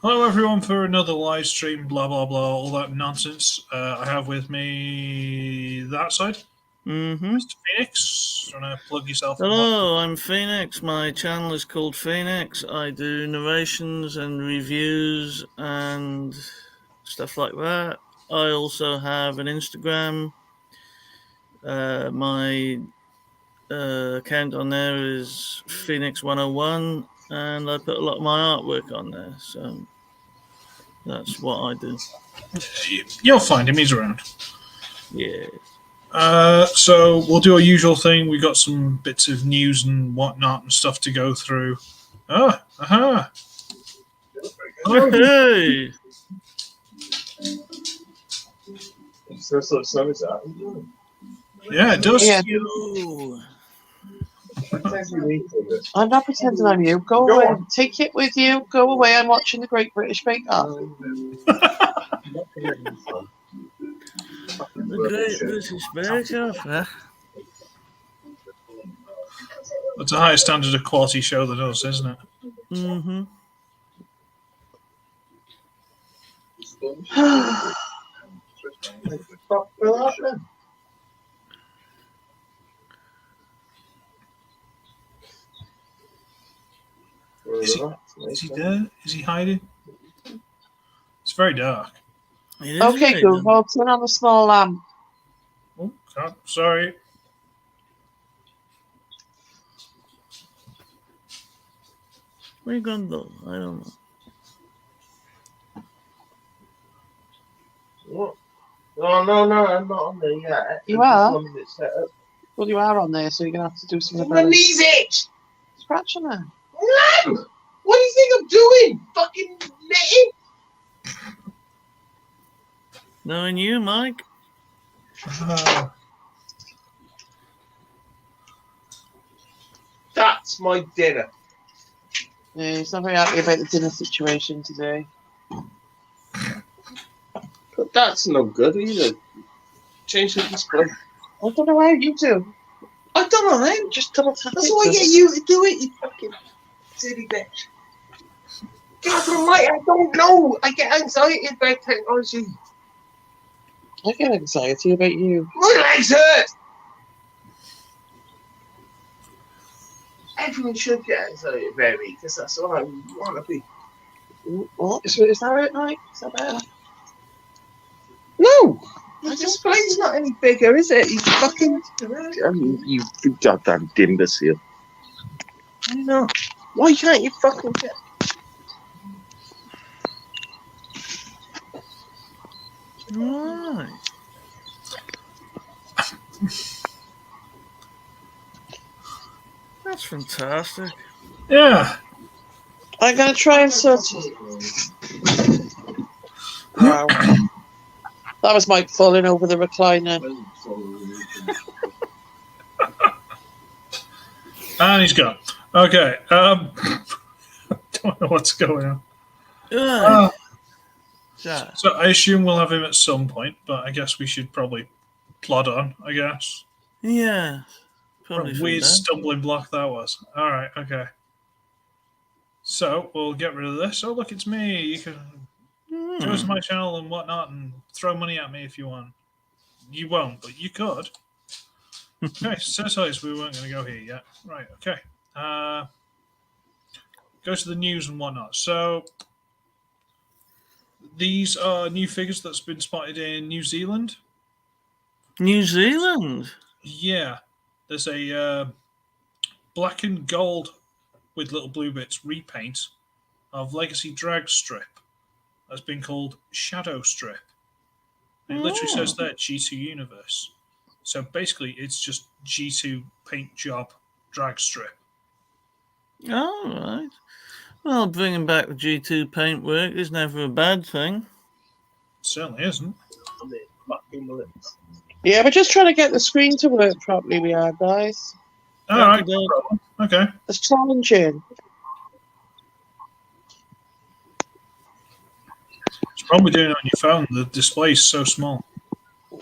Hello, everyone, for another live stream. Blah blah blah, all that nonsense. I have with me that side, Mm-hmm. Mr. Phoenix. Do you want to plug yourself? Hello, I'm Phoenix. My channel is called Phoenix. I do narrations and reviews and stuff like that. I also have an Instagram. My account on there is Phoenix101, and I put a lot of my artwork on there. So that's what I do. You'll find him. He's around. Yeah. So we'll do our usual thing. We got some bits of news and whatnot and stuff to go through. Aha. Hey! Yeah, it does. Yeah. I'm not pretending I'm you. Go away. Take it with you. Go away. I'm watching the Great British Bake Off. The Great British Bake Off, huh? It's a higher standard of quality show than us, isn't it? Mm-hmm. Is he there? Is he hiding? It's very dark. Okay, Google, turn on the small lamp. Oh, God, sorry. Where you gonna go? I don't know. What? Oh, no, I'm not on there yet. You are? Well, you are on there, so you're going to have to do something about it. My knees itch! Scratching her. No! What do you think I'm doing? Fucking knitting? Knowing you, Mike? That's my dinner. Yeah, he's not very happy about the dinner situation today. But that's no good either. Change the display. I don't know how you do. I don't know how. Just double tap That's it. why I get you to do it, you fucking silly bitch. God almighty, I don't know. I get anxiety about technology. I get anxiety about you. My legs hurt! Everyone should get anxiety about me, because that's all I want to be. What? Is that right, Mike? Is that better? No! The display's not any bigger, is it? You fucking... I mean, you goddamn imbecile. I know. Why can't you fucking get... Right. That's fantastic. Yeah. I'm going to try and sort it. Wow. That was Mike falling over the recliner. And he's gone. Okay. Don't know what's going on. So I assume we'll have him at some point, but I guess we should probably plod on, I guess. Yeah. What a weird stumbling block that was. All right, okay. So we'll get rid of this. Oh, look, it's me. You can go to my channel and whatnot and throw money at me if you want. You won't, but you could. Okay, so we weren't going to go here yet. Right, okay. Go to the news and whatnot. So these are new figures that's been spotted in New Zealand. New Zealand? Yeah. There's a black and gold with little blue bits repaint of Legacy Drag Strip that's been called Shadow Strip. And it literally says there G2 Universe. So basically it's just G2 paint job drag strip. All right. Well, bringing back the G2 paintwork is never a bad thing. It certainly isn't. Yeah, we're just trying to get the screen to work properly, we are, guys. All right, no problem. Okay. It's challenging. It's probably doing it on your phone. The display's so small.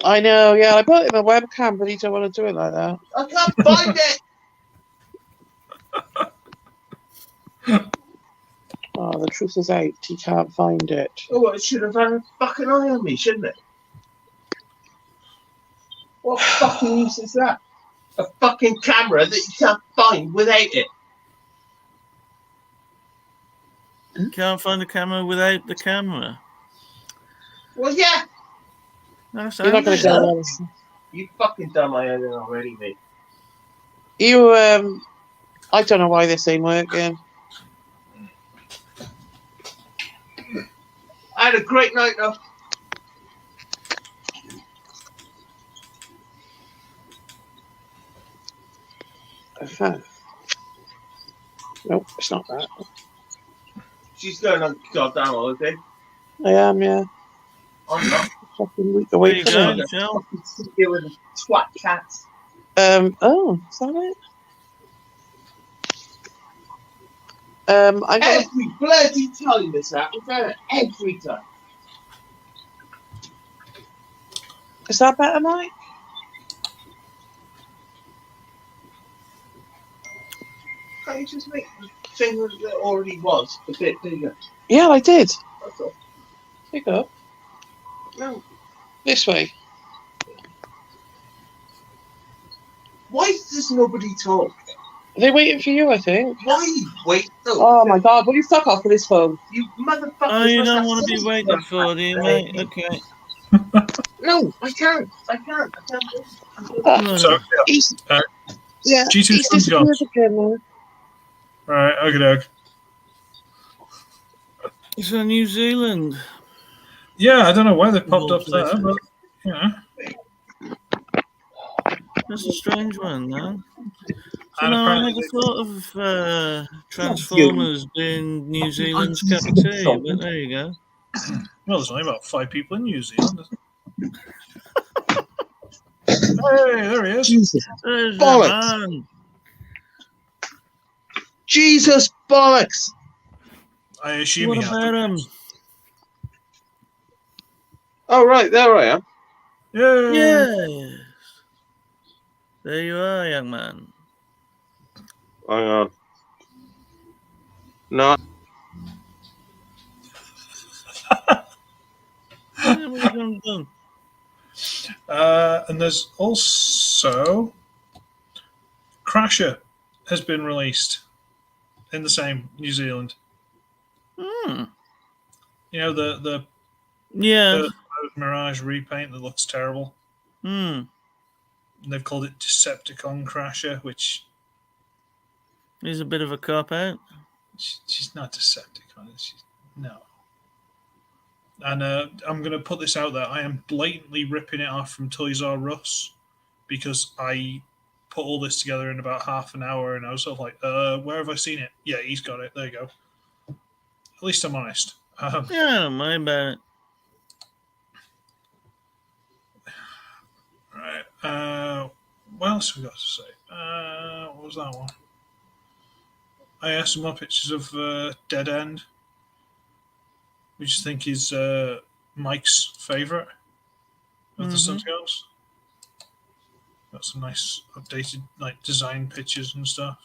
I know, yeah. I bought him a webcam, but he don't want to do it like that. I can't find it! Oh, the truth is out. He can't find it. Oh, it should have had a fucking eye on me, shouldn't it? What fucking use is that? A fucking camera that you can't find without it. Can't find the camera without the camera. Well, yeah. That's You're not going to handy, get that. on. You fucking done my head in already, mate. You, I don't know why this ain't working. I had a great night, though. Nope, it's not that. She's going on goddamn holiday. I am, yeah. I'm not. Fucking week Where away you from going, it. Phil? Fucking sit here with a twat cat. Oh, is that it? I'm gonna, Every bloody time this happens, every time. is that better, Mike? Can't you just make the thing that it already was a bit bigger? Yeah, I did. That's all. Pick up. No. This way. Why does nobody talk? They're waiting for you, I think. Why? Wait, no. Oh my god, will you fuck off with this phone? You motherfuckers. Oh, you must don't have want to be phones waiting for for, do you, mate? Okay. No, I can't. I can't do it. No. So, He's, Uh, yeah, G2 he's phone's gone. disappeared again, man. right, okay, doke. It's in New Zealand. Yeah, I don't know why they popped all up there, places. but you know. That's a strange one, man. And No, I apparently never thought of Transformers being New Zealand's cup of tea, but there you go. well, there's only about 5 people in New Zealand. Hey, there he is. Jesus. There's the Bollocks. man. Jesus bollocks. I assume What he has. about him? Oh, right, there I am. Yeah. Yes. There you are, young man. Hang on. No. Yeah, what are you gonna do? And there's also Crasher has been released in the same New Zealand. Hmm. You know the Yeah. Mirage repaint that looks terrible. Hmm. And they've called it Decepticon Crasher, which He's a bit of a cop out. she's not Decepticon. No. And I'm going to put this out there. I am blatantly ripping it off from Toys R Us because I put all this together in about half an hour, and I was sort of like, where have I seen it? Yeah, he's got it. There you go. At least I'm honest. Yeah, I don't mind about it. Right. What else have we got to say? What was that one? I have some more pictures of Dead End, which I think is Mike's favourite of the Suns. Got some nice updated like design pictures and stuff.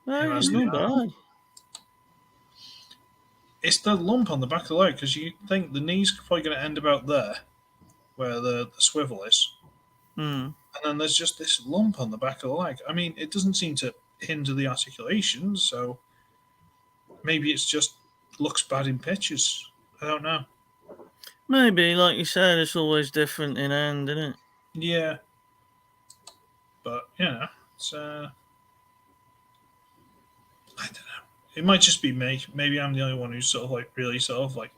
Oh, it's Yeah, not bad. It's the lump on the back of the leg because you think the knee's probably going to end about there, where the swivel is, Hmm. and then there's just this lump on the back of the leg. I mean, it doesn't seem to hinder the articulation, so maybe it's just looks bad in pictures. I don't know. Maybe, like you said, it's always different in end, isn't it? Yeah, but you know, it's I don't know. It might just be me. Maybe I'm the only one who's sort of like really sort of like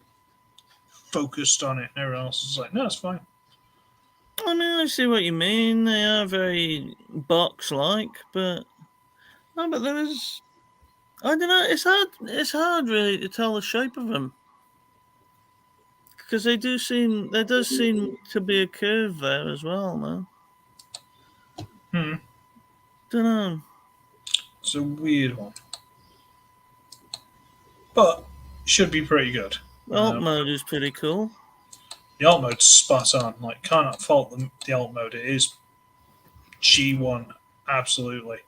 focused on it, and everyone else is like, no, it's fine. I mean, I see what you mean. They are very box-like, but no, but there is. I don't know. It's hard. It's hard, really, to tell the shape of them because they do seem. There does seem to be a curve there as well, man. Don't know. It's a weird one, but should be pretty good. Alt mode is pretty cool. The alt mode's spot on. Like, cannot fault the alt mode. It is G1, absolutely.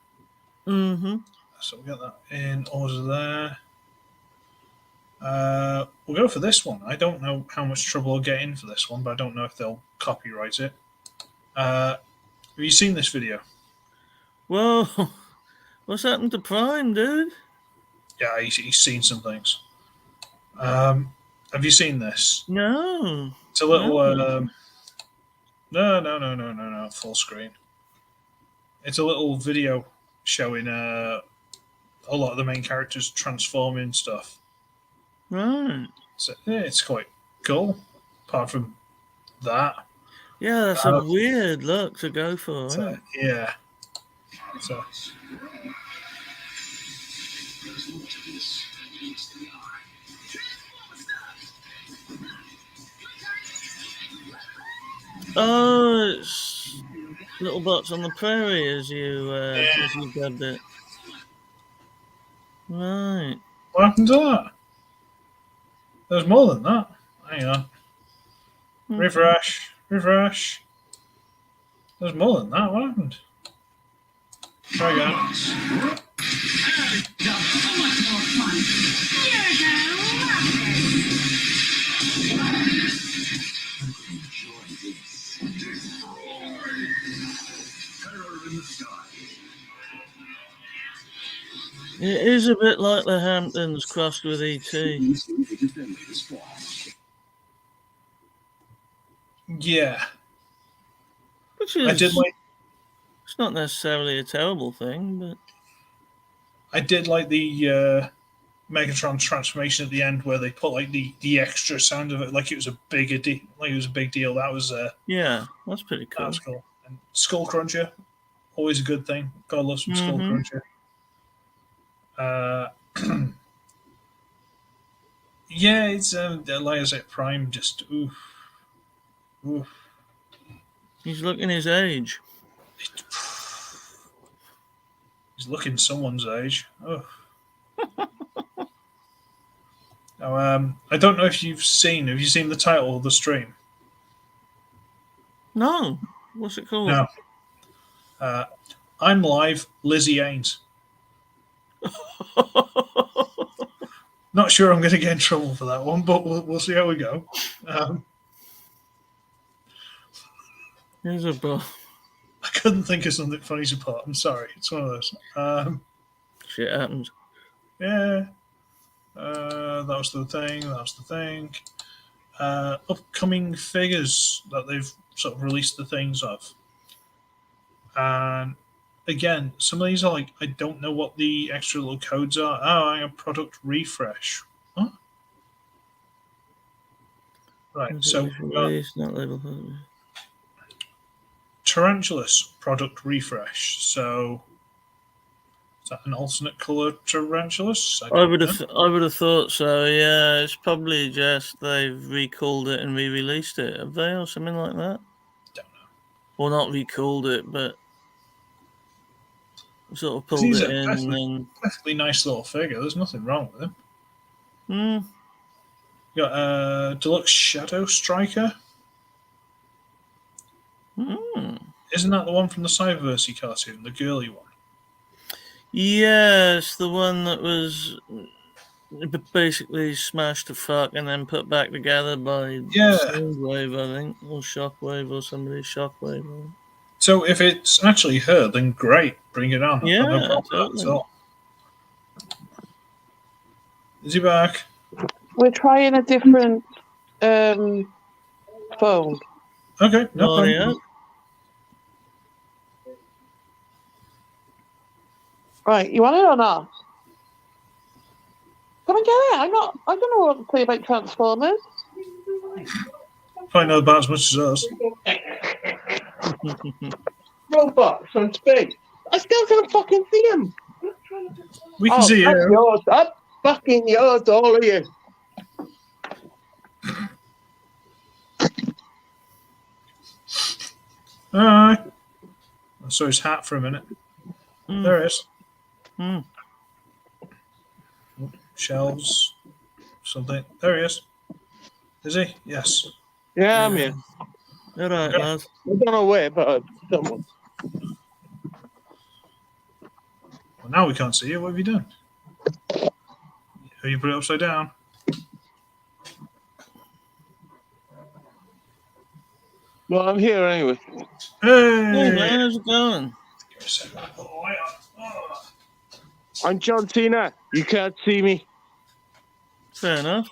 Mm-hmm. So we got that in order there. We'll go for this one. I don't know how much trouble I'll get in for this one, but I don't know if they'll copyright it. Have you seen this video? Whoa, what's happened to Prime, dude? Yeah, he's seen some things. Have you seen this? No. It's a little. No. No, full screen. It's a little video showing a lot of the main characters transforming stuff. Right. So yeah, it's quite cool. Apart from that, Yeah, that's a weird look to go for, isn't it? yeah. So Oh, it's Little Bots on the Prairie as you grabbed it. Right. what happened to that? There's more than that. Hang on. Refresh. There's more than that. What happened? Try again. It is a bit like the Hamptons crossed with E.T. Yeah. Which is, I did like it's not necessarily a terrible thing, but the Megatron transformation at the end where they put like the extra sound of it, like it was a bigger deal. Like it was a big deal. That was yeah, that's pretty cool. that's cool. And Skull Cruncher, always a good thing. Gotta love some Skull Cruncher. Yeah, it's like I said, Prime just oof. He's looking his age. He's looking someone's age. Oh. Now, I don't know if you've seen. Have you seen the title of the stream? No. What's it called? No. I'm live, Lizzie Ains. Not sure I'm going to get in trouble for that one, but we'll see how we go. Here's a ball. I couldn't think of something funny to put. I'm sorry. It's one of those. Shit happens. Yeah. That was the thing. Upcoming figures that they've sort of released the things of. And again, some of these are like, I don't know what the extra little codes are. Oh, I have product refresh. What? Right, so Tarantulas product refresh. So is that an alternate colour Tarantulas? I would have thought so. Yeah, it's probably just they've recalled it and re-released it, have they, or something like that? Don't know. Well, not recalled it, but sort of pulled it in. And perfectly nice little figure. There's nothing wrong with him. You got a deluxe Shadow Striker. Isn't that the one from the Cyberverse cartoon, the girly one? Yes, the one that was basically smashed to fuck and then put back together by Soundwave, I think, or Shockwave, or somebody Shockwave. So if it's actually her, then great, bring it on. Yeah, no problem totally. at all. Is he back? We're trying a different phone. Okay, no problem. Yeah. Right, you want it or not? Come and get it. I don't know what to say about Transformers. Probably know about as much as us. Robots on space. I still can't fucking see him. We can see you. Yours. That's fucking yours, all of you. Alright. I saw his hat for a minute. There it is. Shelves. Something. There he is. Is he? Yes. Yeah, I'm here. All right, lad. I don't know where, but someone. Well, now we can't see you. What have you done? Have you put it upside down? Well, I'm here anyway. Hey, Hey! man, how's it going? Give me a second, I'll put the light on. Oh. I'm John Cena. You can't see me. Fair enough.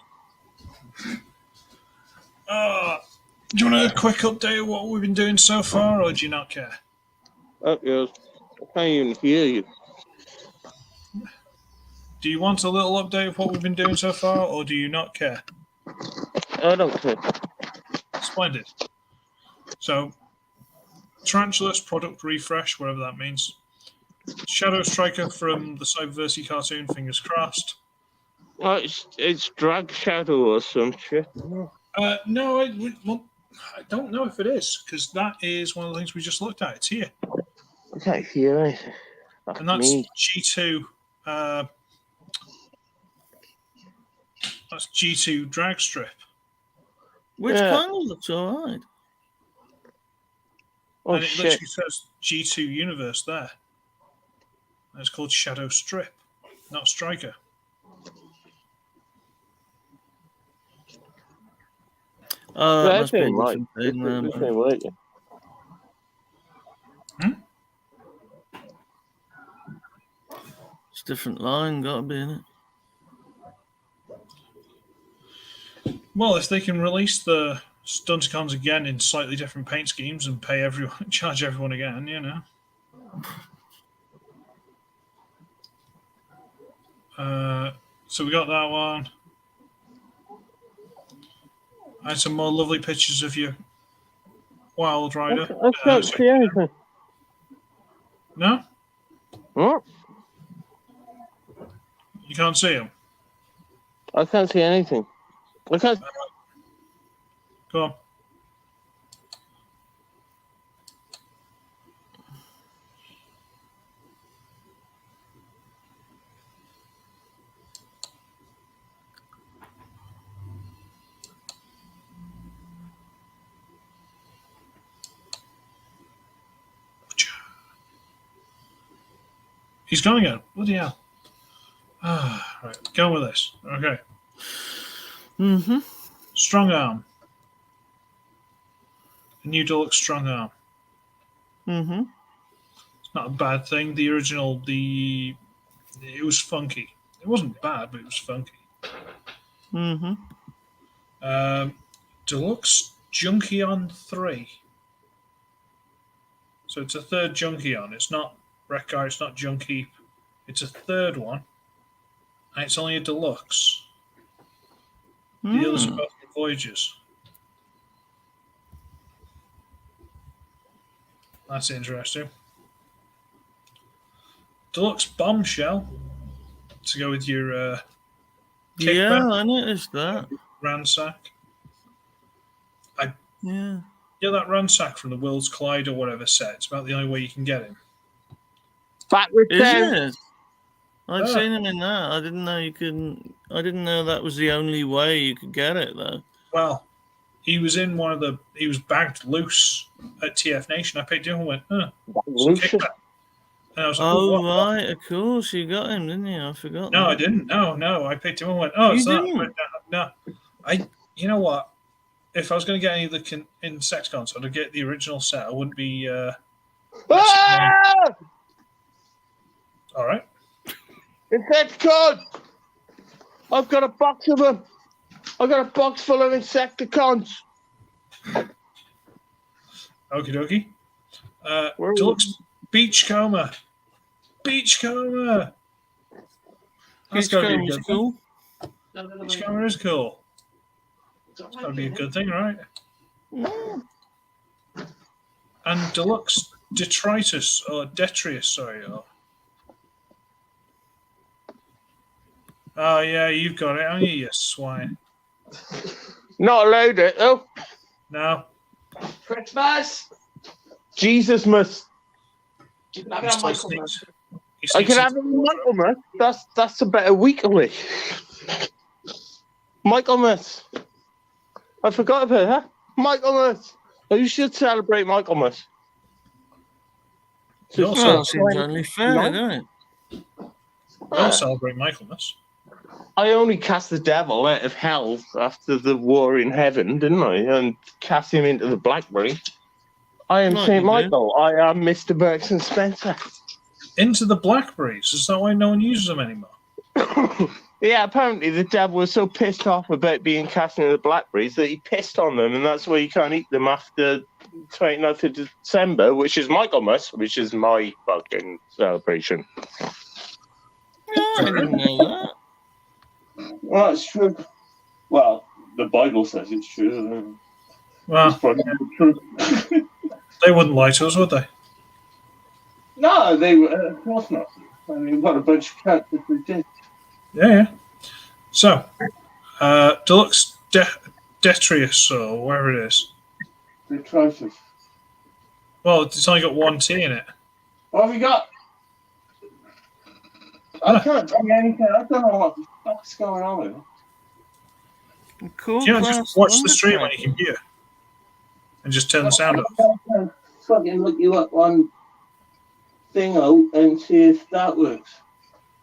Do you want a quick update of what we've been doing so far, or do you not care? Oh, yes. I can't even hear you. Do you want a little update of what we've been doing so far, or do you not care? I don't care. Splendid. So, Tarantulas product refresh, whatever that means. Shadow Striker from the Cyberversity cartoon, fingers crossed. Oh, it's Drag Shadow or some shit. No, I don't know if it is, because that is one of the things we just looked at. It's here. I can't hear anything. And that's G2. That's G2 drag strip. Which kind of looks alright. Oh, and it shit. literally says G2 Universe there. And it's called Shadow Strip, not Striker. That must be a Everything right. different thing, then. Everything right. It's a different line, gotta be in it. Well, if they can release the Stunticons again in slightly different paint schemes and pay everyone, charge everyone again, you know. So we got that one. I had some more lovely pictures of your Wild Rider. I can't see anything. No? What? You can't see them? I can't see anything. I can't. Go on. He's going again. Bloody hell. Right, go with this. Okay. Mm-hmm. Strong Arm. A new deluxe Strong Arm. Mm-hmm. It's not a bad thing. The original, it was funky. It wasn't bad, but it was funky. Mm-hmm. Deluxe Junkion 3. So it's a third Junkion. It's not Wreck-Gar, it's not Junkie. It's a third one. And it's only a deluxe. The others are both Voyagers. That's interesting. Deluxe Bombshell. To go with your Yeah, I noticed that. Ransack. Yeah. Yeah, that Ransack from the World's Collide or whatever set. It's about the only way you can get him. Back with Is them. it? I'd seen him in that. I didn't know you couldn't. I didn't know that was the only way you could get it, though. Well, he was in one of the. He was bagged loose at TF Nation. I picked him and went, Lucius. kickback. And I was like, Oh, what? right. Of course. You got him, didn't you? I forgot. No, that. I didn't. No. I picked him and went, it's You that. didn't? Went, no. You know what? If I was going to get any of the Insecticons, I'd get the original set. I wouldn't be. Ah! All right. Insecticons! I've got a box of them. I've got a box full of Insecticons. Okie dokie. Where are Deluxe Beachcomber. Beachcomber. That's got to be a good cool. thing. Beachcomber is cool. It's got to be a good thing, right? Mm. And Deluxe Detritus, or Detrius, sorry. Oh, yeah, you've got it, haven't you, you swine? Not allowed it, though. No. Christmas. Jesus must. You can have it on Michaelmas. I can have it on Michaelmas. That's a better weekly. Michaelmas. I forgot about that. Michaelmas. You should celebrate Michaelmas. You'll Well, seems only fair, doesn't it? We'll celebrate Michaelmas. I only cast the devil out of hell after the war in heaven, didn't I? And cast him into the Blackberry. I am Right, Saint you do. Michael. I am Mr. Burks and Spencer. Into the Blackberries. Is that why no one uses them anymore? Yeah, apparently the devil was so pissed off about being cast into the Blackberries that he pissed on them, and that's why you can't eat them after 29th of December, which is Michaelmas, which is my fucking celebration. Yeah, I didn't know that. Well, it's true. Well, the Bible says it's true. Well, It's probably true. they wouldn't lie to us, would they? No, they were. Of course not. I mean, what a bunch of cunts if they did. Yeah. So, Deluxe Detrius, or wherever it is. They're atrocious. Well, it's only got one T in it. What have you got? I can't tell you anything. I don't know what the fuck's going on with it. Cool. You know, class just watch the stream on Thundercracker. your computer and just turn the sound off. I'll fucking look you up on Thingo and see if that works.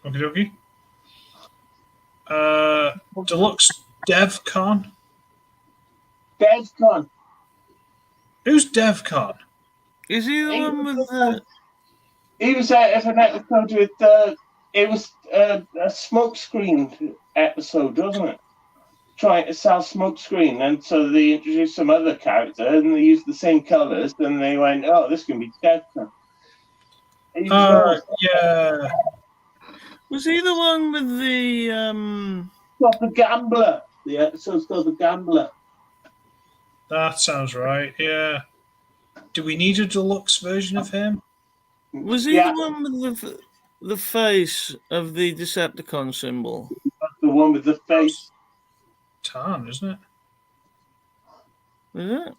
Okie dokie. Deluxe DevCon. DevCon. Who's DevCon? Is he the one with the? He was out of an episode with it was a smoke screen episode, wasn't it? Trying to sell smoke screen, and so they introduced some other character and they used the same colours, and they went, "Oh, this can be DevCon." Yeah. Was he the one with the? Got the Gambler. The episode's called The Gambler. That sounds right. Yeah. Do we need a deluxe version of him? Was he the one with the face of the Decepticon symbol? That's the one with the face. Tarn, isn't it? Is it?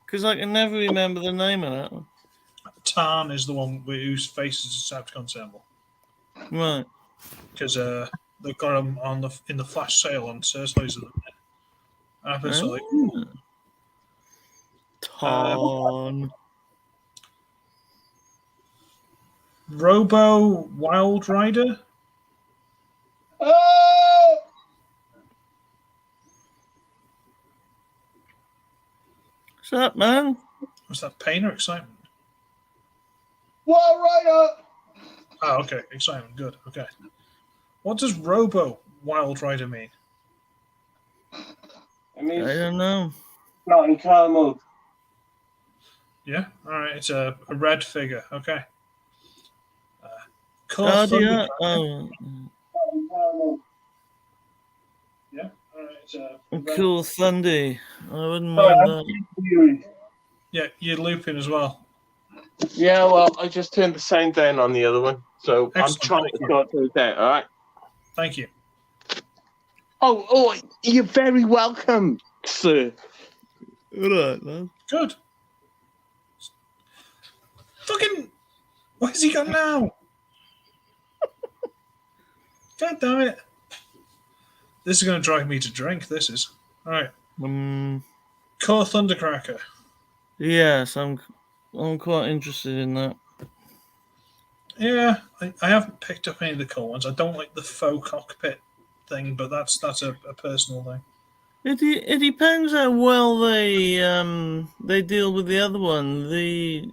Because I can never remember the name of that one. Tarn is the one whose face is a Decepticon symbol. Right. Because they've got him in the flash sale on Cersei's at the minute. Absolutely. Tarn. Robo Wild Rider. Oh! What's that, man? Was that pain or excitement? Wild Rider! Oh, okay. Excitement. Good. Okay. What does Robo Wild Rider mean? I mean, I don't know. not in car mode. Yeah. All right. It's a red figure. Okay. Oh, Thunder. oh. Yeah. All right. It's a Cool Thundy. I wouldn't mind that. Yeah. You're looping as well. Yeah, well, I just turned the sound down on the other one, so Excellent. I'm trying to sort those out, all right? Thank you. Oh, you're very welcome, sir. All right, man. Good. Fucking. Where's he gone now? God damn it. This is going to drive me to drink. This is. All right. Core Thundercracker. Yes, I'm quite interested in that. Yeah, I haven't picked up any of the cool ones. I don't like the faux cockpit thing, but that's a personal thing. It depends how well they deal with the other one. The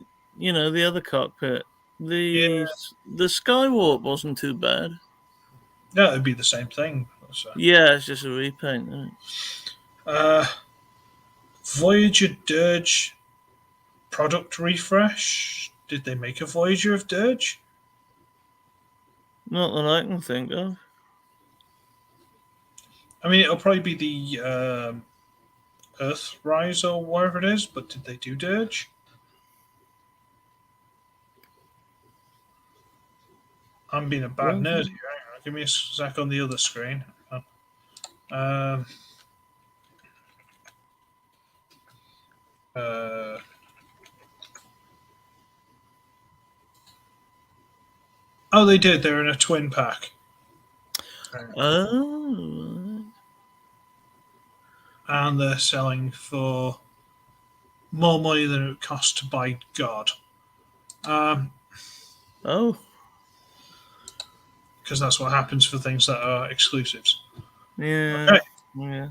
other cockpit. The Skywarp wasn't too bad. Yeah, it'd be the same thing. So. Yeah, it's just a repaint. Isn't it? Voyager Dirge product refresh. Did they make a Voyager of Dirge? Not that I can think of. I mean, it'll probably be the Earthrise or whatever it is, but did they do Dirge? I'm being a bad nerd here. Give me a sec on the other screen. Oh, they did. They're in a twin pack. Oh. And they're selling for more money than it would cost to buy God. Oh. because that's what happens for things that are exclusives. Yeah. Okay. Yeah.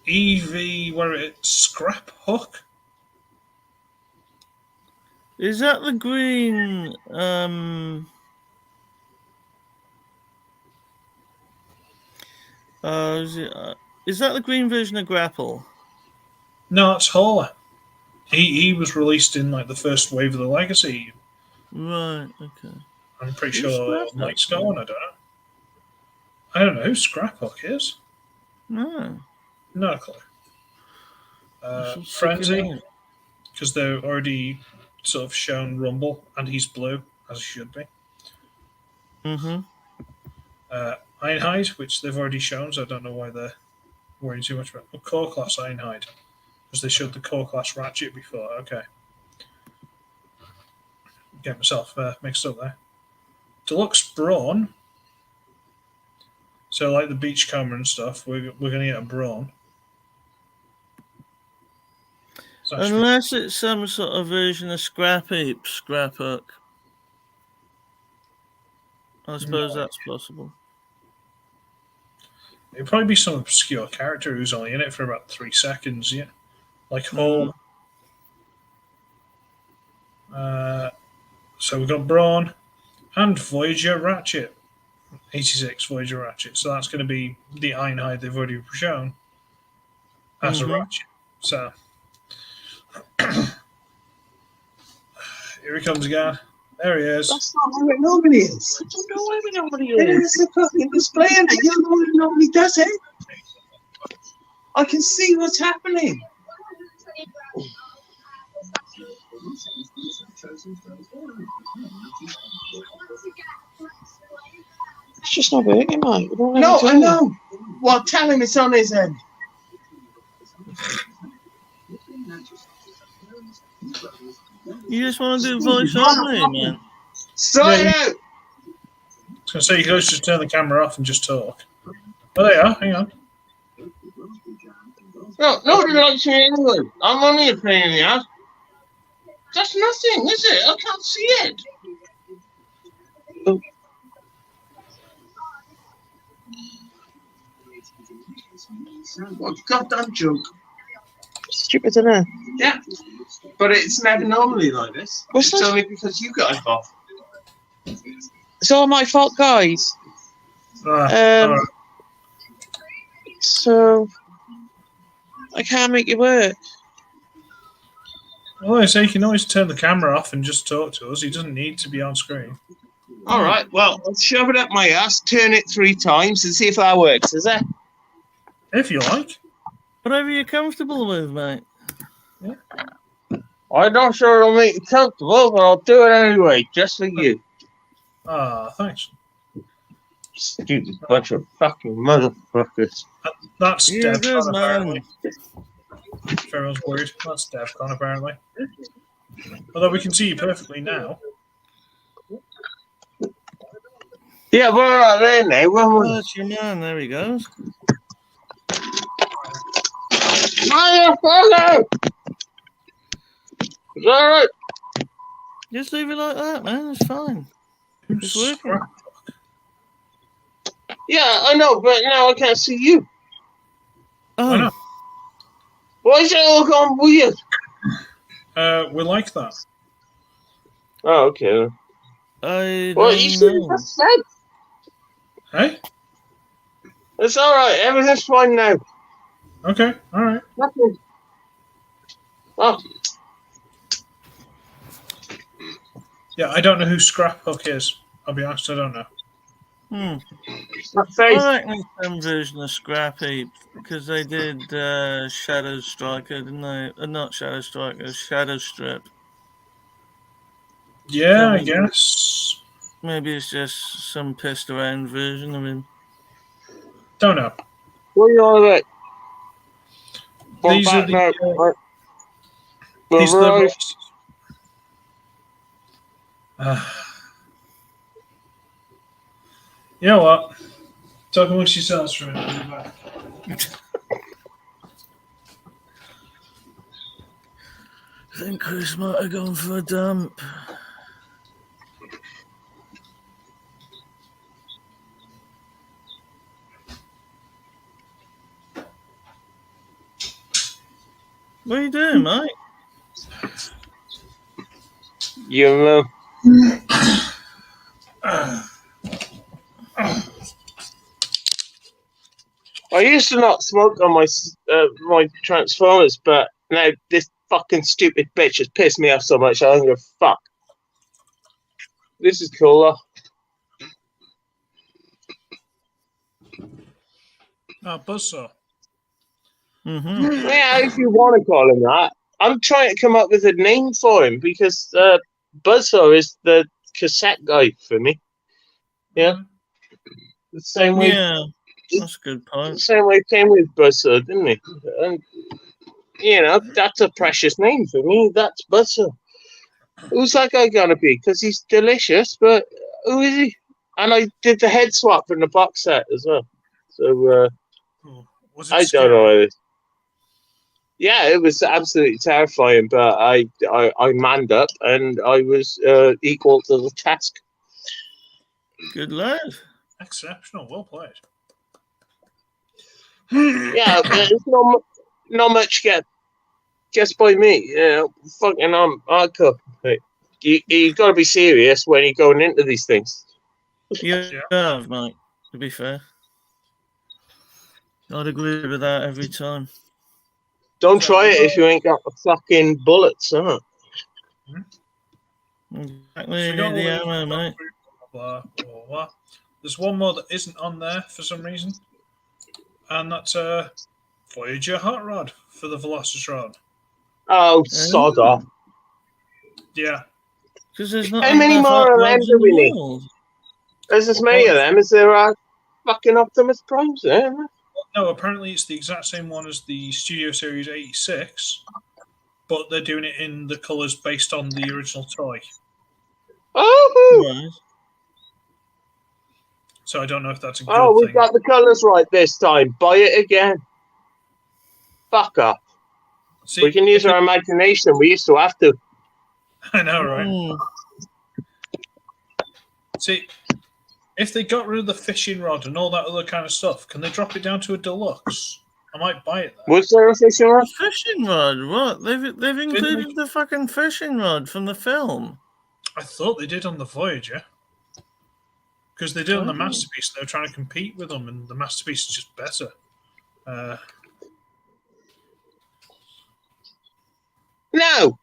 EV, where it's Scrap Hook. Is that the green? Is that the green version of Grapple? No, it's Hauler. He was released in like the first wave of the Legacy. Right. Okay. I'm pretty Who's sure Scrap Hook? Mike's got one. I don't know who Scrap Hook is. No. No clue. Some Frenzy, chicken because they're already sort of shown Rumble, and he's blue, as he should be. Mm-hmm. Ironhide, which they've already shown, so I don't know why they're worrying too much about. Core Class Ironhide, because they showed the Core Class Ratchet before. Okay. Get myself mixed up there. Deluxe Brawn. So, like the Beachcomber and stuff, we're going to get a Brawn. So Unless it's some sort of version of Scrap Hook. I suppose that's possible. it'd probably be some obscure character who's only in it for about 3 seconds, yeah. Like Hall. So we've got Brawn and Voyager Ratchet. 86 Voyager Ratchet. So that's going to be the Ironhide they've already shown as a Ratchet. So here he comes again. There he is. That's not how it normally is. I don't know why nobody It is a fucking display in it. You're the one who normally does it. I can see what's happening. It's just not working, mate. No, I know. Well, tell him it's on his end. You just want to do voice only, man. Sort it out. I was going to say, you guys just turn the camera off and just talk. Oh, there you are. Hang on. No, nobody likes me anyway. I'm only a pain in the ass. That's nothing, is it? I can't see it. Oh. What a goddamn joke. Stupid, isn't it? Yeah. But it's never normally like this. It's only because you got involved. It's all my fault, guys. Right. So I can't make it work. Well, I say you can always turn the camera off and just talk to us. He doesn't need to be on screen. All right. Well, let's shove it up my ass, turn it 3 times, and see if that works. Is it? If you like. Whatever you're comfortable with, mate. Yeah. I'm not sure it'll make you comfortable, but I'll do it anyway, just for you. Thanks. Stupid bunch of fucking motherfuckers. That's You're DevCon, good, man. apparently. If everyone's worried, that's DevCon, apparently. Although we can see you perfectly now. Yeah, we're not there now, Oh, we? that's your man. There he goes. Motherfucker! Is that right? Just leave it like that, man. It's fine. It's working. Yeah, I know, but now I can't see you. I know. Why is it all gone weird? We like that. Oh, okay. I Well, you should don't know. have said. Hey? It's alright, everything's fine now. Okay, alright. Nothing. Oh, Yeah, I don't know who Scrap Hook is. I'll be honest, I don't know. that face. I reckon it's some version of Scrap Heap because they did Shadow Striker, didn't they? Not Shadow Striker, Shadow Strip. Yeah, I guess. Maybe it's just some pissed around version of him. Don't know. What are you on about? These are the, these are the rosters. You know what? Talk amongst yourselves for a minute. I'll be back. I think Chris might have gone for a dump. What are you doing, mate? You know. I used to not smoke on my Transformers, but now this fucking stupid bitch has pissed me off so much I don't give a fuck. This is cool though. Buzzsaw. Mm-hmm. Yeah, if you want to call him that. I'm trying to come up with a name for him because Buzzsaw is the cassette guy for me. Yeah. The same way. Yeah, that's a good point. The same way it came with Buzzsaw, didn't it? And you know, that's a precious name for me. That's Buzzsaw. Who's that guy gonna be? Because he's delicious, but who is he? And I did the head swap in the box set as well. So Was it I scary? don't know. Yeah, it was absolutely terrifying, but I manned up and I was equal to the task. Good lad. Exceptional. Well played. Yeah, it's not much gets by me. You know, fucking I'm hardcore. Like, you got to be serious when you're going into these things. You Yeah. have, mate, to be fair. I'd agree with that every time. Don't try it if you ain't got the fucking bullets, huh? Exactly, So you need the ammo, mate. Blah, blah, blah. There's one more that isn't on there for some reason, and that's Voyager Hot Rod for the Velocitron. Oh, sod off. Yeah. Because there's not How many enough hot more of them rods do in we the need? world. There's as many of them as there are fucking Optimus Primes there. No, apparently it's the exact same one as the Studio Series 86, but they're doing it in the colours based on the original toy. Oh, Right. So I don't know if that's a good oh, we've thing. got the colours right this time. Buy it again. Fuck off. See, We can use our imagination. We used to have to. I know, right? See, if they got rid of the fishing rod and all that other kind of stuff, can they drop it down to a deluxe? I might buy it then. Was there a fishing rod? A fishing rod? What? They've included the fucking fishing rod from the film. I thought they did on the Voyager. Because they did on the Masterpiece, they were trying to compete with them, and the Masterpiece is just better. No.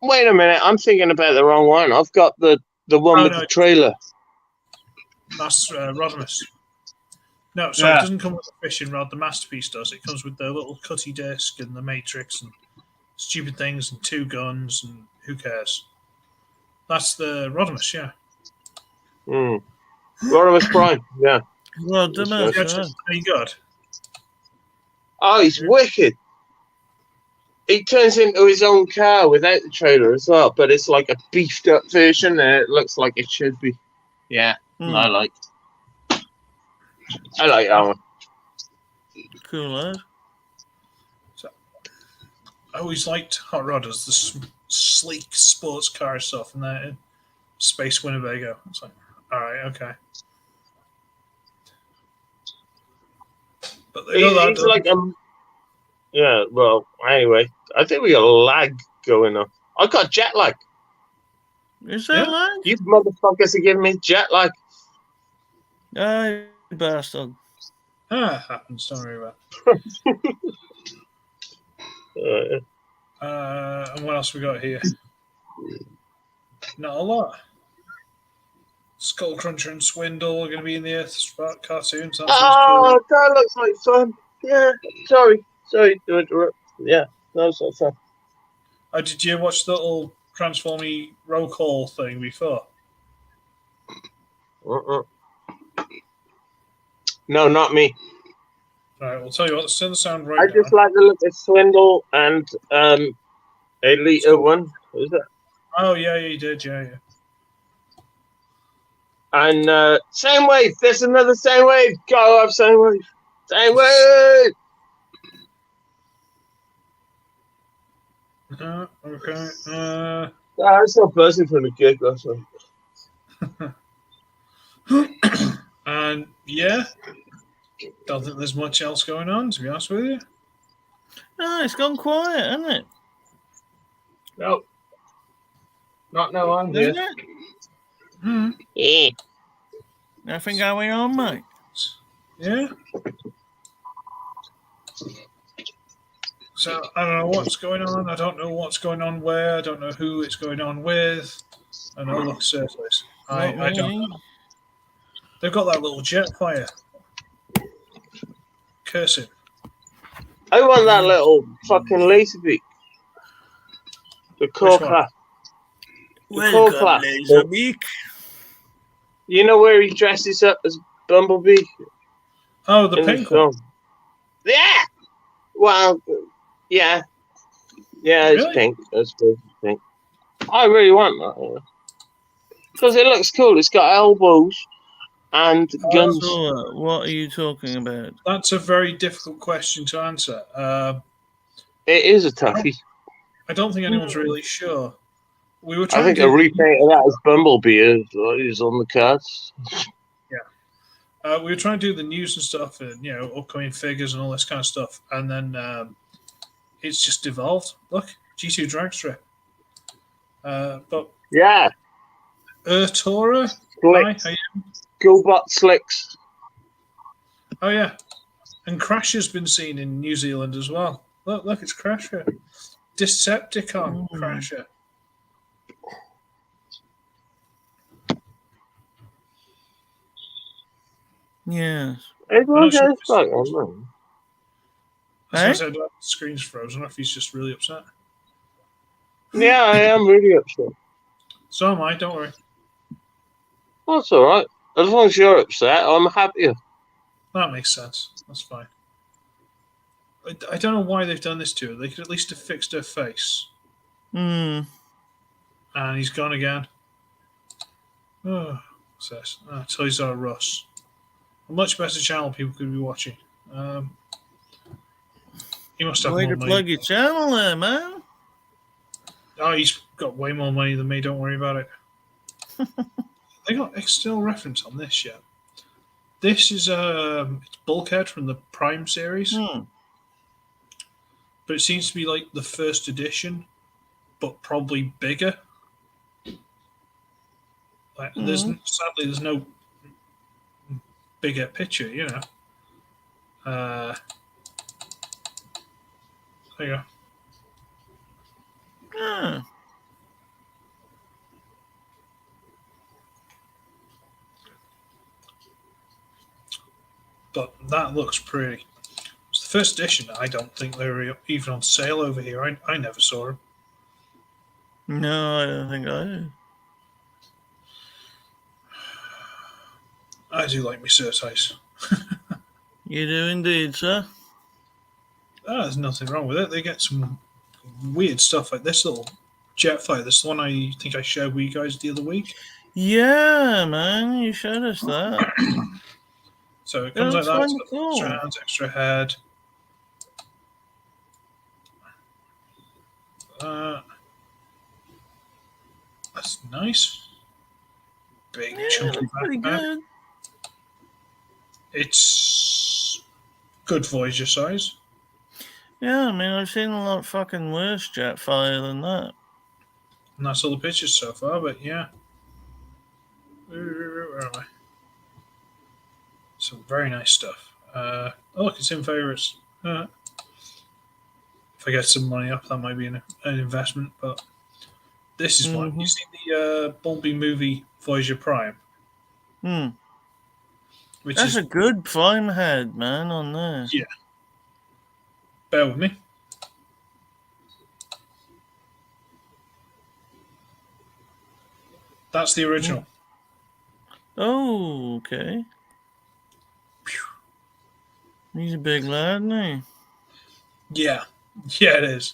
Wait a minute. I'm thinking about the wrong one. I've got the one with the trailer. That's Rodimus. No, sorry, it doesn't come with the fishing rod. The Masterpiece does. It comes with the little cutty disc and the Matrix and stupid things and 2 guns and who cares. That's the Rodimus, yeah. Rodimus Prime, yeah. Rodimus, yeah. Pretty good. Oh, he's wicked. He turns into his own car without the trailer as well, but it's like a beefed up version and it looks like it should be. Yeah, I like that one. Cool, lad. So, I always liked Hot Rod as the sleek sports car stuff and that in Space Winnebago. It's like, alright, okay. But he's like yeah, well, anyway, I think we got lag going on. I got jet lag. Is there lag? You motherfuckers are giving me jet lag. You bastard. Happens, don't worry about it. And what else we got here? Not a lot. Skullcruncher and Swindle are going to be in the Earth Spark cartoons. That cool. That looks like fun. Yeah, sorry to interrupt. Yeah, that's not fun. Did you watch the little Transformy roll call thing before? No, not me. Right, we'll tell you what. Send the sound right I now. just like to look at Swindle and Elite one. Is it? Oh yeah, you did. Yeah. And same wave. There's another same wave. Go up, same wave. Same wave. Okay. It's not buzzing from the gig. That's right. And yeah, don't think there's much else going on, to be honest with you. Oh, it's gone quiet, hasn't it? No. Not now, I'm here. Isn't it? Yeah. Nothing going on, mate. Yeah. So I don't know what's going on. I don't know what's going on where. I don't know who it's going on with. I know, look, surface. I don't know. They've got that little jet fire. Curse it. I want that little fucking laser beak. The core one? class. Welcome, class. Laserbeak. You know where he dresses up as Bumblebee? Oh, the in the pink film? one. Yeah. Well, yeah. Yeah, it's Really? pink. I suppose it's pink. I really want that. Because it looks cool. It's got elbows and guns. So, what are you talking about? That's a very difficult question to answer. It is a toughie. I don't think anyone's really sure. We were I trying think to a do repaint of that as Bumblebee is on the cards. we were trying to do the news and stuff, and upcoming figures and all this kind of stuff, and then it's just evolved. Look, G2 drag strip. But Yeah. Ertora, hi, Slicks. how you? GoBot Slicks. Oh yeah, and Crasher's been seen in New Zealand as well. Look, it's Crasher, Decepticon Crasher. Yes. Everyone not sure goes back on them. As I said, the screen's frozen. If he's just really upset. Yeah, I am really upset. So am I. Don't worry. That's all right. As long as you're upset, I'm happier. That makes sense. That's fine. I don't know why they've done this to her. They could at least have fixed her face. Hmm. And he's gone again. Oh, what's this? Toys R Us. A much better channel people could be watching. He must have Way more to money. plug your channel there, man. Oh, he's got way more money than me. Don't worry about it. They got external reference on this yet. This is it's Bulkhead from the Prime series, but it seems to be like the first edition, but probably bigger. Like, sadly there's no bigger picture, There you go. Yeah. But that looks pretty. It's the first edition. I don't think they were even on sale over here. I never saw them. No, I don't think I do. I do like me Surtice. You do indeed, sir. There's nothing wrong with it. They get some weird stuff like this little Jetfire. This is the one I think I shared with you guys the other week. Yeah, man, you showed us that. So it comes like that. It's got cool. extra hands, extra head. That's nice. Big chunky pretty backpack. good. It's good Voyager size. Yeah, I mean, I've seen a lot fucking worse Jetfire than that. And that's all the pictures so far, but yeah. Where am I? Some very nice stuff. Oh, look, it's in favourites. If I get some money up, that might be an investment, but this is one. You see the Bumblebee movie Voyager Prime? Which That's is a good Prime head, man, on there. Yeah. Bear with me. That's the original. Oh, okay. He's a big lad, isn't he? Yeah. Yeah, it is.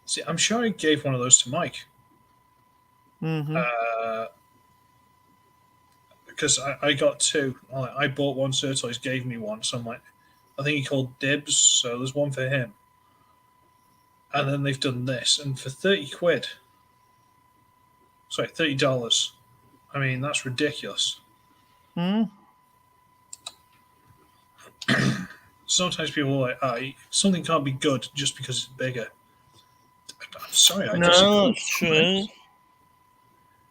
See, I'm sure I gave one of those to Mike. Because I got two. I bought one, Surtoys gave me one. So I'm like, I think he called dibs, so there's one for him. And then they've done this. And for 30 quid, sorry, $30, I mean, that's ridiculous. sometimes people are like, something can't be good just because it's bigger. I'm sorry, I No, disagree. that's true.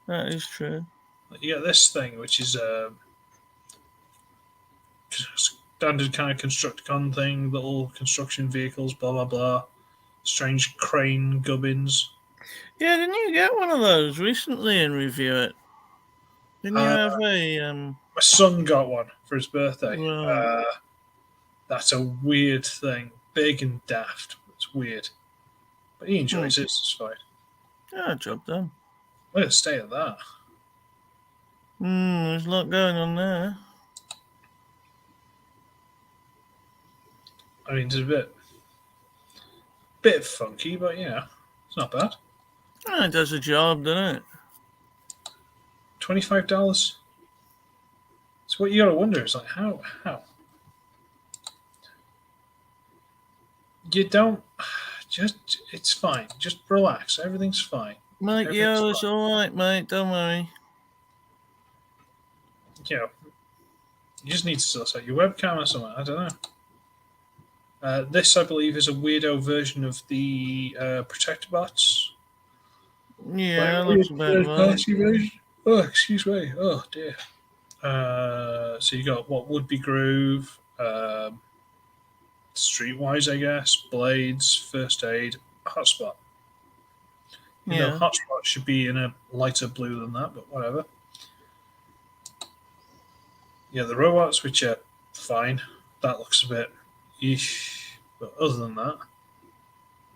That is true. You get this thing, which is standard kind of Constructicon thing, little construction vehicles, blah blah blah, strange crane gubbins. Yeah, didn't you get one of those recently and review it? Didn't you have a My son got one for his birthday. Right. That's a weird thing, big and daft. It's weird, but he enjoys it. It's fine. Yeah, job done. We're gonna stay at that. There's a lot going on there. I mean, it's a bit funky, but it's not bad. It does a job, doesn't it? $25. So what you gotta wonder is like how you don't just it's fine. Just relax. Everything's fine. Mate, Everything's it's fine. alright, mate. Don't worry. You just need to sort out your webcam or something. I don't know. This, I believe, is a weirdo version of the Protector bots. Yeah, looks about right. Oh, excuse me. Oh dear. So you got what would be Groove, Streetwise, I guess, Blades, First Aid, Hotspot. Yeah. Hotspot should be in a lighter blue than that, but whatever. Yeah, the robots, which are fine. That looks a bit eesh, but other than that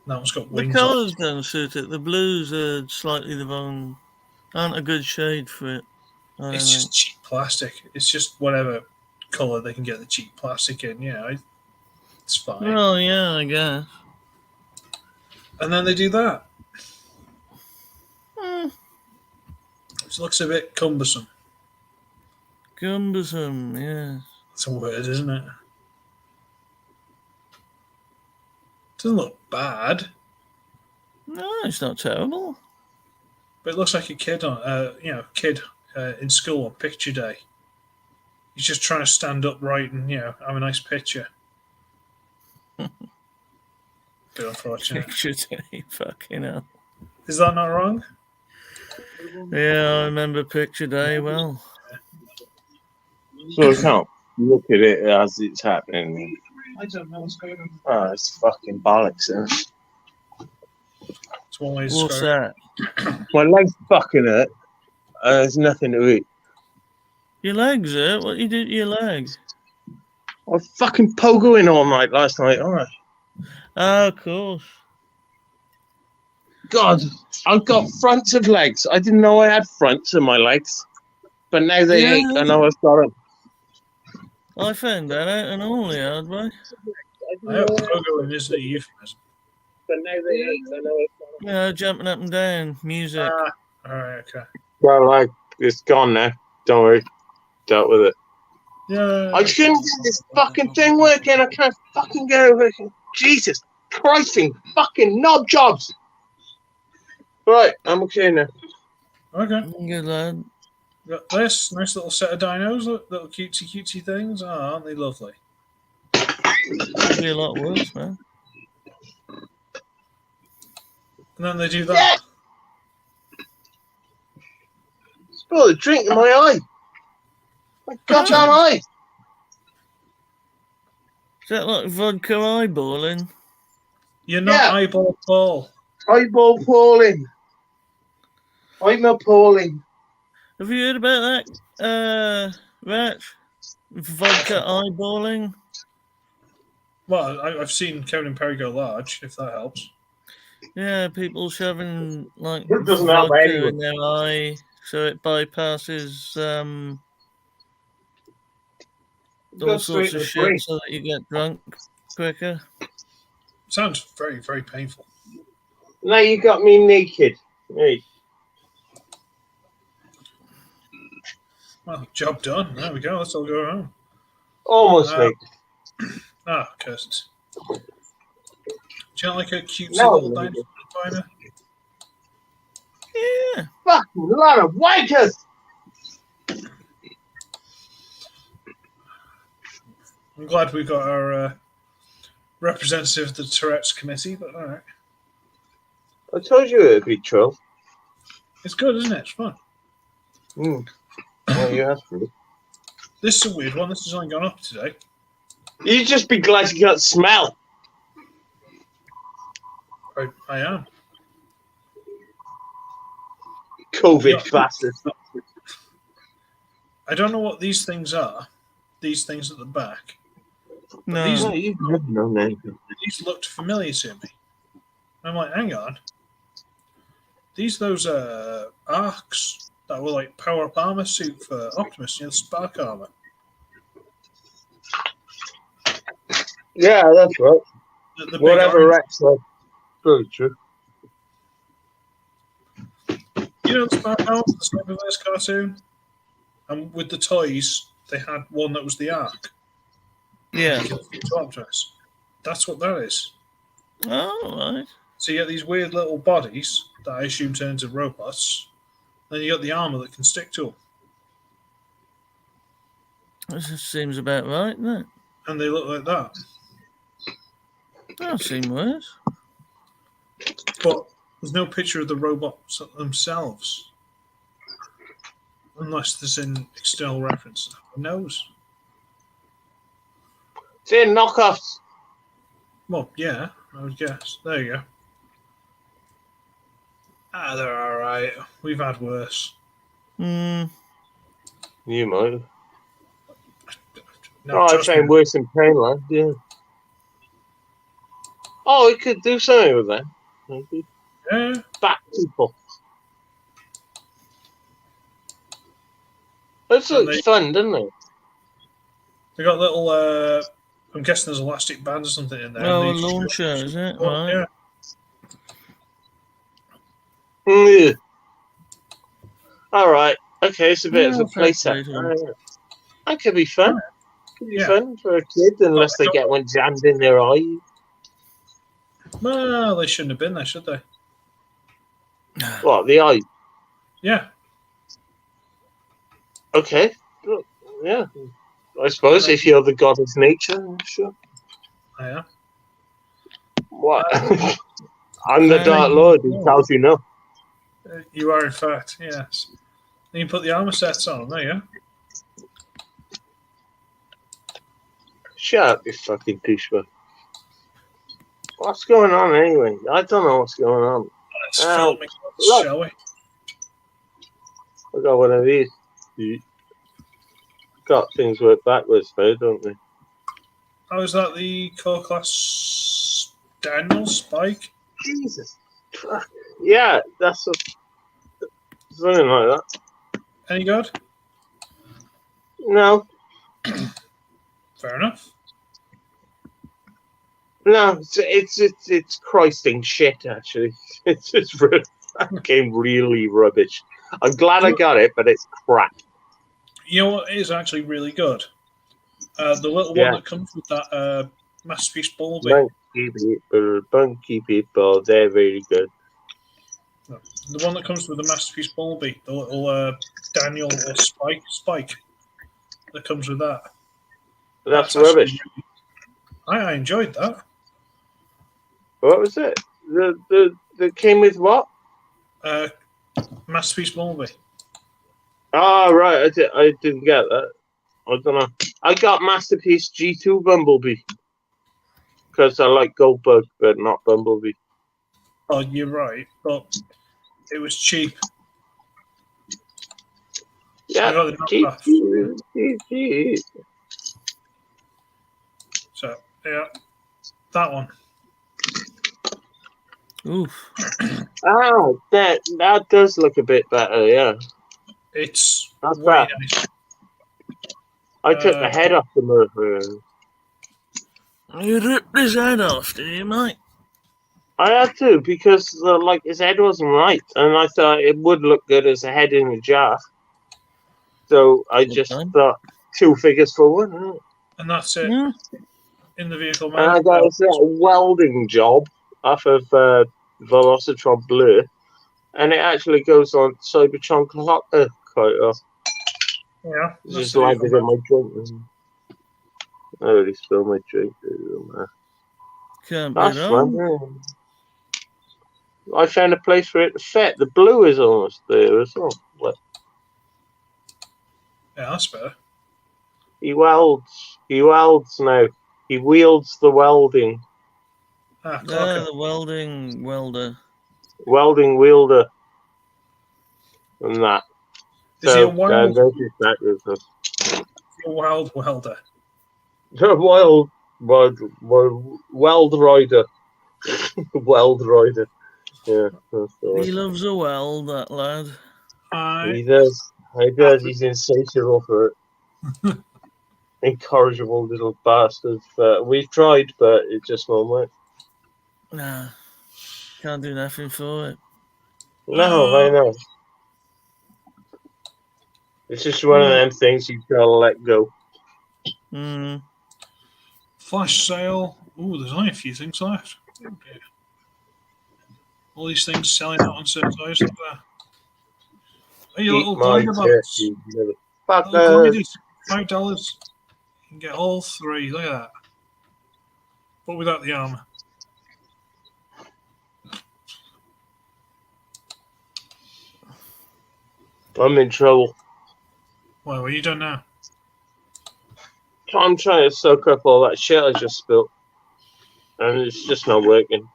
one's got The wings. colours don't suit it. The blues are slightly the wrong, aren't a good shade for it. It's just cheap plastic. It's just whatever colour they can get the cheap plastic in. It's fine. Well, yeah, I guess. And then they do that. Hmm. It looks a bit cumbersome. Cumbersome, yes. That's a word, isn't it? Doesn't look bad, No, it's not terrible. but it looks like a kid in school on picture day. He's just trying to stand upright and have a nice picture. Bit unfortunate. Picture day, fucking hell. Is that not wrong? Yeah, I remember picture day well. So I can't look at it as it's happening. I don't know what's going on. Oh, it's fucking bollocks. It's one way to What's describe that? My leg's fucking hurt. There's nothing to eat. Your legs, it? What you did to your leg? I was fucking pogoing all night last night, aren't I? Oh, of course. God, I've got fronts of legs. I didn't know I had fronts of my legs. But now they ache. I know I've got them. I found that out in all the hard way. I hope pogoing isn't a euphemism. But now they ache. I know I've got them. Yeah, jumping up and down, music. Alright, okay. Well, it's gone now. Don't worry. Dealt with it. Yeah. I couldn't get this fucking thing working. I can't fucking get over it. Jesus Christ, fucking knob jobs. Right, I'm okay now. Okay. Good lad. Got this nice little set of dinos, little cutesy things. Oh, aren't they lovely? Could be a lot worse, man. And then they do that. Spilled a drink in my eye. My goddamn eye. Is that like vodka eyeballing? You're not Yeah. eyeball Paul. Eyeball Pauling. I'm appalling. Have you heard about that, Ratch? Vodka eyeballing? Well, I've seen Kevin and Perry go large, if that helps. Yeah, people shoving like It doesn't help vodka anyone. in their eye so it bypasses all sorts of shit so that you get drunk quicker. Sounds very, very painful. Now you got me naked. Hey. Well, job done. There we go. Let's all go home. Almost naked. Curses. Do you like a cutesy No, little no, diner? Yeah. Fucking lot of wankers. I'm glad we got our representative of the Tourette's committee, but all right. I told you it'd be troll. It's good, isn't it? It's fun. Well, you have to. This is a weird one. This has only gone up today. You just be glad you got smell. I am. COVID bastard. I don't know what these things are. These things at the back. No. You've never known anything. These looked familiar to me. I'm like, hang on. Those arcs that were like power-up armor suit for Optimus, the spark armor. Yeah, that's right. The Whatever Rex said. Very true. You know the spark armor, the Cyberverse cartoon? And with the toys, they had one that was the arc. Yeah. Optimus. That's what that is. Oh, right. So you get these weird little bodies that I assume turn into robots. Then you got the armor that can stick to them. This seems about right, doesn't it? And they look like that. I've seen worse. But there's no picture of the robots themselves. Unless there's an external reference. Who knows? They're knockoffs. Well, yeah, I would guess. There you go. They're alright. We've had worse. You might. No, I found worse in Painland, yeah. Oh, we could do something with that. Maybe. Yeah. Fat people. This looks fun, doesn't it? They got little, I'm guessing there's elastic bands or something in there. Oh, a launcher, is it? Right. Yeah. Yeah. All right. Okay, it's a bit of a playset. That could be fun. Could be fun for a kid, unless they get one jammed in their eye. Well, they shouldn't have been there, should they? What, the eye? Yeah. Okay. Yeah. I suppose if you're the god of nature, sure. I am. What? I'm the Dark Lord who tells you no. You are, in fact, yes. Then you put the armor sets on, there you go. Shut up, you fucking douchebag. What's going on anyway? I don't know what's going on. Let's film it, shall we? I got one of these. Got things work backwards though, don't they? Oh, is that the core class Daniel Spike? Jesus. Yeah, that's something like that. Any good? No. Fair enough. No, it's Christing shit actually. It's just that game really rubbish. I'm glad I got it, but it's crap. You know what is actually really good? The little one that comes with that Masterpiece Bumblebee. Bunky people, they're very good. The one that comes with the Masterpiece Bumblebee, the little Daniel or Spike that comes with that. That's rubbish. I enjoyed that. What was it? The came with what? Masterpiece Bumblebee. Oh, right. I didn't get that. I don't know. I got Masterpiece G2 Bumblebee. Because I like Goldbug, but not Bumblebee. Oh, you're right. But it was cheap. Yeah, cheap. So, yeah. That one. Oof. Oh, that does look a bit better, yeah. It's not bad. Nice. I took the head off the murderer. You ripped his head off, did you, mate? I had to, because his head wasn't right, and I thought it would look good as a head in a jar. So I just thought 2 figures for one. And that's it. Yeah. In the vehicle, man. And I got a welding job off of Velocitron Blur, and it actually goes on Cybertron quite well. Yeah. Just landed in my drink. I already spilled my drink. Can't be That's wrong. fun. I found a place for it to fit. The blue is almost there as well. Look, Yeah, that's better. he welds. He welds now. He wields the welding. Ah, Yeah, Clarko. the welding welder. Welding wielder. And that. Is he a So, wild, there's his background. wild welder? Wild weld rider. Weld rider. Yeah, that's the He one. loves a weld, that lad. He does. He does. He's insatiable for it. Incorrigible little bastard. We've tried, but it just won't work. Nah, can't do nothing for it. No, I know. It's just one of them things you've got to let go. Mm. Flash sale. Ooh, there's only a few things left. Oh dear. All these things selling out on certifiers up there. Hey, you Eat little my glider bots. turkey, Little motherfucker. gliders. $5. You can get all three. Look at that. But without the armor. I'm in trouble. Well, what are you done now? I'm trying to soak up all that shit I just spilled. And it's just not working.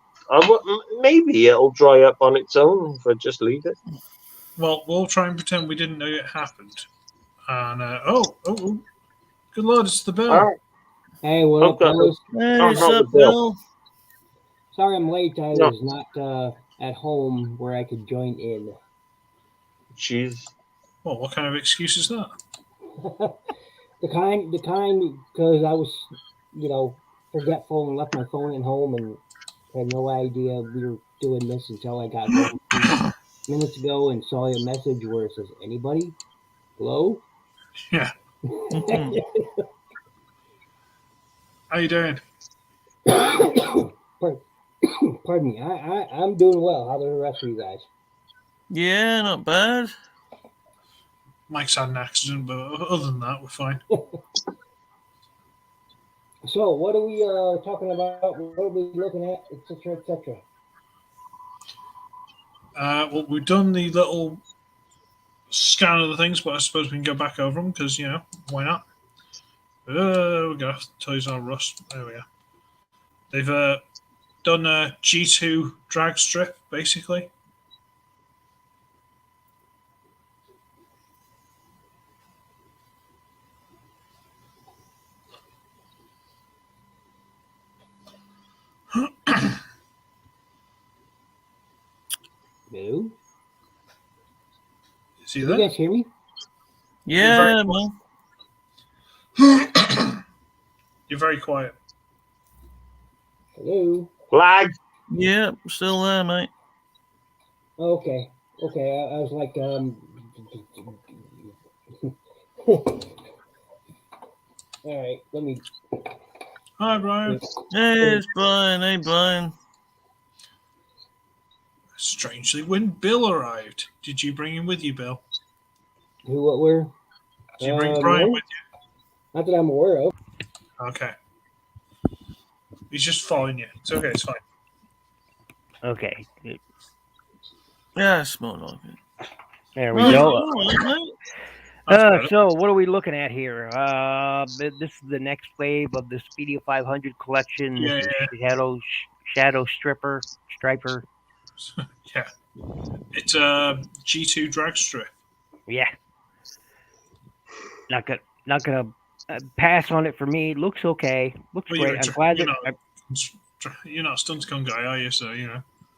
Maybe it'll dry up on its own if I just leave it. Well, we'll try and pretend we didn't know it happened. And, oh. Good lord, it's the bell. All right. Hey, what up, Okay. fellas? Hey, Oh, what's not up, the bill. Bill? Sorry I'm late. I No. was not at home where I could join in. Jeez. Well, what kind of excuse is that? the kind, because I was, forgetful and left my phone at home and had no idea we were doing this until I got home a few minutes ago and saw a message where it says, "Anybody? Hello?" Yeah. Mhm. How you doing? Pardon me. I'm doing well. How are the rest of you guys? Yeah, not bad. Mike's had an accident, but other than that, we're fine. So, what are we talking about? What are we looking at, etc., etc.? Well, we've done the little scan of the things, but I suppose we can go back over them because, why not? We go. Toys R Us. There we go. They've done a G2 drag strip, basically. No. Is he Can there? you guys hear me? Yeah, man. You're very quiet. Hello. Flag. Yeah, still there, mate. Okay. I was like, all right. Let me. Hi, Brian. Hey, it's Brian. Hey, Brian. Strangely, when Bill arrived, did you bring him with you, Bill? Who? What? Where? Did you bring Brian No. with Not that I'm aware of. you? Okay. He's just following you. It's okay. It's fine. Okay, Yeah, it's more like it. there we Right, go. all right, mate. That's better. So what are we looking at here? This is the next wave of the Speedio 500 collection. Yeah, This is Shadow Striper. Yeah. It's a G2 drag strip. Yeah. Not gonna pass on it for me. Looks okay. Looks Well, great. I'm glad you're that. not a Stunticon guy, are you? So,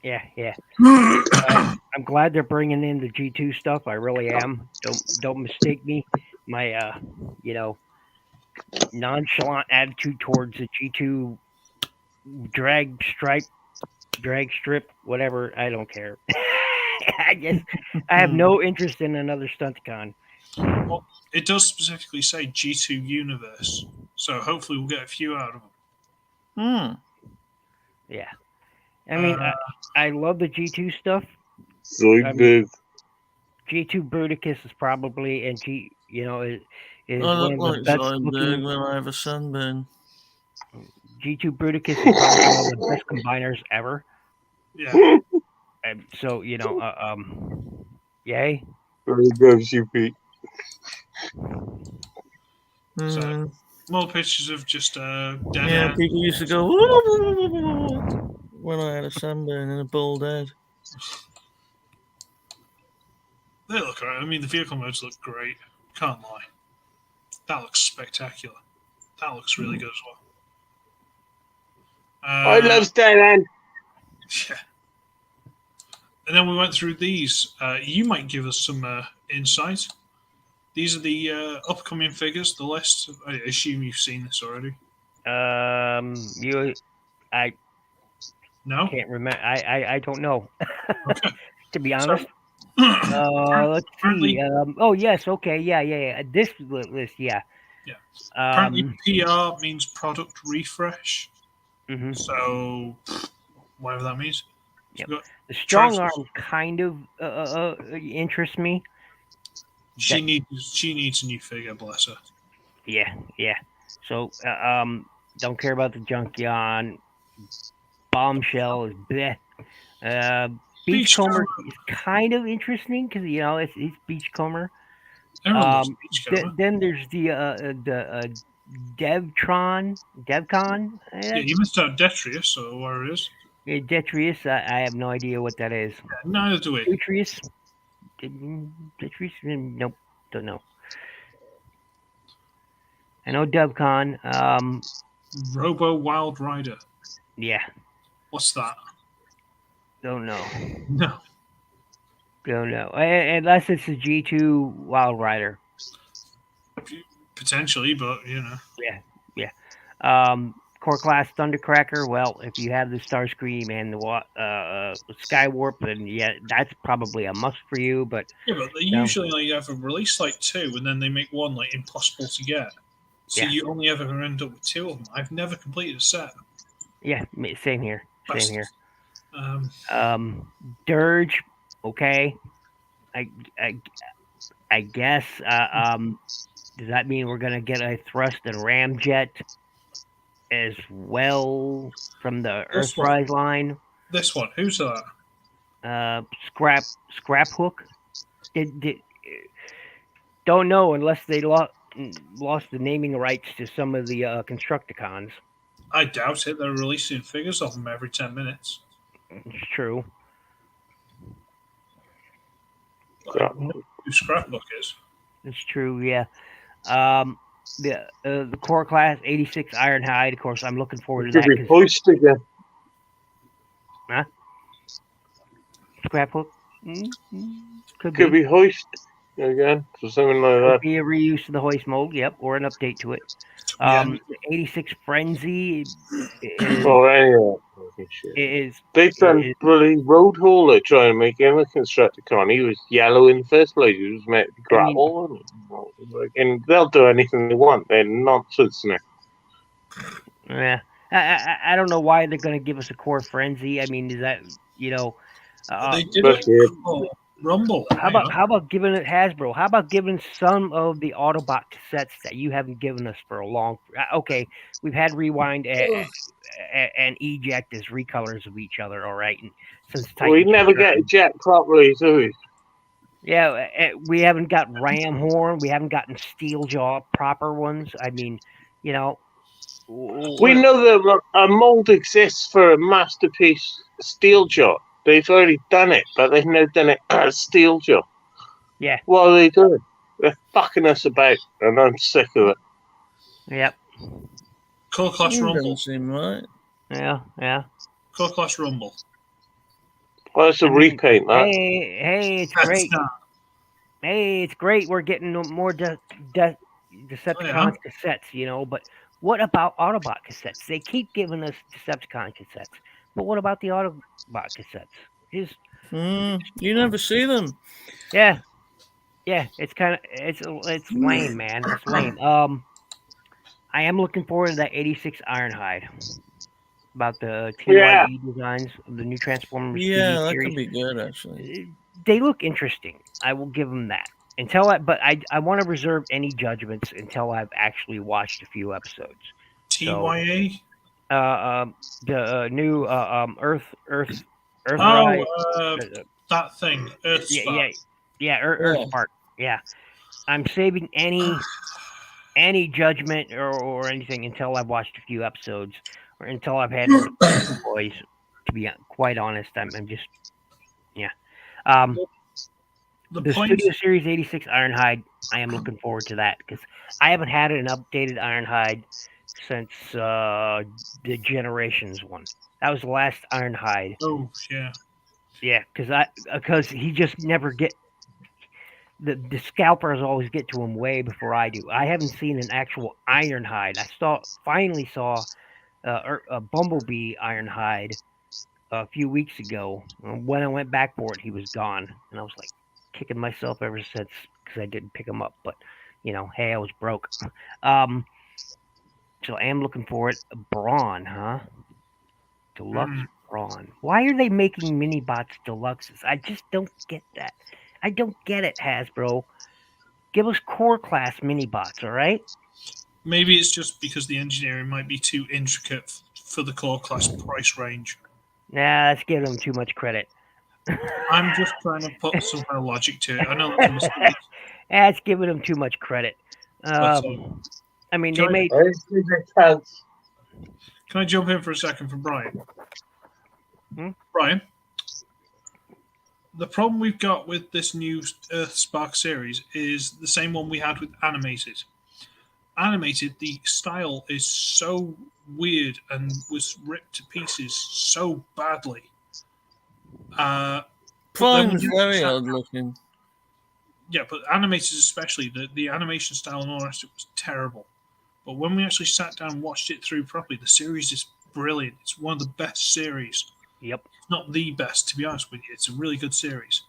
Yeah. I'm glad they're bringing in the G2 stuff. I really am. Don't mistake me. My nonchalant attitude towards the G2 drag strip, whatever. I don't care. I have no interest in another Stunticon. Well, it does specifically say G2 Universe. So hopefully we'll get a few out of them. Yeah. I mean, I love the G2 stuff. Zoidberg. G2 Bruticus is probably, and is I one look of like the best Zoidberg looking. when I have a sunburn. G2 Bruticus is probably one of the best combiners ever. Yeah. So yay. Very good, you Pete. So more pictures of just dead Yeah, end. people used to go when I had a sunburn and a bald head. They look alright. I mean, the vehicle modes look great. Can't lie. That looks spectacular. That looks really good as well. I love dead end. Yeah. And then we went through these. You might give us some insight. These are the upcoming figures, the list. I assume you've seen this already. I No? can't remember. I don't know. Okay. To be honest. So, Let's apparently, see. Oh yes, okay, yeah. This list, yeah. yeah. Apparently, Um. PR means product refresh. Mhm. So, whatever that means. So Yep. we've got The strong Triforce. arm kind of interests me. She needs a new figure, bless her. Yeah. So don't care about the Junkion. Bombshell is bleh. Beachcomber is kind of interesting because it's Beachcomber. Everyone loves Beachcomber. Then there's the Devcon. Yeah, you missed out Detrius, or where it is. Detrius. I have no idea what that is. Yeah, neither do we. Detrius. Nope, don't know. I know Devcon. Robo Wild Rider. Yeah, What's that? don't know. No. Don't know. Unless it's a G2 Wild Rider. Potentially, but Yeah. Core class Thundercracker. Well, if you have the Starscream and the Skywarp, then yeah, that's probably a must for you. But yeah, but they usually have a release like 2, and then they make one like impossible to get. So yeah. you only ever end up with 2 of them. I've never completed a set. Yeah, same here. Same here. Dirge. Okay. I guess. Does that mean we're gonna get a Thrust and Ramjet as well from the Earthrise line? This one. Who's that? Scrap Hook. Don't know unless they lost the naming rights to some of the Constructicons. I doubt it. They're releasing figures of them every 10 minutes. It's true. Who Scrapbook is? It's true. Yeah. The core class 86 Ironhide. Of course, I'm looking forward to that. Could be hoist again. Huh? Scrap Hook. Could be hoist again, so something like that. Could be a reuse of the hoist mold. Yep, or an update to it. 86 Frenzy is they've done bloody road hauler trying to make him a Constructicon. He was yellow in the first place. He was meant to be grapple, and they'll do anything they want. They're nonsense now. Yeah, I don't know why they're going to give us a core Frenzy. I mean, is that they did it Rumble. How about giving it Hasbro? How about giving some of the Autobot cassettes that you haven't given us for a long? Okay, we've had Rewind and Eject as recolors of each other. All right, and since we never get Eject properly, do we? Yeah, we haven't got Ram Horn. We haven't gotten Steeljaw proper ones. I mean, we know that a mold exists for a masterpiece Steeljaw. They've already done it, but they've never done it as Steeljaw. Yeah. What are they doing? They're fucking us about, and I'm sick of it. Yep. Core Class Rumble. Seem right. Yeah. Core Class Rumble. Well, it's a repaint, that. Hey, it's great. Hey, it's great. We're getting more Decepticon cassettes, but what about Autobot cassettes? They keep giving us Decepticon cassettes. But what about the Autobot cassettes? You never see them. Yeah. It's it's lame, man. It's lame. I am looking forward to that 86 Ironhide. About the TYE designs of the new Transformers. Yeah, TV that series. could be good actually. They look interesting. I will give them that. But I want to reserve any judgments until I've actually watched a few episodes. TYA? the new Oh, Earthrise. that thing, Earth Yeah, Spark. Earth Spark. Yeah, I'm saving any judgment or anything until I've watched a few episodes or until I've had more time with the boys. To be quite honest, I'm just yeah. Um, The the point, Studio Series 86 Ironhide, I am looking forward to that because I haven't had an updated Ironhide since the Generations one. That was the last Ironhide. oh yeah, Yeah, because he just never get the scalpers always get to him way before I do. I haven't seen an actual Ironhide. I finally saw a Bumblebee Ironhide a few weeks ago. When I went back for it, he was gone, and I was like kicking myself ever since because I didn't pick him up. But hey, I was broke. Um, so I am looking for it. Brawn, huh? Deluxe Mm. Brawn. Why are they making mini bots deluxes? I just don't get that. I don't get it, Hasbro. Give us core class mini bots, all right? Maybe it's just because the engineering might be too intricate for the core class price range. Nah, let's give them too much credit. I'm just trying to put some kind of logic to it. I know that's a mistake, That's giving them too much credit. but I mean, they can made. I jump in for a second for Brian? Hmm? Brian, the problem we've got with this new Earth Spark series is the same one we had with animated. Animated, the style is so weird and was ripped to pieces so badly. But then when Mine's you very sat odd down, looking. yeah, but animated especially, the animation style and all the rest of it was terrible. But when we actually sat down and watched it through properly, the series is brilliant. It's one of the best series. Yep. It's not the best, to be honest with you. It's a really good series.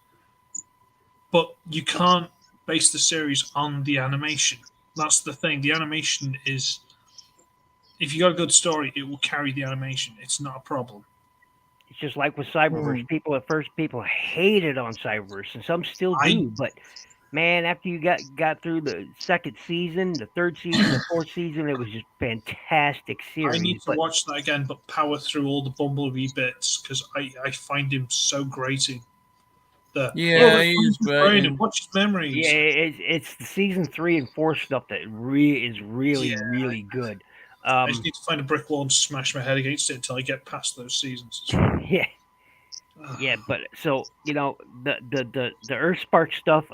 But you can't base the series on the animation. That's the thing. The animation is, if you got a good story, it will carry the animation. It's not a problem. It's just like with Cyberverse. People hated on Cyberverse, and some still I do. But man, after you got through the second season, the third season, the fourth season, it was just fantastic I need series. to But watch that again, but power through all the Bumblebee bits because I find him so grating. Yeah, Let's find he's his great. brain and watch his memories. yeah, it's the season 3 and 4 stuff that is really Yeah, really good. I just need to find a brick wall and smash my head against it until I get past those seasons. It's fine. Yeah, yeah, but so the Earth Spark stuff,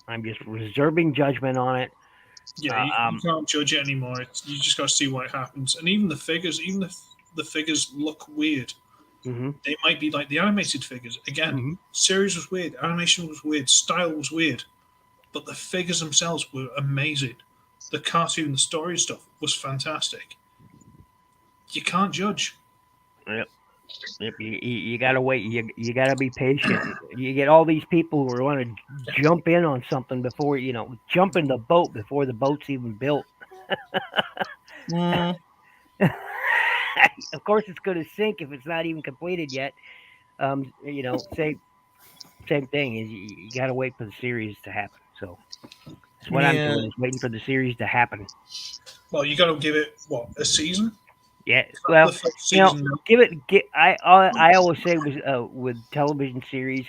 I'm just reserving judgment on it. Yeah, you can't judge it anymore. You just got to see what happens. And even the figures, even if the figures look weird, Mm-hmm, they might be like the animated figures. Again, mm-hmm. series was weird, animation was weird, style was weird, but the figures themselves were amazing. The cartoon, the story stuff was fantastic. You can't judge. Yep. Yep, you gotta wait. You gotta be patient. You get all these people who want to jump in on something before jump in the boat before the boat's even built. Mm, Of course, it's going to sink if it's not even completed yet. Same thing is you got to wait for the series to happen. So that's what I'm yeah. doing is waiting for the series to happen. Well, you got to give it what, a season? Yeah, The well, first season. I always say with television series,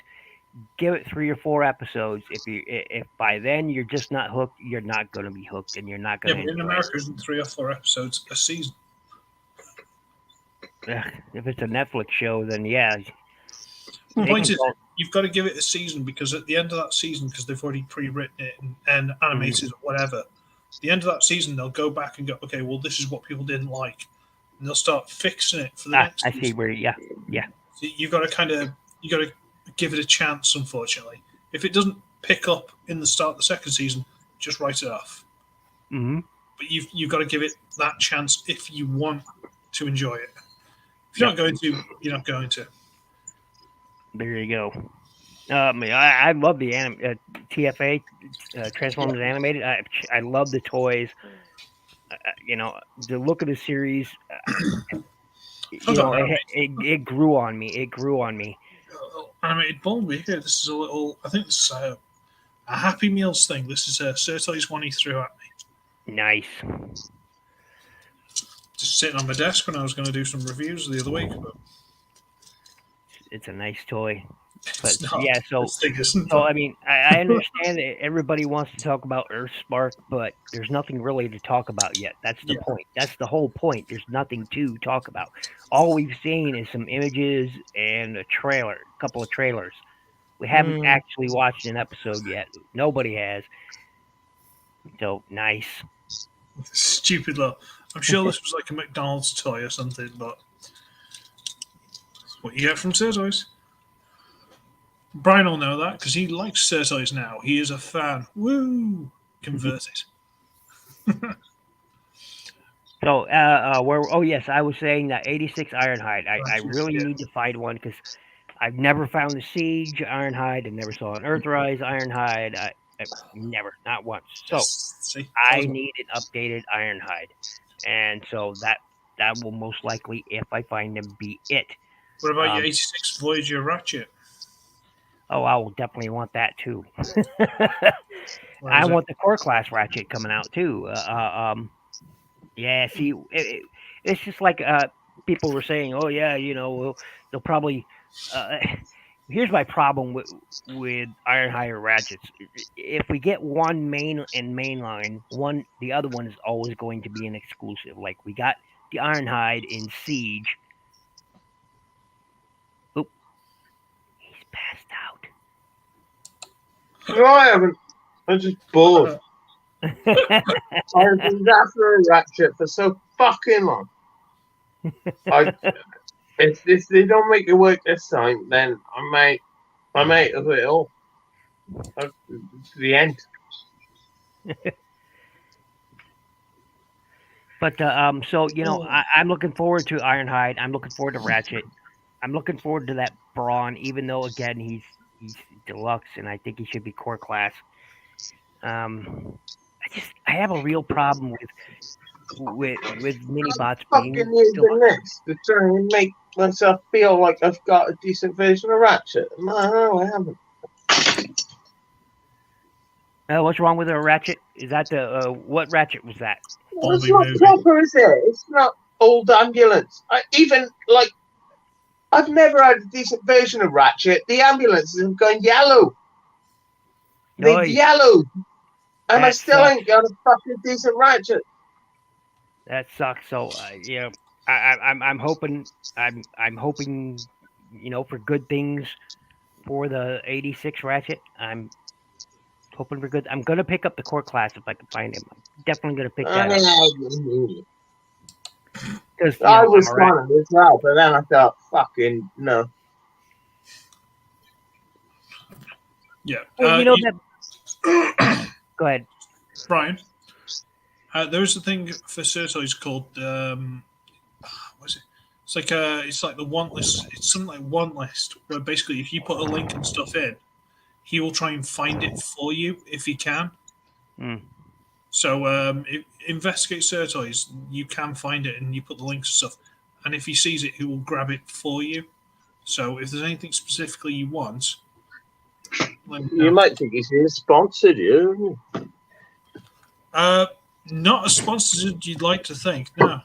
give it 3 or 4 episodes. If by then you're just not hooked, you're not going to be hooked, and you're not Yeah, going to but in enjoy it. America, isn't 3 or 4 episodes a season? If it's a Netflix show, then yeah. The They point can is, call, you've got to give it a season because at the end of that season, because they've already pre-written it and animated or whatever, the end of that season they'll go back and go, okay, well this is what people didn't like, and they'll start fixing it for the next I see season. where yeah. So you've got to give it a chance. Unfortunately, if it doesn't pick up in the start of the second season, just write it off. Mm-hmm. But you've got to give it that chance if you want to enjoy it. If you're not going to, you're not going to. There you go. I love the TFA Transformers Animated. I love the toys. The look of the series. It grew on me. It grew on me. Animated Bumblebee here. This is a little. I think this is a Happy Meals thing. This is Sir Toys one he threw at me. Nice. just sitting on my desk when I was going to do some reviews the other week. But It's a nice toy. But it's not. yeah, so This thing isn't. so I mean, I understand that everybody wants to talk about Earthspark, but there's nothing really to talk about yet. That's the Yeah. point. That's the whole point. There's nothing to talk about. All we've seen is some images and a couple of trailers. We haven't actually watched an episode yet. Nobody has. So nice. Stupid look. I'm sure this was like a McDonald's toy or something, but that's what you get from Surtoys. Brian will know that because he likes Surtoys now. He is a fan. Woo! Converted. So, oh yes, I was saying that 86 Ironhide. I really need to find one because I've never found the Siege Ironhide. I never saw an Earthrise Ironhide. I never, not once. So See, I need an updated Ironhide, and so that will most likely, if I find them, be it. What about your 86 Voyager Ratchet? Oh, I will definitely want that too. Where I is it? want the core class Ratchet coming out too. Yeah, see, it's just like people were saying, oh yeah, they'll probably. Here's my problem with Ironhide Ratchets. If we get one main and mainline, the other one is always going to be an exclusive. Like we got the Ironhide in Siege. Oop, he's passed out. No, I haven't. I'm just bored. I've been after a Ratchet for so fucking long. If they don't make it work this time, then I might of it all. That's the end. But so I'm looking forward to Ironhide. I'm looking forward to Ratchet. I'm looking forward to that Brawn, even though again he's deluxe and I think he should be core class. I have a real problem with mini bots being fucking using deluxe. this to try and make myself feel like I've got a decent version of Ratchet. No, I haven't. What's wrong with a Ratchet? Is that the what Ratchet was that? It's not proper, is it? It's not old ambulance. I've never had a decent version of Ratchet. The ambulances have gone yellow. They've yellowed. And I still ain't got a fucking decent Ratchet. That sucks. So I'm hoping for good things for the 86 Ratchet. I'm hoping for good. I'm gonna pick up the core class if I can find him. I'm definitely gonna pick that up. Because I was trying as well, but then I thought, fucking no. Yeah. Well, go ahead, Brian. There is a thing for Surtoys called what is it? It's like the want list. It's something like want list, where basically if you put a link and stuff in, he will try and find it for you if he can. So investigate Surtoys. You can find it, and you put the links and stuff. And if he sees it, he will grab it for you. So if there's anything specifically you want, you might think he's sponsored you. Not as sponsored as you'd like to think. No.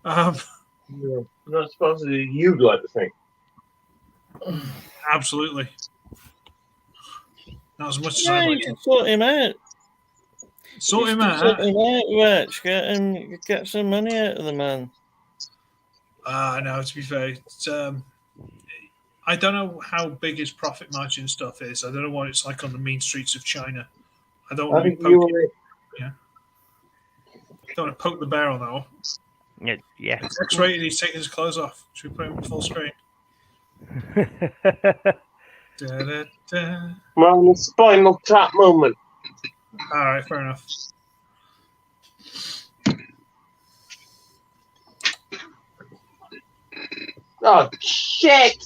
No, not sponsored as you'd like to think. Absolutely. Not as much as Yeah, I'd you like can to. sort him out. Sort him out. Sort him out, Rich. Get some money out of the man. No, to be fair, it's, I don't know how big his profit margin stuff is. I don't know what it's like on the mean streets of China. I don't want to don't want to poke the bear on that one. Yeah. It's X-rated. He's taking his clothes off. Should we put him on full screen? Well, the Spinal Tap moment. All right, fair enough. Oh shit!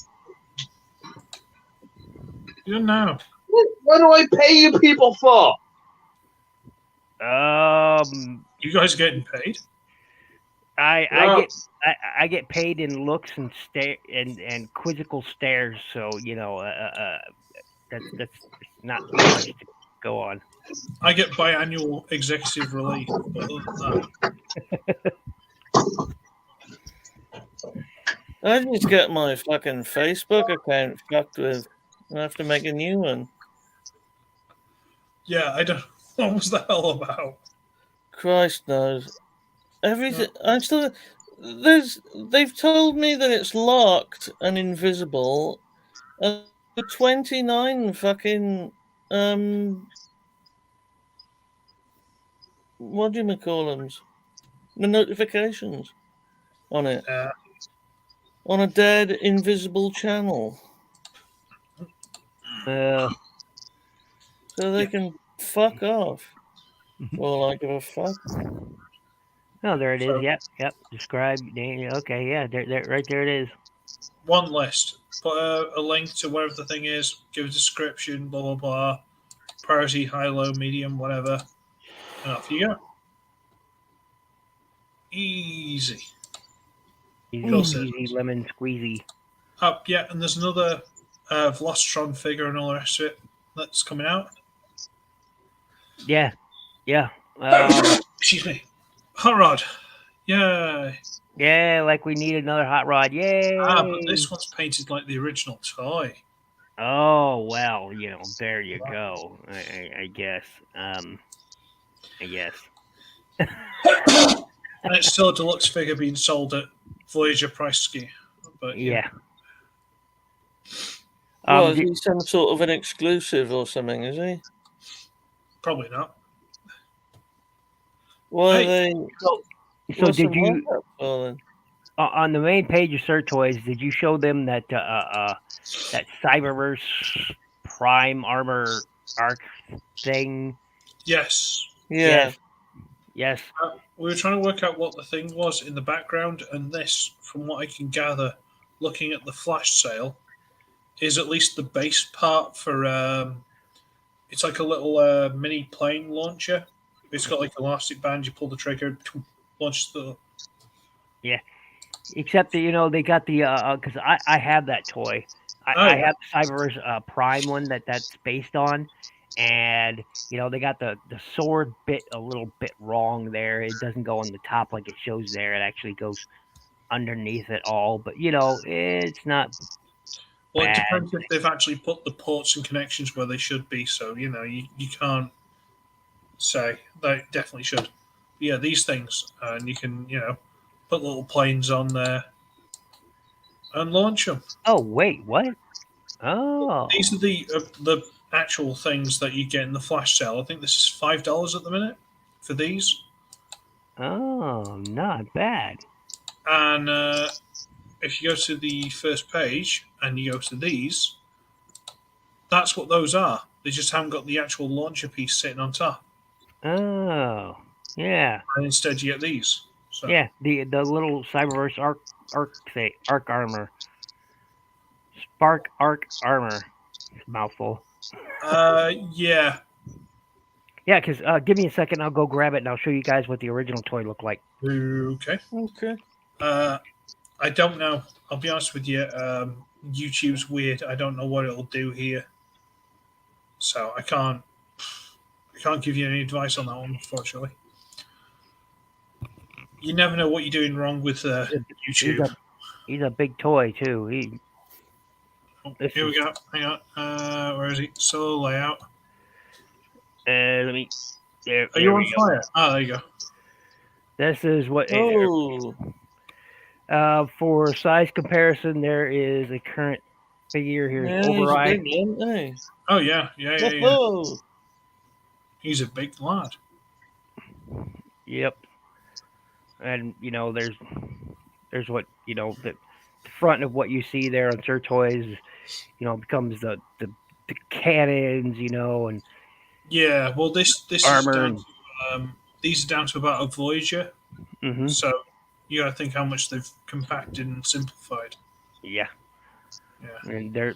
You don't know. What do I pay you people for? You guys are getting paid? I get paid in looks and stare and quizzical stares. So that's not much to go on. I get biannual executive relief. But other than that, I just get my fucking Facebook account fucked with. I have to make a new one. Yeah, I don't. What was the hell about? Christ knows. Everything. I'm still. They've told me that it's locked and invisible, and 29 fucking what do you call them? The notifications on it Uh, on a dead invisible channel, Uh, so they Yeah. can fuck off. Well, I give a fuck. oh, there it is. So- Yep. Describe. Okay, yeah, there, right there it is. one list. Put a link to wherever the thing is. Give a description. Blah blah blah. Priority, high, low, medium, whatever. And off you go. Easy. Easy, Cool set. easy lemon squeezy. Yeah, and there's another Velocitron figure and all the rest of it that's coming out. Yeah. Excuse me. Hot Rod. Yay. Yeah, like we need another hot rod. Yay! But this one's painted like the original toy. Oh well, there you go. I guess. I guess. And it's still a deluxe figure being sold at Voyager price ski. But Yeah. Well, is d- he some sort of an exclusive or something? Is he? probably not. Why Hey, they? so what's did the you markup for then? on the main page of Sir Toys? Did you show them that that Cyberverse Prime Armor Arc thing? Yes. Yeah. Yes. We were trying to work out what the thing was in the background, and this, from what I can gather, looking at the flash sale, is at least the base part for. It's like a little mini plane launcher. It's got like an elastic band. You pull the trigger, launches the. Except that they got the because I have that toy. I have the Cyberverse Prime one that's based on, and they got the sword bit a little bit wrong there. It doesn't go on the top like it shows there. It actually goes underneath it all. But it's not. Well, it Bad. depends if they've actually put the ports and connections where they should be. So you can't say they definitely should. Yeah, these things, and you can put little planes on there and launch them. Oh wait, what? Oh, These are the actual things that you get in the flash sale. I think this is $5 at the minute for these. oh, not bad. And if you go to the first page and you go to these, that's what those are. They just haven't got the actual launcher piece sitting on top. Oh, yeah, And instead you get these. So, yeah. The little Cyberverse arc armor, Spark arc armor. Mouthful. Yeah. Yeah, because give me a second. I'll go grab it and I'll show you guys what the original toy looked like. Okay. Okay. I don't know. I'll be honest with you. YouTube's weird. I don't know what it'll do here. So I can't give you any advice on that one, unfortunately. You never know what you're doing wrong with YouTube. He's a big toy too. Here we go. Hang on. Where is he? Solo layout. Let me. There. Are you on we go. fire? Ah, there you go. This is what. Oh, For size comparison, there is a current figure here. yeah, Override. he's big, isn't he? Oh yeah. Whoa. He's a big lad. Yep. And there's what the front of what you see there on Sir Toys, becomes the cannons, and Yeah. Well, this armor. is down to, these are down to about a Voyager. Mm-hmm. So you got to think how much they've compacted and simplified. Yeah. Yeah. And they're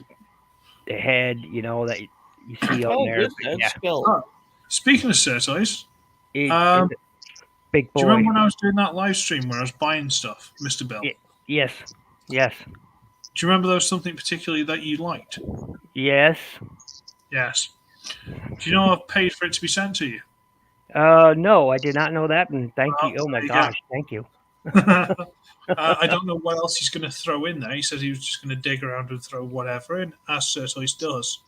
the head, that you see on there. Good, Yeah. skull. Speaking of Sir Toys, Big do boy. you remember when I was doing that live stream where I was buying stuff, Mr. Bill? Yeah. Yes. Do you remember there was something particularly that you liked? Yes. Yes. Do you know I've paid for it to be sent to you? No, I did not know that, and thank you. Oh my there you gosh, thank you. I don't know what else he's going to throw in there. He said he was just going to dig around and throw whatever in, as Sir Toys does.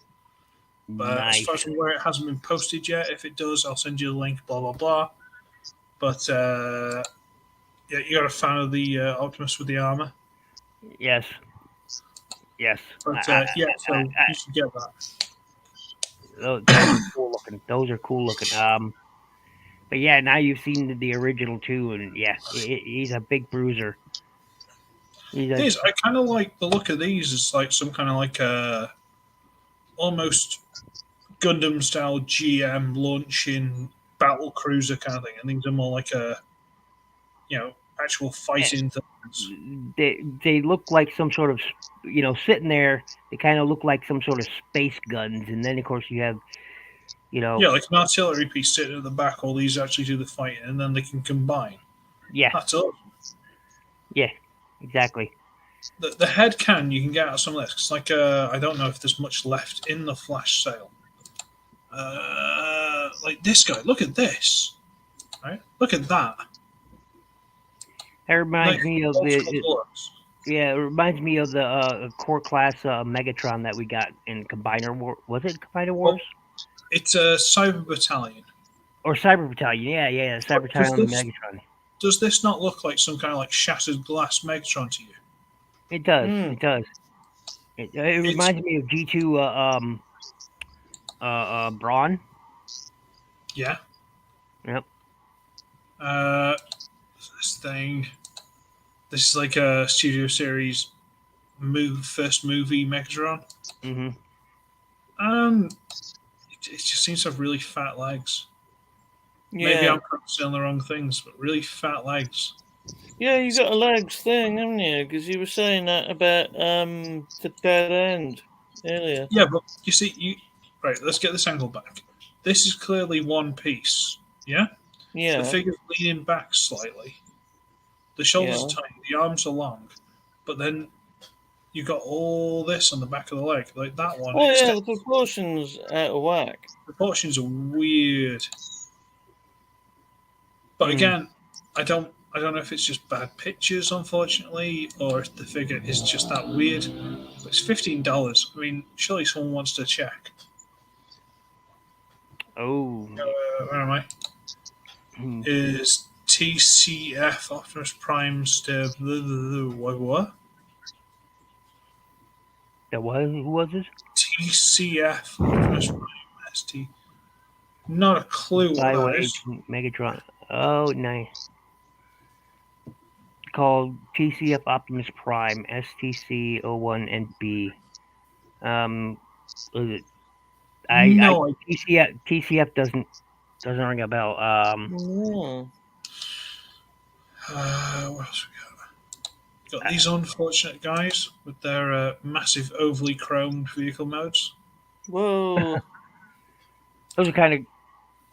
But as Nice. far as I'm aware, it hasn't been posted yet. If it does, I'll send you the link, blah, blah, blah. But yeah, you're a fan of the Optimus with the armor. Yes. Yes. But yeah, so you should get that. Those are cool looking. Those are cool looking. But yeah, now you've seen the original too, and yeah, he's a big bruiser. He's a, I kind of like the look of these as like some kind of like almost Gundam style GM launching battle cruiser kind of thing. And these are more like a actual fighting things. they look like some sort of sitting there. They kind of look like some sort of space guns, and then of course you have Yeah, like an artillery piece sitting at the back. All these actually do the fighting, and then they can combine. Yeah, That's all. yeah, exactly. The head can you can get out of some of this. It's like I don't know if there's much left in the flash sale. Like this guy. Look at this. Right. Look at that. That reminds Like, me of it reminds me of the core class Megatron that we got in Combiner War. Was it Combiner Wars? It's a Cyber Battalion. Or Cyber Battalion? Yeah, Cyber Battalion Megatron. Does this not look like some kind of like shattered glass Megatron to you? It does. It does. It reminds me of G2 Brawn. Yeah. Yep. This thing. This is like a Studio Series first movie Megatron. Mm-hmm. It just seems to have really fat legs. Yeah. Maybe I'm saying the wrong things, but really fat legs. Yeah, you got a legs thing, haven't you? Because you were saying that about the dead end earlier. Yeah, but you see, right. Let's get this angle back. This is clearly one piece. Yeah. Yeah. The figure's leaning back slightly. The shoulders are tight. The arms are long, but then you got all this on the back of the leg, like that one. Oh yeah, the proportions out of whack. Proportions are weird. But again, I don't know if it's just bad pictures, unfortunately, or if the figure is just that weird. But it's $15. I mean, surely someone wants to check. Oh. Where am I? Is TCF Optimus Prime still what? Who was this? TCF Optimus Prime ST. Not a clue what that is. Megatron. Oh, nice. Called TCF Optimus Prime STC01NB. Was it? TCF doesn't ring a bell. What else we got? Got these unfortunate guys with their massive overly chromed vehicle modes. Whoa. Those are kind of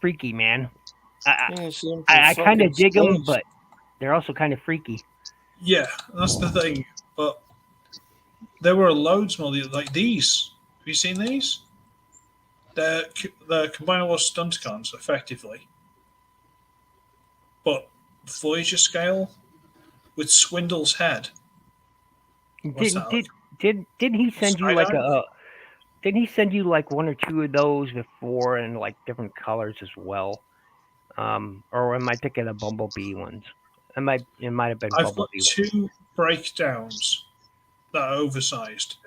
freaky, man. I I kind of dig them, but they're also kind of freaky. Yeah, that's the thing. But there were loads more like these. Have you seen these? They're Combiner Wars Stunticons, effectively. But Voyager scale with Swindle's head. Didn't he send you like Didn't he send you like one or two of those before in like different colors as well? Or am I thinking of Bumblebee ones? It might have been. I've got two breakdowns that are oversized,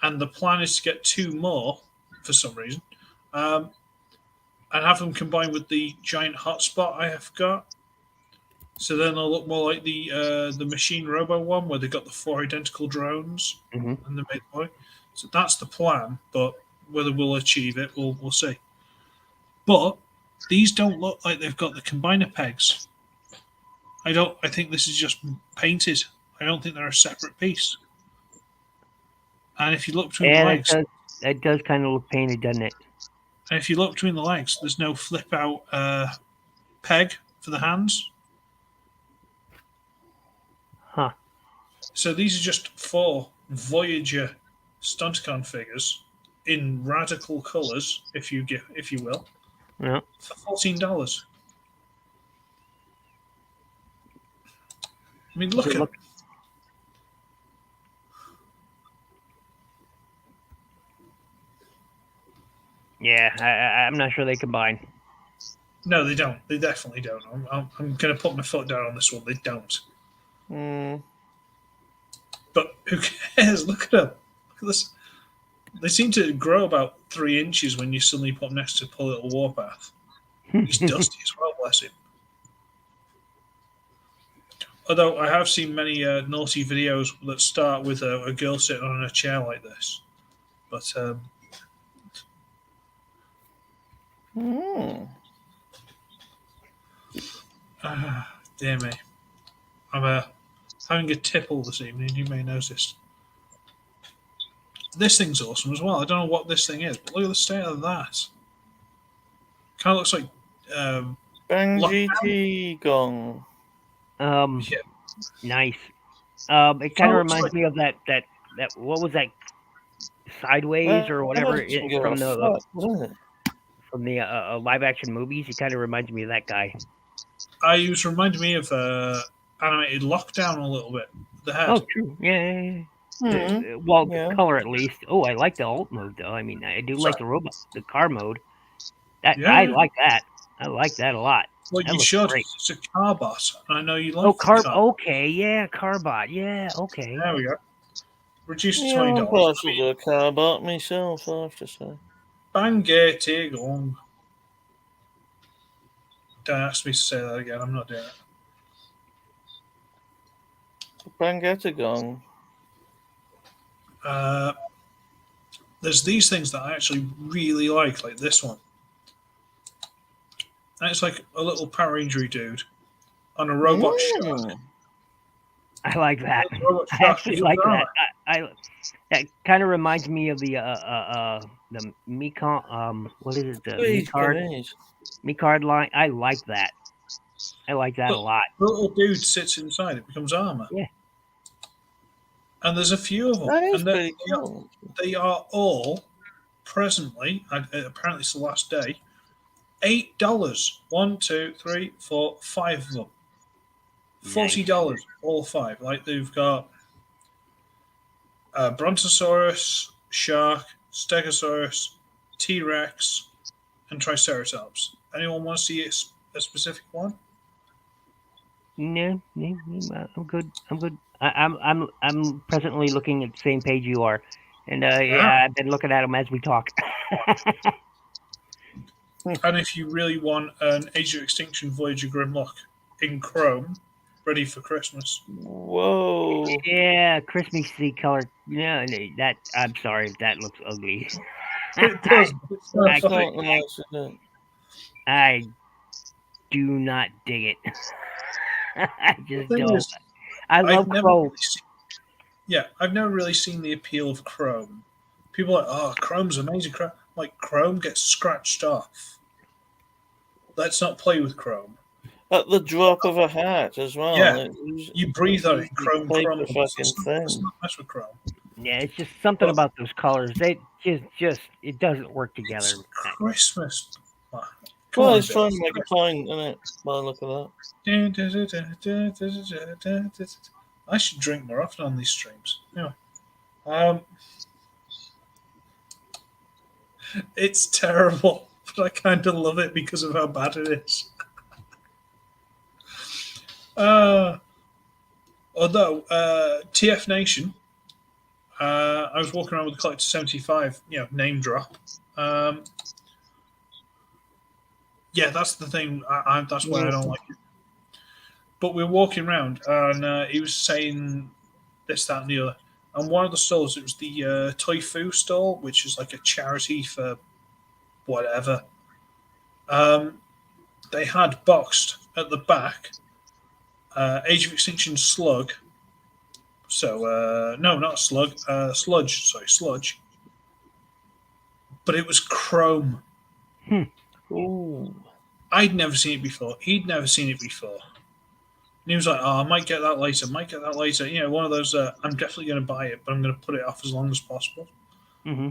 and the plan is to get two more for some reason, and have them combined with the giant hotspot I have got. So then they'll look more like the Machine Robo one, where they've got the four identical drones and the big boy. So that's the plan, but whether we'll achieve it, we'll see. But these don't look like they've got the combiner pegs. I think this is just painted. I don't think they're a separate piece. And if you look between the legs, it does kind of look painted, doesn't it? And if you look between the legs, there's no flip out peg for the hands. Huh. So these are just four Voyager Stunticon figures in radical colours, if you will, yeah, for $14. I mean, look Does it at look- Yeah, I'm not sure they combine. No, they don't. They definitely don't. I'm going to put my foot down on this one. They don't. Mm. But who cares? Look at them. Look at this. They seem to grow about 3 inches when you suddenly put them next to a poor little warpath. He's dusty as well, bless him. Although I have seen many naughty videos that start with a girl sitting on a chair like this. But dear me. I'm having a tipple this evening, you may notice. This thing's awesome as well. I don't know what this thing is, but look at the state of that. Kind of looks like Bang Lockdown? GT gong. Yeah. Nice. It kind of looks reminds like- me of that what was that, Sideways or whatever from the live action movies. It kind of reminds me of that guy. He was reminding me of animated Lockdown a little bit. The head. Oh, true. Yeah. Mhm. Well, Yeah. the color at least. Oh, I like the alt mode though. I mean, I do like the car mode. I Yeah. like that. I like that a lot. Well, That you looks should. great. It's a car bot. I know you like Oh, the car. Okay, yeah, Carbot. Yeah, okay. There we go. Reduced to Yeah, I'm $20. partial to a car bot myself, I have to say. Bangate gong. Don't ask me to say that again. I'm not doing it. Bangetta gong. There's these things that I actually really like this one. And it's like a little power injury dude on a robot shark. I like that. A robot I shark actually with like armor. that. That kind of reminds me of the Mekon what is it, the Please, Mekard line. I like that. I like that a lot. The little dude sits inside. It becomes armor. Yeah. And there's a few of them. That is and pretty cool. they are all presently, apparently it's the last day, $8. 1, 2, 3, 4, 5 of them. $40, all 5. Like they've got Brontosaurus, Shark, Stegosaurus, T-Rex, and Triceratops. Anyone want to see a specific one? No, I'm good. I'm presently looking at the same page you are, and yeah, I've been looking at them as we talk. And if you really want an Age of Extinction Voyager Grimlock in Chrome, ready for Christmas. Whoa. Yeah, Christmassy color. Yeah, that. I'm sorry if that looks ugly. It does. It's not It's funny. not nice, is it? I do not dig it. I just thing don't. is, I love Chrome. I've never really seen the appeal of Chrome. People are like, oh, Chrome's amazing. Like, Chrome gets scratched off. Let's not play with Chrome. At the drop of a hat as well. Yeah. It's You breathe on it, Chrome paper crumbles. fucking thing. Let's not mess with Chrome. Yeah, it's just something about those colors. They just it doesn't work together. It's Christmas. Come Well, on, it's Bill. trying to make a point, isn't it? By the look of that. I should drink more often on these streams. Anyway, it's terrible, but I kind of love it because of how bad it is. Although TF Nation, I was walking around with the Collector 75, name drop. Yeah, that's the thing. That's why I don't like it. But we were walking around, and he was saying this, that, and the other. And one of the stalls, it was the Toy Foo stall, which is like a charity for whatever. They had boxed at the back Age of Extinction Slug. So, no, not Slug. Sludge. Sorry, Sludge. But it was chrome. Ooh. I'd never seen it before. He'd never seen it before. And he was like, oh, I might get that later. One of those, I'm definitely going to buy it, but I'm going to put it off as long as possible. Mm-hmm.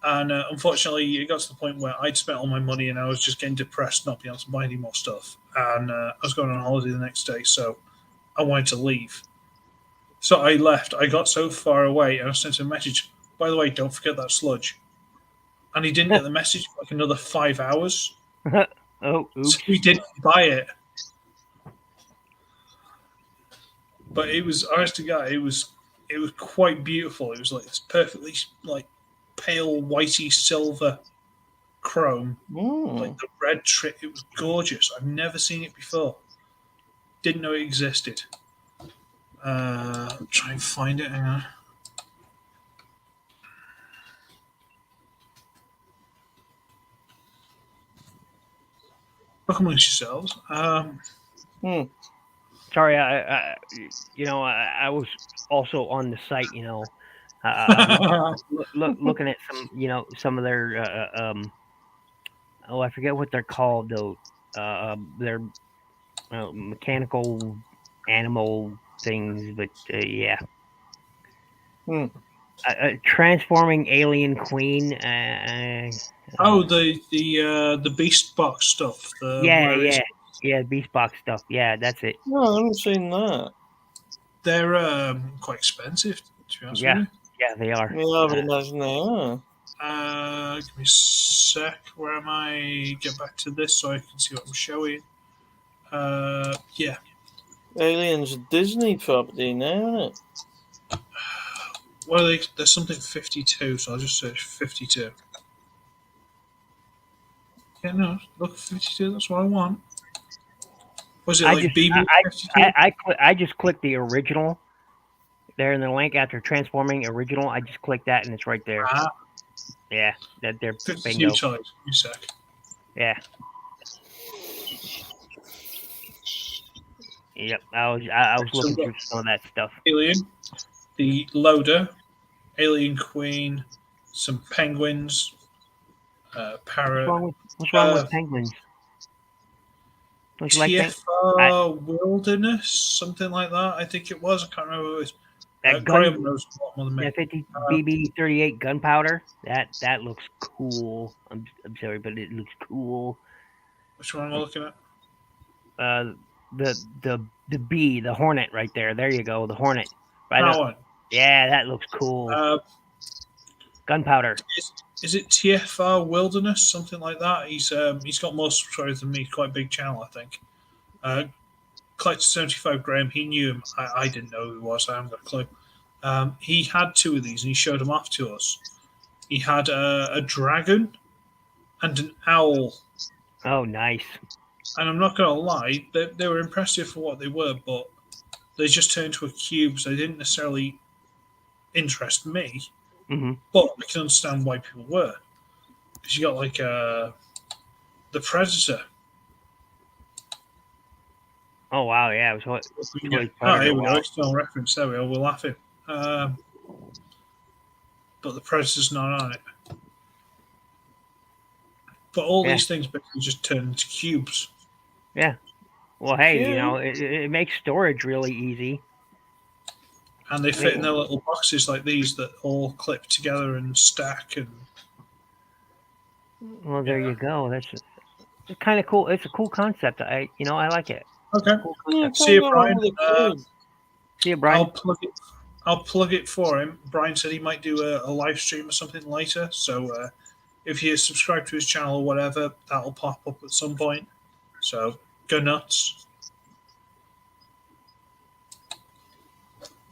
And unfortunately, it got to the point where I'd spent all my money and I was just getting depressed not being able to buy any more stuff. And I was going on holiday the next day, so I wanted to leave. So I left. I got so far away and I sent him a message. By the way, don't forget that sludge. And he didn't get the message for like another 5 hours. Oh, oops. So we didn't buy it. But it was, honest to God, it was quite beautiful. It was like this perfectly like pale whitey silver chrome, like the red trim. It was gorgeous. I've never seen it before. Didn't know it existed. Try and find it. Hang on. Look amongst yourselves. Sorry, I was also on the site. Looking at some of their I forget what they're called though. They're mechanical animal things, but yeah. Transforming alien queen. Oh, the beast box stuff. Yeah, beast box stuff. Yeah, that's it. No, I haven't seen that. They're quite expensive, to be honest with you. Yeah, they are. Yeah, I would imagine they are. Give me a sec. Where am I? Get back to this so I can see what I'm showing. Yeah. Alien's a Disney property now, isn't it? Well, there's something 52, so I'll just search 52. Yeah, no, look, 52, that's what I want. Was it BB52? I just clicked the original there in the link after transforming original. I just clicked that and it's right there. Yeah, that they're 52 bingo. types. Give me a sec. Yeah. Yep, I was looking through some of that stuff. Alien, the loader, alien queen, some penguins, parrot. What's wrong with penguins? Don't you like TFR Wilderness, something like that. I think it was. I can't remember what it was. Graham knows a lot more than me. That 50 BB-38 gunpowder. That looks cool. I'm sorry, but it looks cool. Which one am I looking at? The bee, the hornet, right there. There you go, the hornet. Right That one. Yeah, that looks cool. Gunpowder. Is it TFR Wilderness, something like that? He's got more subscribers than me. Quite a big channel, I think. Collector 75 Graham. He knew him. I didn't know who he was. I haven't got a clue. He had 2 of these, and he showed them off to us. He had a dragon and an owl. Oh, nice. And I'm not going to lie, they were impressive for what they were, but they just turned into a cube, so they didn't necessarily interest me. Mm-hmm. But I can understand why people were. Because you got like the Predator. Oh, wow, yeah. It was Here we go. Still reference. There we are. We're laughing. But the Predator's not on it. But all these things basically just turn into cubes. Yeah. Well, hey, it makes storage really easy. And they fit in their little boxes like these that all clip together and stack. And well, there you go. That's kind of cool. It's a cool concept. I like it. Okay. Cool See you, Brian. See you, Brian. I'll plug it for him. Brian said he might do a live stream or something later. So if you subscribe to his channel or whatever, that'll pop up at some point. So go nuts.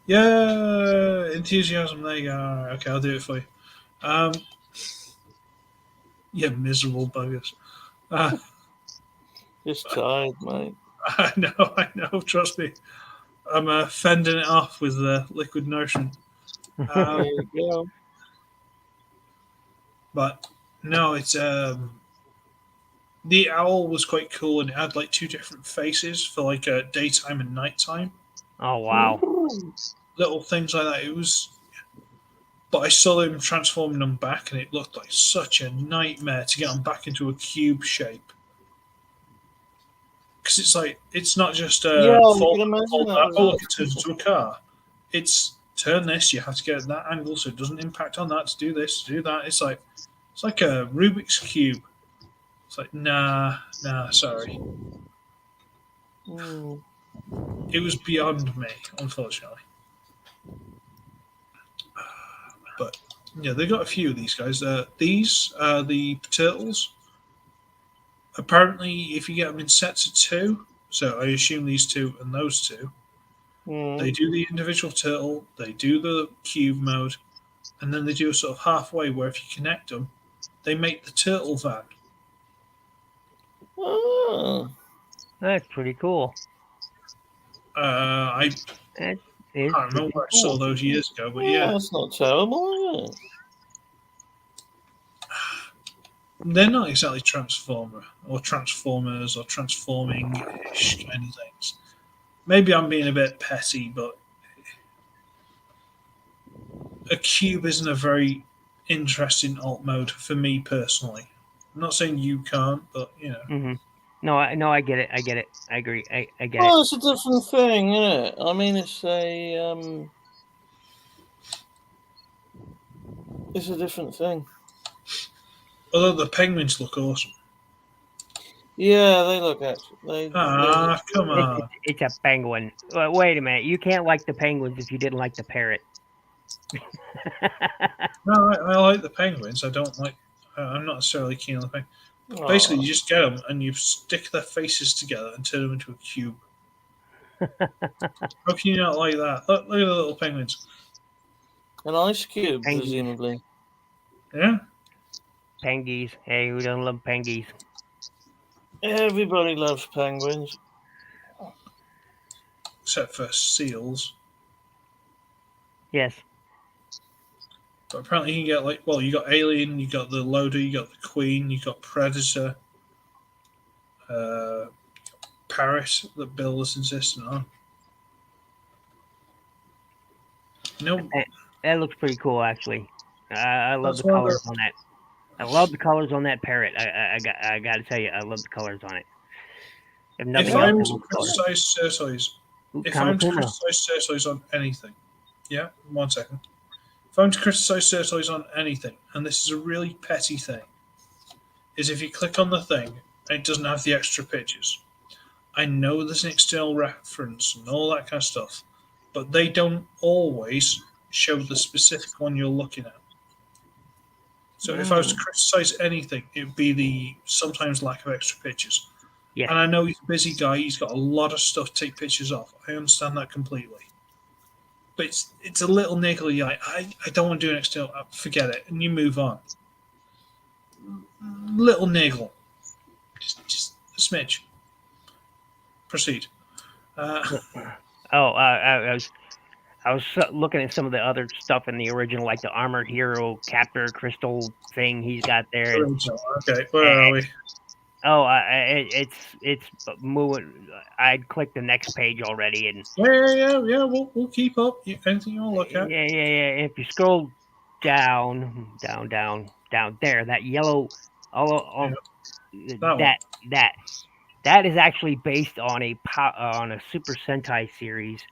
Yeah, enthusiasm. There you go. All right, okay, I'll do it for you. Yeah, miserable buggers. Just tired, mate. I know. Trust me. I'm fending it off with liquid nourishment. There you go. But no, it's the owl was quite cool, and it had like 2 different faces for like daytime and nighttime. Oh wow! Little things like that. It was, but I saw them transforming them back, and it looked like such a nightmare to get them back into a cube shape. Because it's like it not just fold that. Oh, look, it turns into a car. It's turn this. You have to get at that angle so it doesn't impact on that. To do this, to do that. It's like a Rubik's cube. It's like nah, sorry. it was beyond me, unfortunately. But yeah, they got a few of these guys. These are the turtles. Apparently, if you get them in sets of two, so I assume these two and those two, they do the individual turtle, they do the cube mode, and then they do a sort of halfway where if you connect them, they make the turtle van. Oh, That's pretty cool. I That is can't remember pretty where I saw cool. those years ago, but yeah, yeah, that's not terrible, is it? they're not exactly Transformer or Transformers or transforming-ish kind of things. Maybe I'm being a bit petty, but a cube isn't a very interesting alt mode for me personally. I'm not saying you can't, but you know. Mm-hmm. No, I get it. I get it. I agree. I get it. Well, it's a different thing, isn't it? I mean, it's a different thing. Although the penguins look awesome. Yeah, they look actually. Come on. It's a penguin. Wait a minute. You can't like the penguins if you didn't like the parrot. No, I like the penguins. I don't like. I'm not necessarily keen on the penguins. Basically, you just get them and you stick their faces together and turn them into a cube. How can you not like that? Look at the little penguins. An ice cube, Penguins. presumably. Yeah. Pengies. Hey, who doesn't love pengies? Everybody loves penguins. Except for seals. Yes. But apparently you can get you got Alien, you got the Loader, you got the Queen, you got Predator, Parrot that Bill was insisting on. No, That looks pretty cool, actually. I love the colors on that. I love the colors on that parrot. I got to tell you, I love the colors on it. If I'm to criticize Certoys on anything, yeah, 1 second. If I'm to criticize Certoys on anything, and this is a really petty thing, is if you click on the thing and it doesn't have the extra pictures. I know there's an external reference and all that kind of stuff, but they don't always show the specific one you're looking at. So if I was to criticize anything, it would be the sometimes lack of extra pictures. Yeah. And I know he's a busy guy, he's got a lot of stuff to take pictures of. I understand that completely. But it's a little niggle. You're like, I don't want to do an external. Forget it, and you move on. Little niggle, just a smidge. Proceed. I was looking at some of the other stuff in the original, like the Armored Hero Captor Crystal thing he's got there. Okay, where are we? Oh, it's moving. I'd click the next page already, and Yeah. We'll keep up. Anything you want to look at? Yeah. If you scroll down there, that yellow, that is actually based on a Super Sentai series.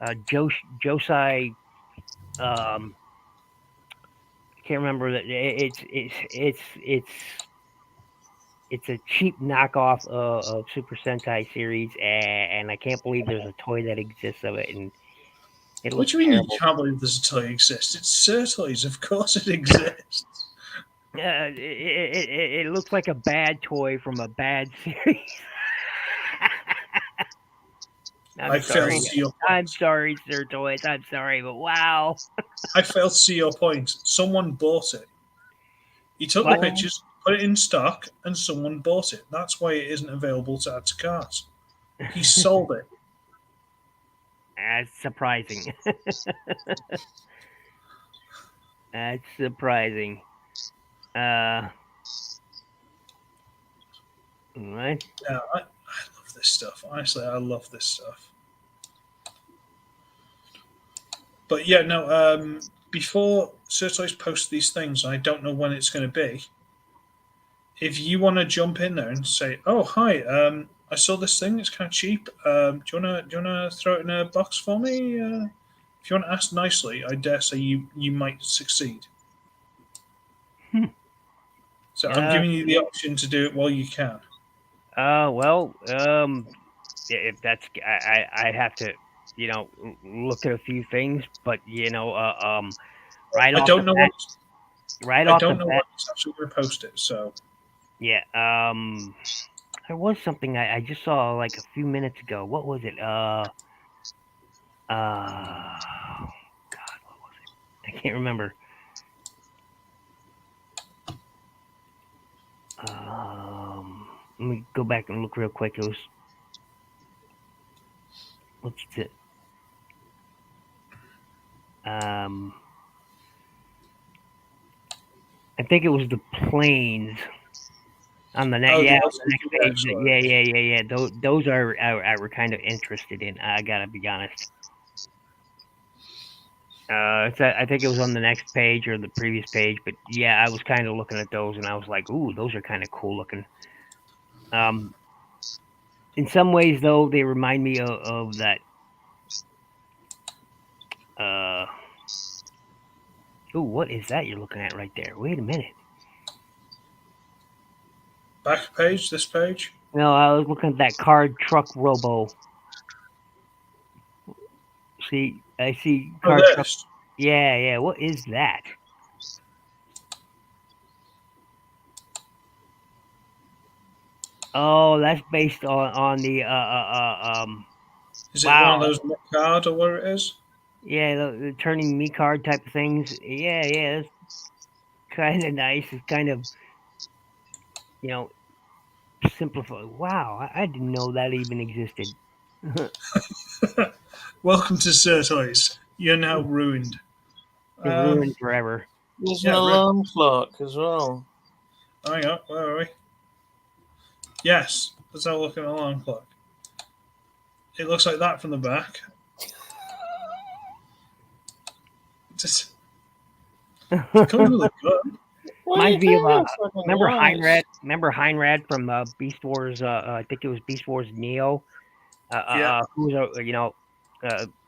Josai, I can't remember that. It's a cheap knockoff of Super Sentai series, and I can't believe there's a toy that exists of it. And it looks What do you mean terrible. you can't believe there's a toy exists? It's Certoys, of course it exists. It looks like a bad toy from a bad series. I'm sorry, Sir Toys. I'm sorry, but wow. I failed to see your point. Someone bought it. He took the pictures, put it in stock, and someone bought it. That's why it isn't available to add to cart. He sold it. That's surprising. That's surprising. Right? Yeah, I love this stuff. Honestly, I love this stuff. But yeah, no. Before Certoys post these things, I don't know when it's going to be. If you want to jump in there and say, "Oh, hi, I saw this thing. It's kind of cheap. Do you wanna throw it in a box for me?" If you want to ask nicely, I dare say you might succeed. So I'm giving you the option to do it while you can. if that's I have to, look at a few things, but right I off don't the know bat, what right I off the don't know bat, what he's actually going to post it. So yeah. There was something I just saw like a few minutes ago. What was it? God, what was it? I can't remember. Let me go back and look real quick. It was what's it? I think it was the planes on the oh, on the the next page. LCD Yeah. Those are I were kind of interested in. I gotta be honest. I think it was on the next page or the previous page, but yeah, I was kind of looking at those and I was like, ooh, those are kind of cool looking. In some ways, though, they remind me of that. Ooh, what is that you're looking at right there? Wait a minute. back page, this page. No, I was looking at that card truck robo. See, I see Oh, card truck. this. Yeah. What is that? Oh, that's based on the Is it one of wow. those card or what it is? Yeah, the turning me card type of things. Yeah, that's kind of nice. It's kind of you know simplified. Wow, I didn't know that even existed. Welcome to Sir Toys. You're now ruined. You're ruined forever. There's Yeah, an alarm clock as well. Hang on, where are we? Yes, let's have a look at an alarm clock. It looks like that from the back. Just it's coming really good. Reminds me of remember Heinrad? Remember Heinrad from Beast Wars? I think it was Beast Wars Neo. Yeah. Who was who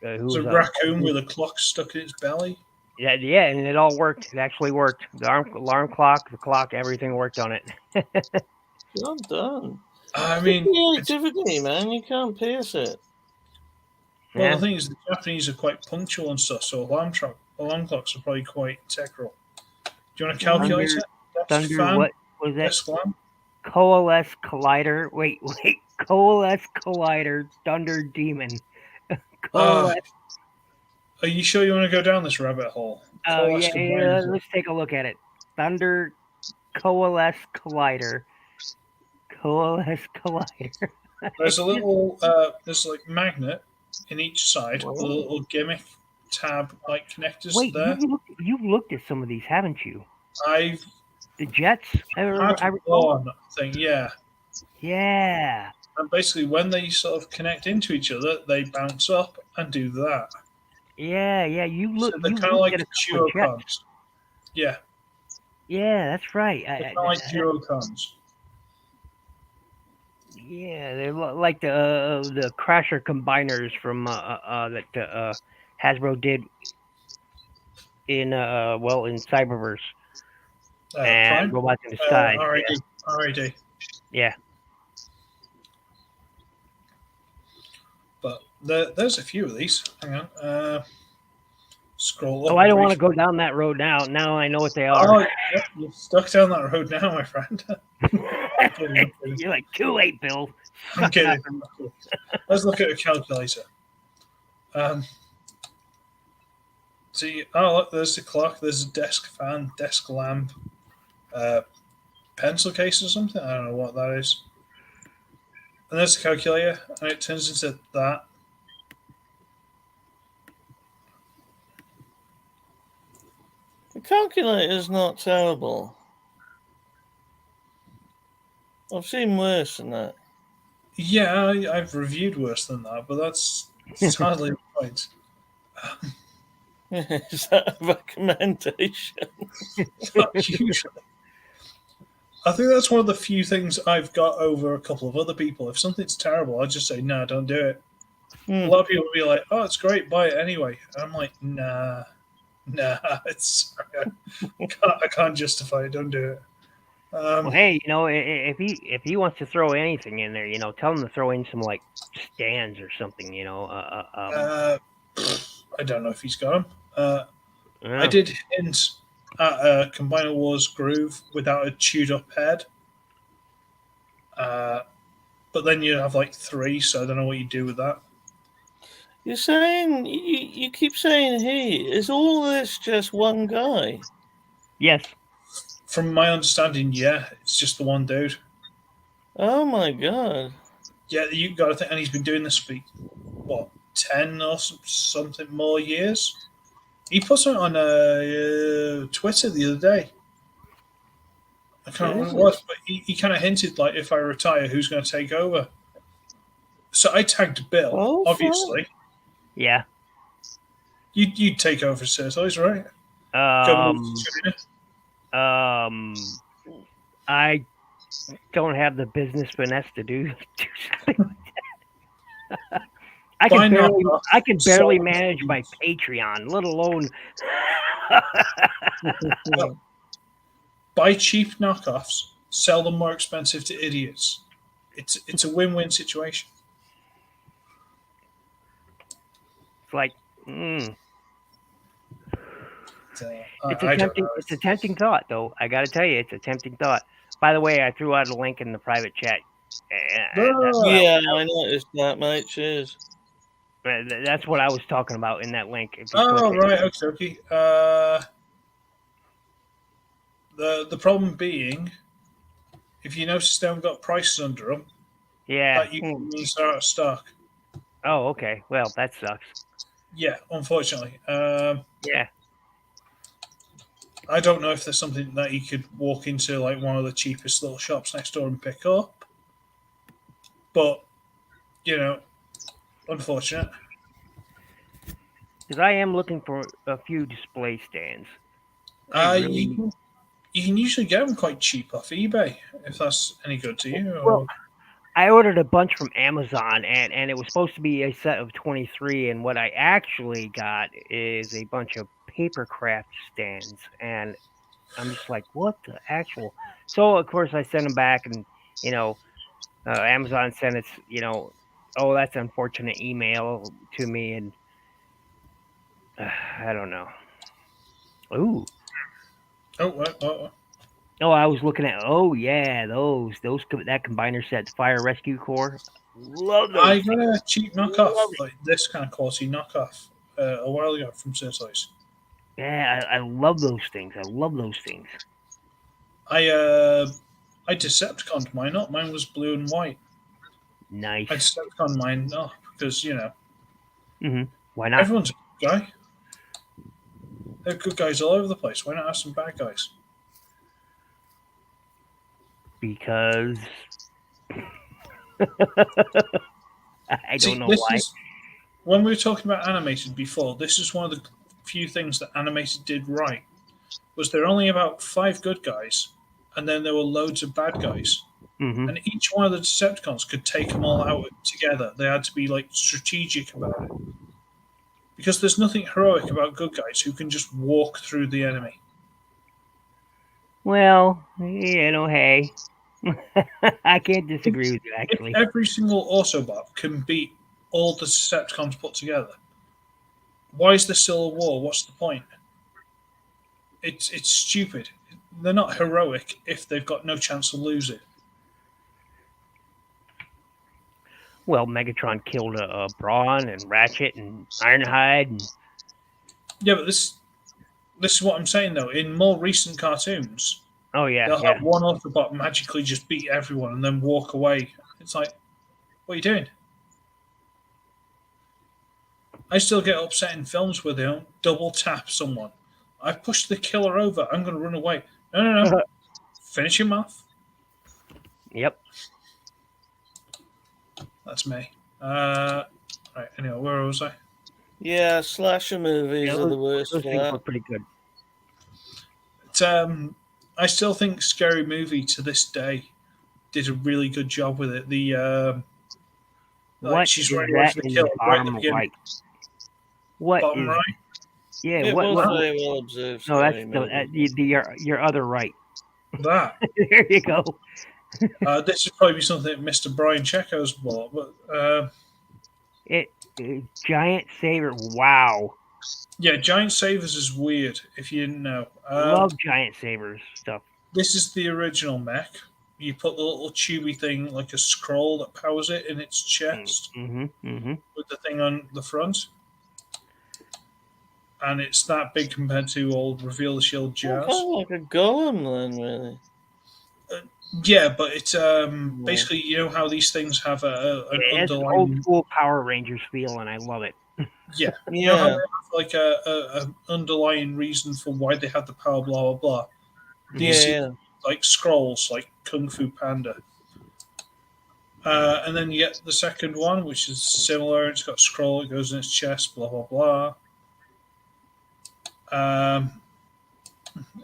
It's was a raccoon with a clock stuck in its belly. yeah, and it all worked. It actually worked. The alarm clock, the clock, everything worked on it. Well done. I mean, Creativity, man. You can't pierce it. well, Yeah. the thing is, the Japanese are quite punctual and stuff, so alarm clocks are probably quite integral. Do you want to calculate it? Desk fan, What was that? desk lamp. Coalesce Collider. Wait. Coalesce Collider Thunder Demon. Coalesce. Are you sure you want to go down this rabbit hole? Oh yeah. Let's take a look at it. Thunder Coalesce Collider. Coalesce Collider. There's a little, there's like magnet in each side, with a little gimmick tab like connectors Wait, there. you've looked at some of these, haven't you? I've The jets. I recall. one thing, yeah. Yeah. And basically, when they sort of connect into each other, they bounce up and do that. Yeah. You look. So they're You kind of looked like at a couple of duocons. jets. Yeah, Yeah, that's right. they're kind of like duocons. Yeah, they look like the Crasher combiners from that Hasbro did in in Cyberverse and Prime? Robots in Disguise. RAD. Yeah. But there's a few of these. Hang on. Scroll up. Oh, I don't want to go down that road now. Now I know what they are. Oh, you're stuck down that road now, my friend. I'm kidding. You're like too late, Bill. I'm kidding. Let's look at a calculator. See, look, there's the clock, there's a desk fan, desk lamp, pencil case or something. I don't know what that is. And there's the calculator, and it turns into that. The calculator's not terrible. I've seen worse than that. Yeah, I've reviewed worse than that, but that's hardly the point. Is that a recommendation? Not usually. I think that's one of the few things I've got over a couple of other people. If something's terrible, I just say, no, don't do it. A lot of people will be like, oh, it's great, buy it anyway. And I'm like, nah, it's sorry, I can't justify it, don't do it. Well, hey, if he wants to throw anything in there, tell him to throw in some like stands or something. I don't know if he's got them. I Yeah. did hint at a Combiner Wars groove without a chewed up head. But then you have like 3, so I don't know what you do with that. You're saying you keep saying he. Is all this just one guy? Yes. From my understanding, yeah, it's just the one dude. Oh my god. Yeah, you got to think, and he's been doing this for what 10 or something more years. He put something on Twitter the other day. I can't remember what it was, but he kind of hinted like, if I retire, who's going to take over? So I tagged Bill, Oh, obviously. Yeah. You'd take over Certoys, right? I don't have the business finesse to do something like that. I can barely manage my Patreon, let alone buy cheap knockoffs, sell them more expensive to idiots. It's a win-win situation. It's like, It's a tempting thought, though. I got to tell you, it's a tempting thought. By the way, I threw out a link in the private chat. Yeah, I noticed that, mate. Cheers. That's what I was talking about in that link. Oh, right, okay. The problem being, if you notice they haven't got prices under them, that means they're out of stock. Oh, okay. Well, that sucks. Yeah, unfortunately. Yeah. I don't know if there's something that you could walk into like one of the cheapest little shops next door and pick up. But, unfortunate. Because I am looking for a few display stands. You can usually get them quite cheap off eBay, if that's any good to you. Well, I ordered a bunch from Amazon, and it was supposed to be a set of 23, and what I actually got is a bunch of paper craft stands, and I'm just like, what the actual? So, of course, I sent them back, and, Amazon sent its, oh, that's unfortunate email to me, and I don't know. Ooh. Oh, what? Oh, I was looking at. Oh yeah, that combiner set, Fire Rescue Corps. Love those. I got a cheap knockoff, like this kind of quality knockoff, a while ago from Certoys. Yeah, I love those things. I Decepticoned mine up. Mine was blue and white. Nice. I Decepticon mine up because Why not? Everyone's a good guy. There are good guys all over the place. Why not have some bad guys? Because I don't know why. When we were talking about animated before, this is one of the few things that animated did right. Was there only about 5 good guys, and then there were loads of bad guys. And each one of the Decepticons could take them all out together. They had to be like strategic about it. Because there's nothing heroic about good guys who can just walk through the enemy. Well, hey. I can't disagree with you, actually. If every single Autobot can beat all the Decepticons put together, why is there still a war? What's the point? It's stupid. They're not heroic if they've got no chance of losing. Well, Megatron killed Brawn and Ratchet and Ironhide. Yeah, but this is what I'm saying, though. In more recent cartoons, they'll have one Autobot magically just beat everyone and then walk away. It's like, what are you doing? I still get upset in films where they don't double tap someone. I've pushed the killer over. I'm going to run away. No. Finish him off. Yep. That's me. Right, anyway, where was I? Yeah, slasher movies are the worst Those for things that. look pretty good. I still think Scary Movie to this day did a really good job with it. She's running away from the killer right at the beginning. Right. What bottom is, right? Yeah, It what? was very well observed. No, that's your other right. That. There you go. This would probably be something that Mr. Brian Checo's bought, but It giant saber. Wow. yeah, Giant Savers is weird. If you didn't know, Love giant sabers stuff. this is the original mech. You put the little tubey thing, like a scroll that powers it, in its chest Mm-hmm. Mm-hmm. with the thing on the front, and it's that big compared to old Reveal the Shield Kind Jazz. of like a golem, then, really. Yeah, but it's Yeah. basically, you know how these things have an It has an old underlying. school Power Rangers feel, and I love it. Yeah, you know how they Yeah. have like an underlying reason for why they have the power, blah blah blah. These Yeah. like scrolls, like Kung Fu Panda. And then you get the second one, which is similar. It's got a scroll, it goes in its chest, blah blah blah.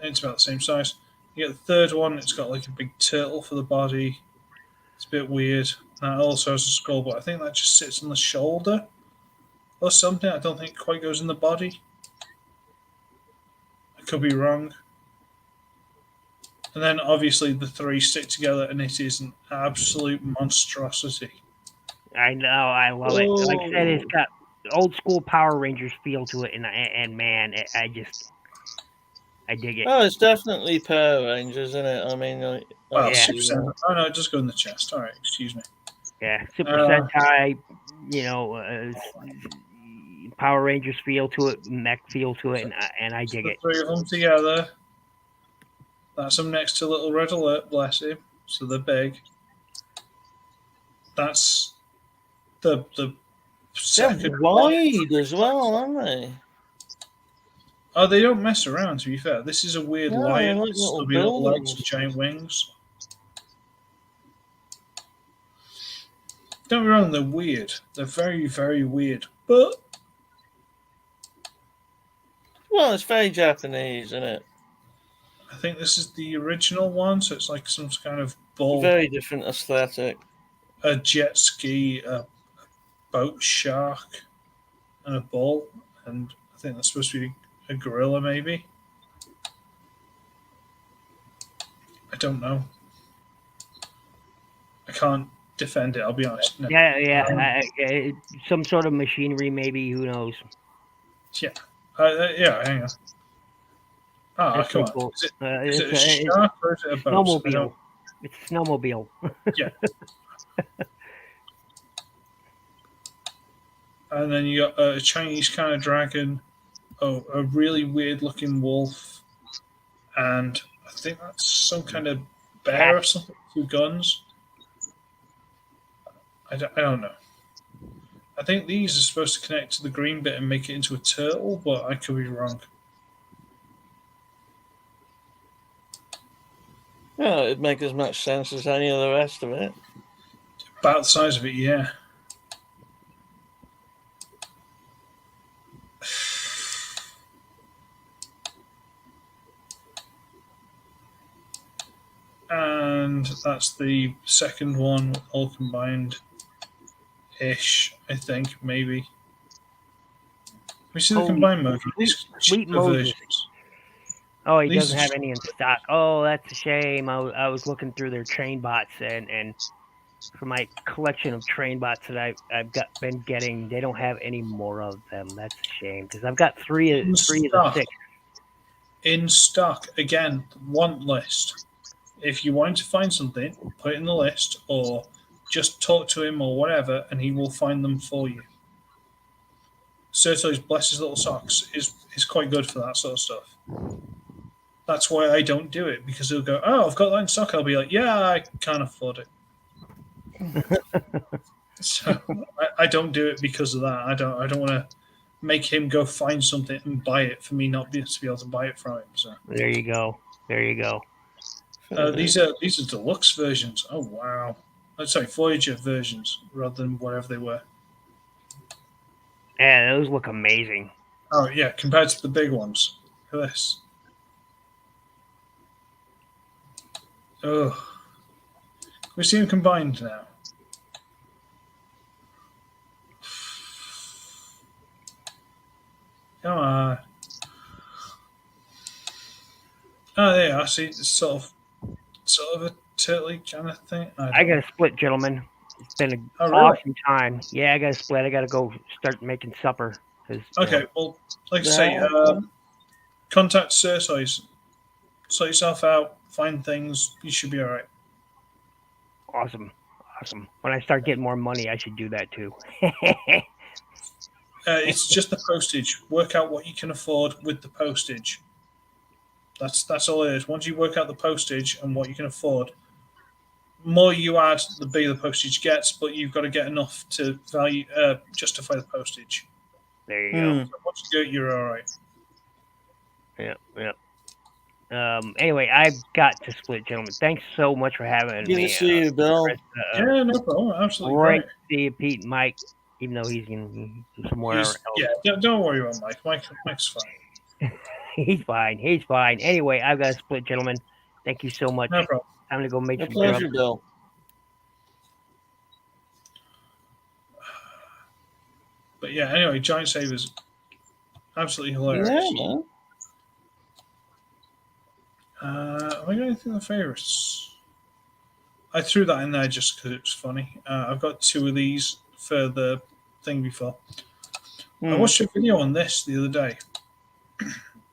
It's about the same size. You get the third one, it's got like a big turtle for the body. It's a bit weird. That also has a scroll, but I think that just sits on the shoulder or something. I don't think it quite goes in the body. I could be wrong. And then obviously the three stick together, and it is an absolute monstrosity. I know, I love it. Like I said, it's got old school Power Rangers feel to it, and man, I dig it. Oh, it's definitely Power Rangers, isn't it? I mean, like, Well, Yeah. Super Sentai. Oh no, it does go in the chest. All right, excuse me. Yeah, Super Uh, Sentai, Power Rangers feel to it, mech feel to it, and I dig the it. three of them together. That's them next to Little Red Alert, bless him. So they're big. That's the they're second one. wide as well, aren't they? Oh, they don't mess around, to be fair. This is a weird No, lion they're like with little stubby little legs buildings. and giant wings. Don't get me wrong, they're weird. They're very, very weird. But Well, it's very Japanese, isn't it? I think this is the original one, so it's like some kind of bull, Very different aesthetic. a jet ski, a boat shark, and a bull. And I think that's supposed to be a gorilla, maybe. I don't know. I can't defend it, I'll be honest. No. Yeah. Some sort of machinery, maybe. Who knows? Yeah. Yeah, hang on. Ah, That's come so on. cool. Is it a It's shark or is it a boat? I snowmobile. don't- It's a snowmobile. Yeah. And then you got a Chinese kind of dragon, a really weird looking wolf, and I think that's some kind of bear or something with guns. I don't know. I think these are supposed to connect to the green bit and make it into a turtle, but I could be wrong. Yeah, it'd make as much sense as any of the rest of it. About the size of it, yeah. And that's the second one, all combined ish, I think, maybe. We see the Holy combined mode for these sweet cheaper Moses. versions. Oh, he These doesn't are have just- any in stock. Oh, that's a shame. I was looking through their train bots and for my collection of train bots that I've been getting, they don't have any more of them. That's a shame because I've got three of the stock. 6. In stock, again, want list. If you want to find something, put it in the list or just talk to him or whatever, and he will find them for you. Serto's Bless His Little Socks is quite good for that sort of stuff. That's why I don't do it, because he'll go, oh, I've got that in stock. I'll be like, yeah, I can't afford it. So I don't do it because of that. I don't want to make him go find something and buy it for me not to be able to buy it from him. So There you go. There you go. these are deluxe versions. Oh wow! Sorry, Voyager versions rather than whatever they were. Yeah, those look amazing. Oh yeah, compared to the big ones. Look at this. Oh, we see them combined now. Come on. Oh, there you are. See, it's sort of sort of a turtley kind of thing. I got to split, gentlemen. It's been an Oh, really? awesome time. Yeah, I got to split. I got to go start making supper. 'Cause, Okay, well, like I say, contact Cersois. Sort yourself out, find things. You should be all right. Awesome. When I start getting more money, I should do that too. It's just the postage. Work out what you can afford with the postage. That's all it is. Once you work out the postage and what you can afford, more you add, the bigger the postage gets. But you've got to get enough to justify the postage. There you go. So once you do it, you're all right. Yeah. Anyway, I've got to split, gentlemen. Thanks so much for having Good me. to see you, Bill. Yeah, no problem. Absolutely Great great. to see you, Pete and Mike, even though he's somewhere else. Don't worry about Mike. Mike's fine. He's fine. Anyway, I've got to split, gentlemen. Thank you so much. No problem. I'm gonna go make A some pleasure, grub. Bill. But yeah, anyway, Giant Savers, absolutely hilarious. Yeah, man. Have I got anything of the favorites? I threw that in there just because it was funny. I've got 2 of these for the thing before. I watched a video on this the other day,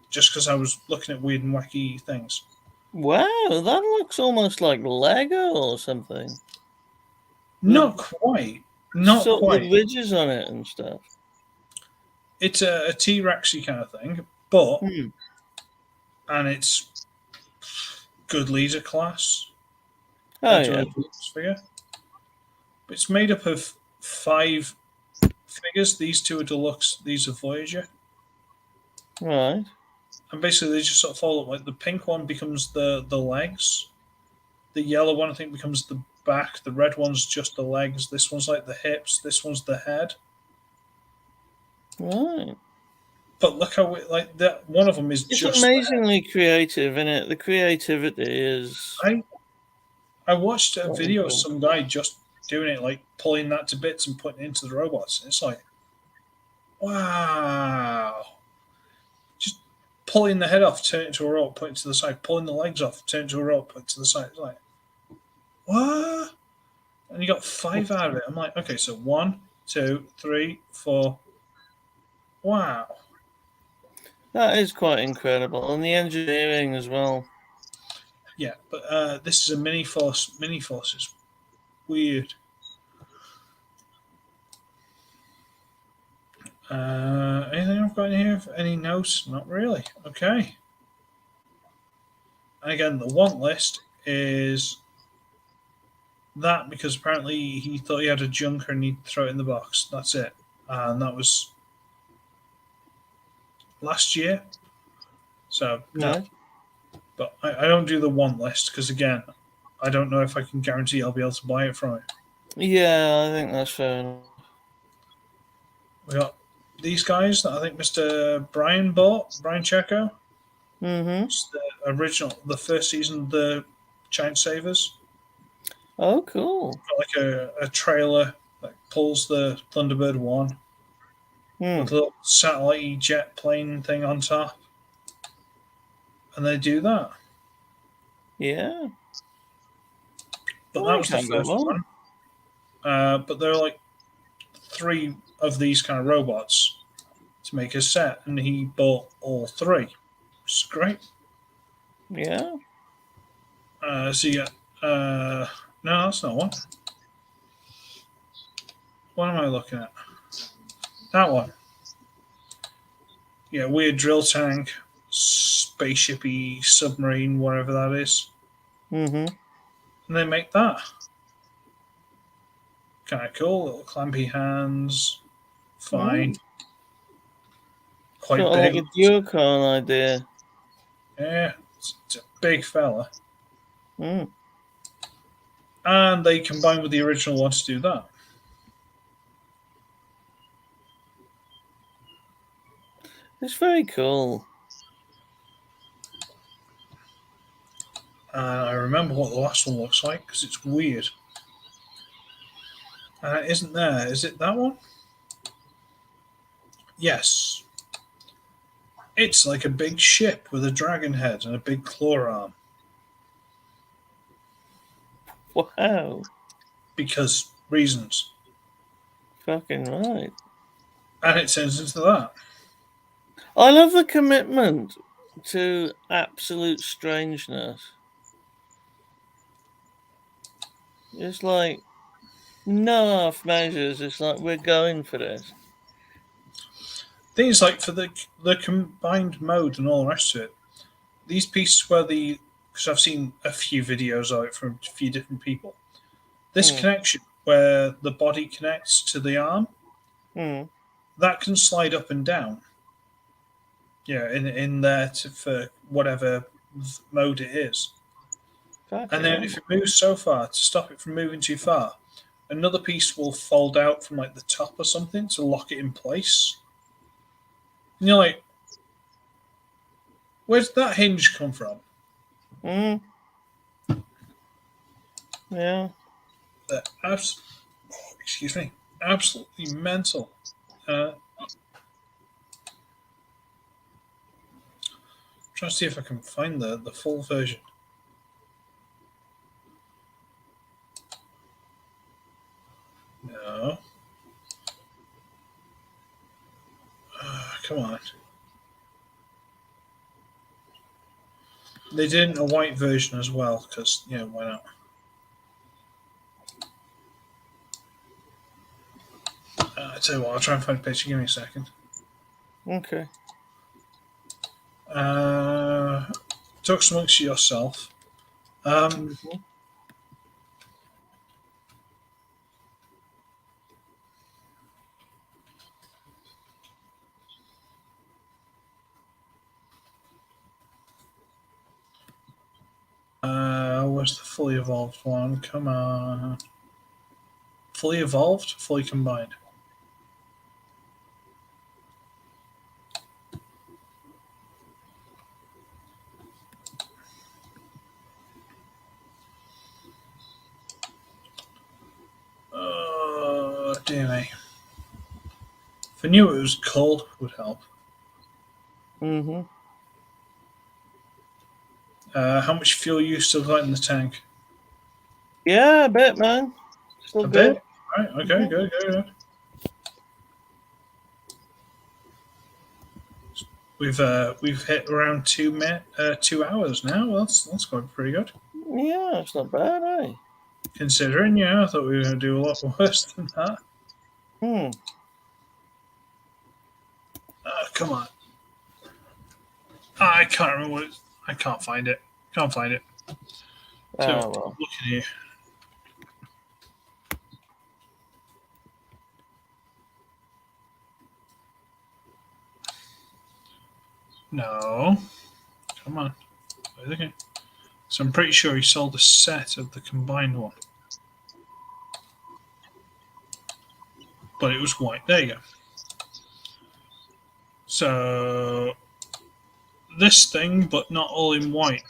just because I was looking at weird and wacky things. Wow, that looks almost like Lego or something. Not quite. Not sort quite. of ridges on it and stuff. It's a T-Rexy kind of thing, but and it's good leader class. Oh yeah. Figure. But it's made up of 5 figures. These 2 are deluxe. These are Voyager. Right. And basically, they just sort of follow. Like the pink one becomes the legs. The yellow one, I think, becomes the back. The red one's just the legs. This one's like the hips. This one's the head. Right. But look how like that. One of them is It's just amazingly creative, isn't it? The creativity is. I watched a video of cool. some guy just doing it, like pulling that to bits and putting it into the robots. And it's like, wow. Just pulling the head off, turn it into a robot, put it to the side. Pulling the legs off, turn it to a robot, put it to the side. It's like, what? And you got 5 out of it. I'm like, okay, so 1, 2, 3, 4. Wow. That is quite incredible. And the engineering as well. Yeah, but this is a mini force. Mini force is weird. Anything I've got in here? Any notes? Not really. Okay. And again, the want list is that because apparently he thought he had a junker and he'd throw it in the box. That's it. And that was last year. So, no. But I don't do the want list because, again, I don't know if I can guarantee I'll be able to buy it from it. Yeah, I think that's fair enough. We got these guys that I think Mr. Brian bought, Brian Checo. Mm-hmm. It's the original, the first season of the Giant Savers. Oh, cool. Got like a trailer that pulls the Thunderbird 1 with a little satellite jet plane thing on top. And they do that. Yeah. But that was the first one. But there are like 3 of these kind of robots to make a set, and he bought all 3. Which is great. Yeah. So you got no, that's not one. What am I looking at? That one. Yeah, weird drill tank, spaceshipy submarine, whatever that is. Mm-hmm. And they make that. Kind of cool. Little clampy hands. Fine. Quite Got big. like a Duocon idea. Yeah, it's a big fella. Mm. And they combine with the original one to do that. It's very cool. I remember what the last one looks like because it's weird. It isn't there. Is it that one? Yes. It's like a big ship with a dragon head and a big claw arm. Wow. because reasons. Fucking right. And it turns into that. I love the commitment to absolute strangeness. It's like no half measures. It's like we're going for this. Things like for the combined mode and all the rest of it, these pieces where because I've seen a few videos of it from a few different people. This connection where the body connects to the arm, that can slide up and down. Yeah, in there for whatever mode it is. And then if it moves so far, to stop it from moving too far, another piece will fold out from like the top or something to lock it in place. And you're like, where's that hinge come from? Yeah. Excuse me, absolutely mental. Trying to see if I can find the full version. No. Come on. They did a white version as well, because, why not? I tell you what, I'll try and find a picture. Give me a second. Okay. Talk amongst yourself. Where's the fully evolved one? Come on. Fully evolved? Fully combined? Oh, dear me. If I knew it was cold, would help. How much fuel you still got in the tank? Yeah, a bit, man. Still A good. bit? Right, okay, good. We've hit around 2 hours now. Well, that's going pretty good. Yeah, it's not bad, eh? Considering, I thought we were going to do a lot worse than that. Come on. I can't remember what I can't find it. Can't find it. So, well. look at here. No. Come on. Okay. So I'm pretty sure he sold a set of the combined one. But it was white. There you go. So this thing, but not all in white.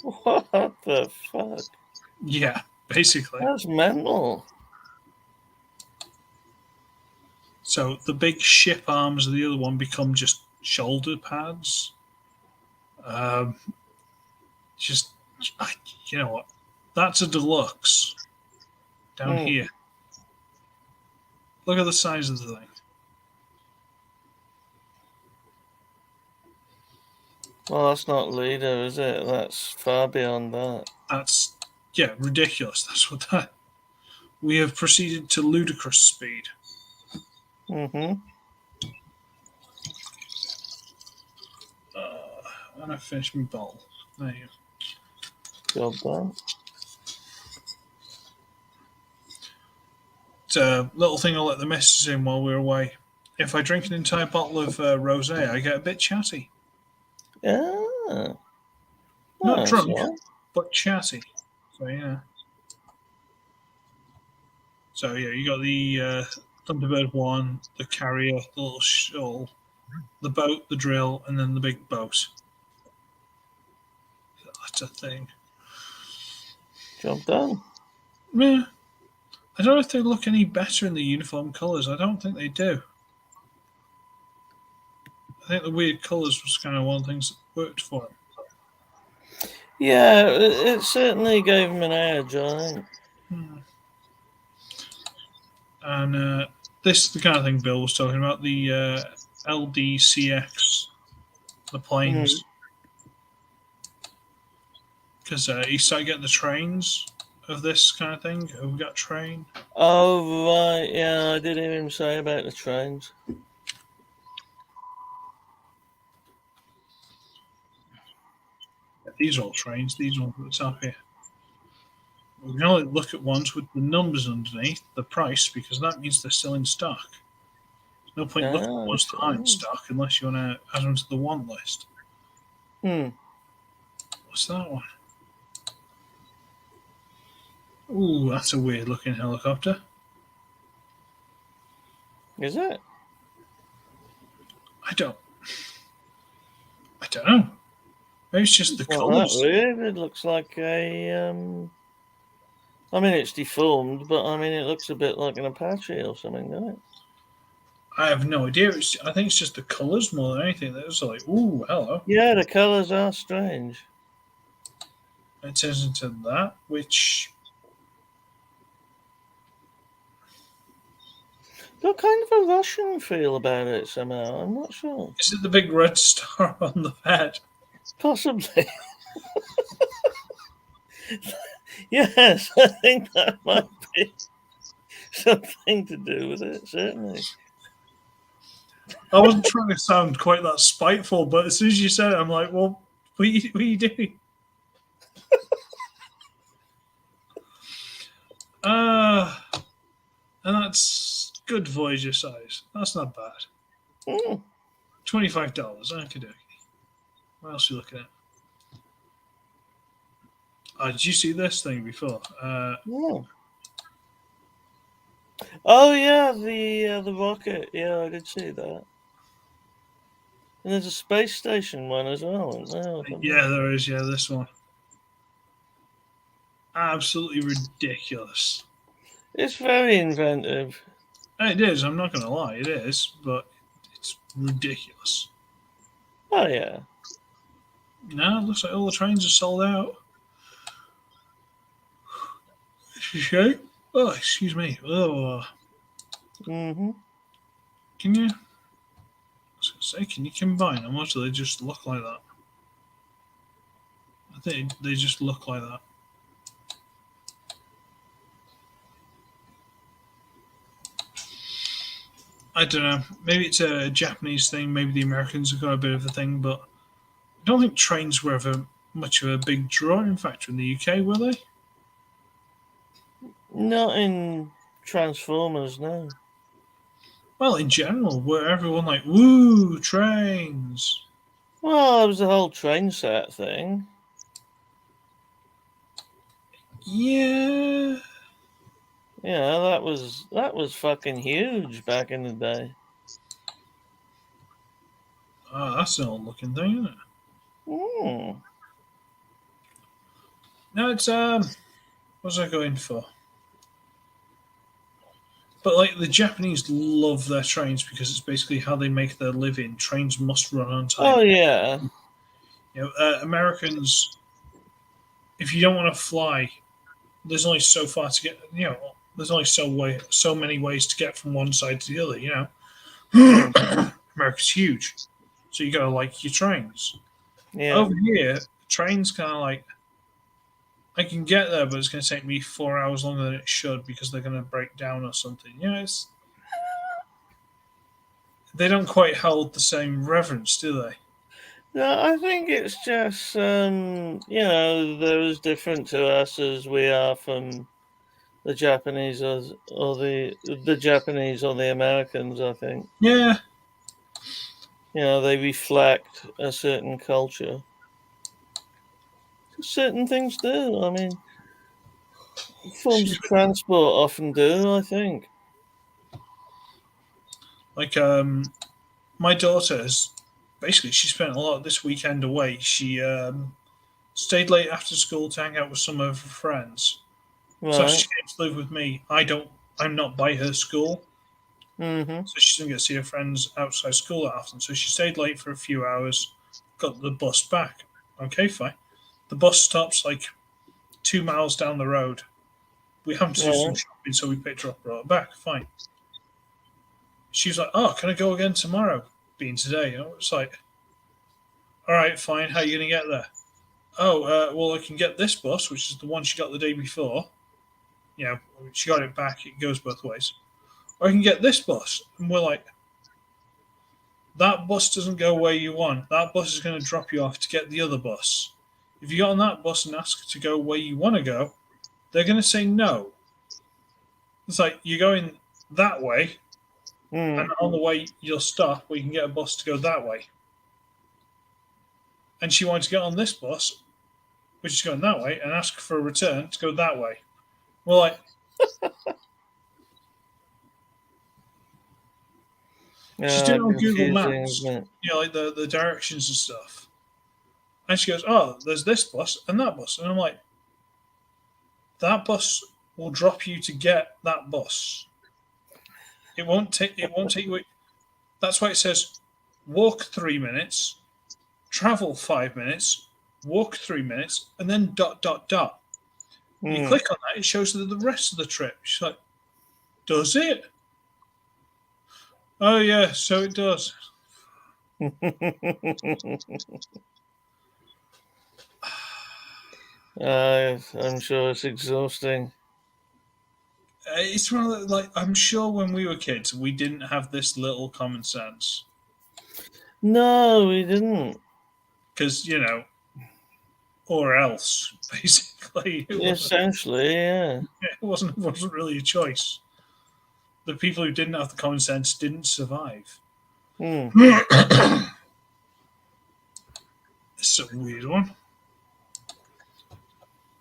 What the fuck? Yeah, basically. That's mental. So the big ship arms of the other one become just shoulder pads. You know what? That's a deluxe down here. Look at the size of the thing. Well, that's not leader, is it? That's far beyond that. That's ridiculous. That's what that. We have proceeded to ludicrous speed. Mm-hmm. And I finished my bowl. There you go. Job done. It's a little thing I'll let the missus in while we're away. If I drink an entire bottle of rosé, I get a bit chatty. Yeah. Not drunk, but chatty. So, yeah. So, yeah, you got the Thunderbird 1, the carrier, the little shawl, the boat, the drill, and then the big boat. That's a thing. Job done. Yeah. I don't know if they look any better in the uniform colours. I don't think they do. I think the weird colours was kind of one of the things that worked for them. Yeah, it certainly gave him an edge, I think. And this is the kind of thing Bill was talking about, the LDCX, the planes. Because he started getting the trains of this kind of thing. Have we got train? Oh, right, yeah, I did hear him say about the trains. Yeah, these are all trains, these ones that's up here. We can only look at ones with the numbers underneath, the price, because that means they're still in stock. There's no point looking at ones that aren't in stock unless you want to add them to the want list. What's that one? Ooh, that's a weird looking helicopter. Is it? I don't know. Maybe it's just the colours. Not weird. It looks like a. I mean, it's deformed, but I mean, it looks a bit like an Apache or something, doesn't it? I have no idea. I think it's just the colours more than anything. That's like, ooh, hello. Yeah, the colours are strange. It turns into that, which got kind of a Russian feel about it somehow. I'm not sure. Is it the big red star on the head? Possibly. Yes, I think that might be something to do with it, certainly. I wasn't trying to sound quite that spiteful, but as soon as you said it, I'm like, well, what are you doing? And that's good Voyager size. That's not bad. $25. Okay. What else are you looking at? Did you see this thing before? Oh yeah, the rocket. Yeah, I did see that. And there's a space station one as well, isn't there? Yeah, there is. Yeah, this one. Absolutely ridiculous. It's very inventive. It is. I'm not going to lie. It is, but it's ridiculous. Oh yeah. No, it looks like all the trains are sold out. Okay. Oh, excuse me. Oh. Mm-hmm. Can you? I was going to say, can you combine them, or do they just look like that? I think they just look like that. I don't know. Maybe it's a Japanese thing. Maybe the Americans have got a bit of a thing, but I don't think trains were ever much of a big drawing factor in the UK, were they? Not in Transformers, no. Well, in general, were everyone like, woo, trains? Well, there was the whole train set thing. Yeah. Yeah, that was fucking huge back in the day. Oh, that's an old looking thing, isn't it? Mm. No, it's what's I going for? But like the Japanese love their trains because it's basically how they make their living. Trains must run on time. Oh yeah. You know, Americans, if you don't want to fly, there's only so far to get. You know, there's only so many ways to get from one side to the other. You know, America's huge, so you gotta like your trains. Yeah. Over here, trains kind of like I can get there, but it's going to take me 4 hours longer than it should because they're going to break down or something. You know, they don't quite hold the same reverence, do they? No, I think it's just you know, they're as different to us as we are from the Japanese or the Japanese or the Americans, I think. Yeah. You know, they reflect a certain culture. Certain things do. I mean, forms of transport often do, I think. Like, my daughter has basically she spent a lot this weekend away. She stayed late after school to hang out with some of her friends. Right. So she came to live with me. I'm not by her school. Mm-hmm. So she doesn't get to see her friends outside school that often. So she stayed late for a few hours, got the bus back. Okay, fine. The bus stops like 2 miles down the road. We happened to do some Right. shopping, so we picked her up, brought her back. Fine. She was like, "Oh, can I go again tomorrow?" Being today, I was like, "All right, fine. How are you going to get there?" "Oh, well, I can get this bus, which is the one she got the day before. You know, she got it back. It goes both ways. Or I can get this bus." And we're like, "That bus doesn't go where you want. That bus is going to drop you off to get the other bus. If you get on that bus and ask to go where you want to go, they're going to say no. It's like you're going that way, and on the way you'll stop where you can get a bus to go that way." And she wanted to get on this bus, which is going that way, and ask for a return to go that way. We're like, she's doing it on Google Maps, isn't it? you know, like the directions and stuff. And she goes, "Oh, there's this bus and that bus." And I'm like, that bus will drop you to get that bus. It won't take you. That's why it says walk 3 minutes, travel 5 minutes, walk 3 minutes, and then ... You click on that, it shows the rest of the trip. She's like, "Does it?" "Oh yeah, so it does." I'm sure it's exhausting. It's one of the, like, I'm sure when we were kids, we didn't have this little common sense No, we didn't. because or else basically Essentially, yeah. it wasn't really a choice. The people who didn't have the common sense didn't survive. It's a weird one.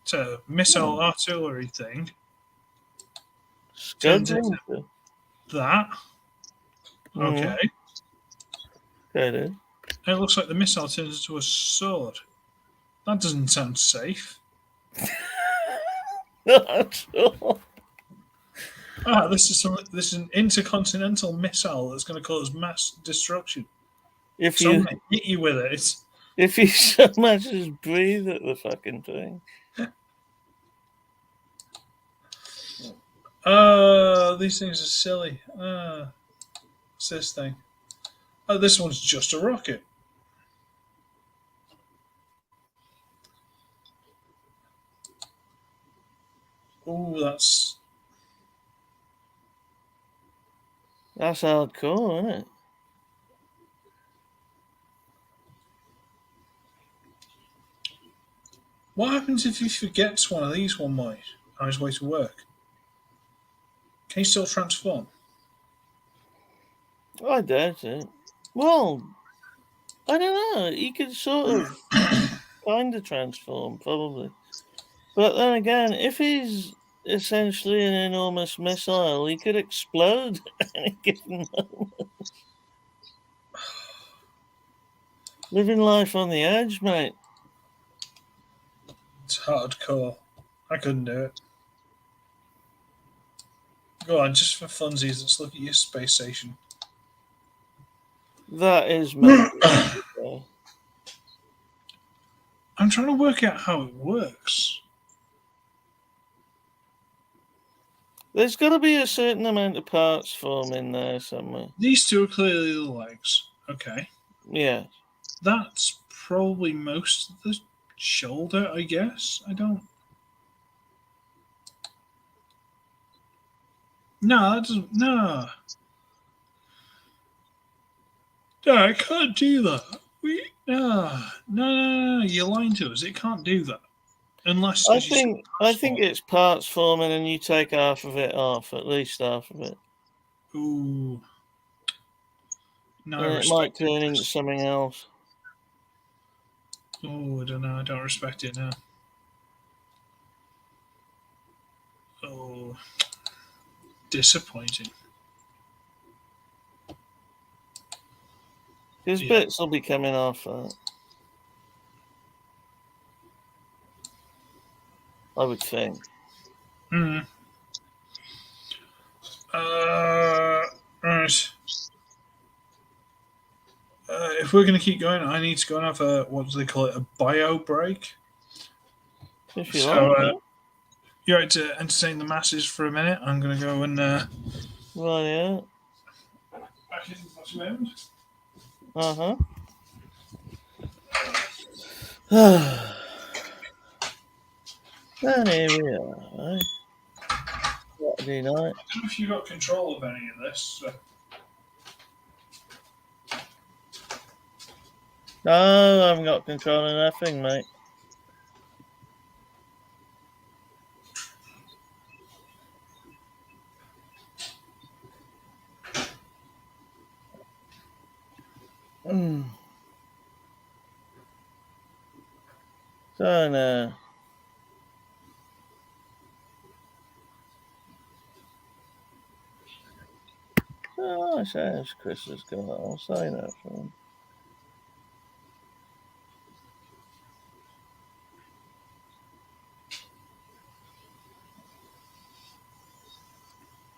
It's a missile artillery thing. Turns into that. Okay. Okay, And it looks like the missile turns into a sword. That doesn't sound safe. Not at all. This is an intercontinental missile that's going to cause mass destruction. If Someone hit you with it. if you so much as breathe at the fucking thing. These things are silly. What's this thing? Oh, this one's just a rocket. Oh, that's hardcore, isn't it? What happens if he forgets one of these one night on his way to work? Can he still transform? I doubt it. Well, I don't know. He could sort of kind of transform, probably. But then again, if he's essentially an enormous missile, he could explode at any given moment. Living life on the edge, mate. It's hardcore. I couldn't do it. Go on, just for funsies, let's look at your space station. That is meant I'm trying to work out how it works. There's got to be a certain amount of parts forming there somewhere. These two are clearly the legs. Okay. Yeah. That's probably most of the shoulder, I guess. I don't... No, that doesn't... No. No, I can't do that. No. You're lying to us. It can't do that. Unless... I think it's parts forming and you take half of it off, at least half of it. Ooh. No, And it might turn into something else. Oh, I don't know. I don't respect it now. Oh, disappointing. Because bits will be coming off that. I would think. Right. If we're going to keep going, I need to go and have a, what do they call it, a bio break. If you So, like it. you're right to entertain the masses for a minute. I'm going to go and Right, yeah. back in for a moment. Uh-huh. And here we are, right? Saturday night. I don't know if you got control of any of this. So. No, I haven't got control of nothing, mate. So now. Oh, I say it's Chris has got. I'll say that for him.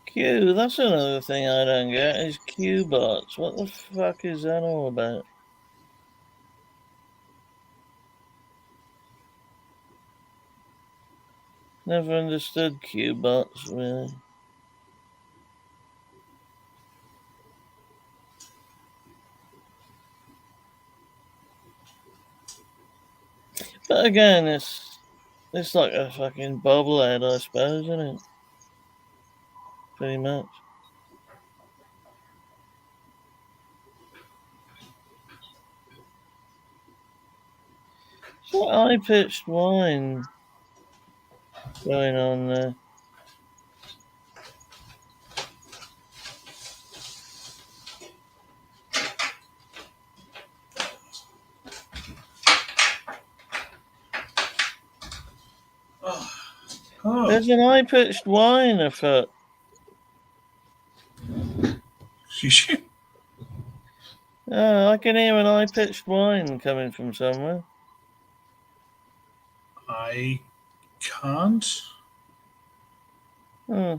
Q, that's another thing I don't get is Q bots. What the fuck is that all about? Never understood Q bots really. But again, it's like a fucking bobblehead, I suppose, isn't it? Pretty much. So high pitched whine going on there. Oh, There's an high pitched whine afoot. I can hear an high pitched whine coming from somewhere. I can't. Hmm.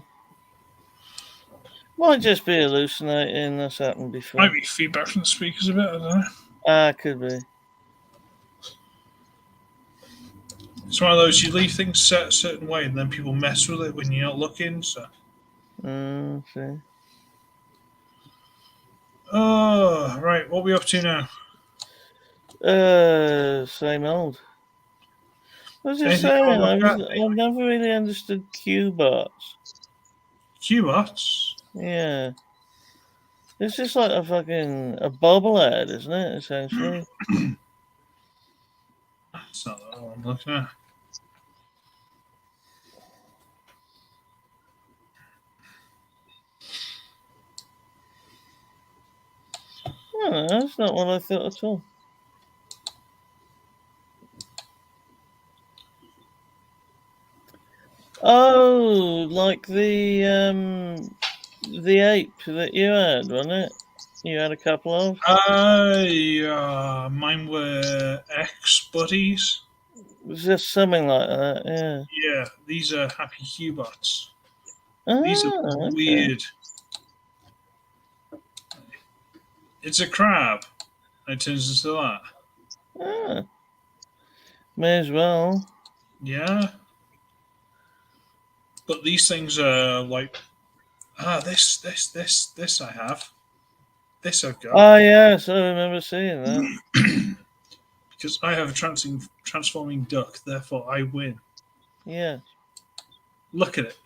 Might just be hallucinating. That's happened before. Might be feedback from the speakers a bit. I don't know. Could be. It's one of those you leave things set a certain way, and then people mess with it when you're not looking. So. See. Oh, right. What are we up to now? Same old. I was just Anything you saying, want to look at? I've never really understood Q bots. Q-bots? Yeah. It's just like a bobblehead, isn't it, essentially? That's not the one I'm looking at. No, that's not what I thought at all. Oh, like the ape that you had, wasn't it? You had a couple of? Yeah, mine were ex-buddies. It was just something like that, yeah. Yeah, these are happy Q-bots. Ah, These are okay. weird. It's a crab. It turns into that. Ah, may as well. Yeah. But these things are like, this I have. This I've got. Oh, yes, I remember seeing that. Because I have a transforming duck, therefore I win. Yeah. Look at it.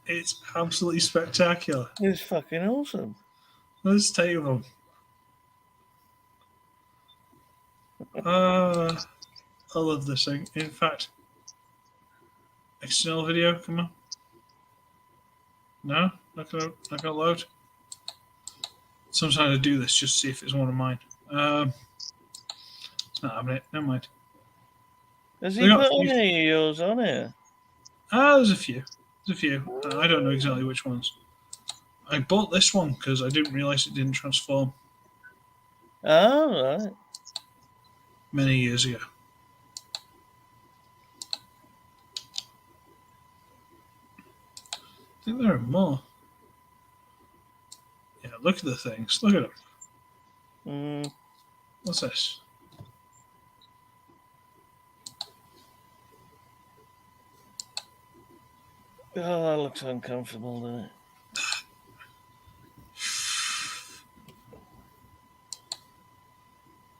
It's absolutely spectacular. It's fucking awesome. Let's take them. I love this thing. In fact, external video, come on. No, not gonna load. Sometimes I do this just to see if it's one of mine. It's not having it. Never mind. Has he put any of yours on here? There's a few. There's a few. I don't know exactly which ones. I bought this one because I didn't realize it didn't transform. Oh, right. Many years ago. I think there are more. Yeah, look at the things. Look at them. What's this? Oh, that looks uncomfortable, doesn't it?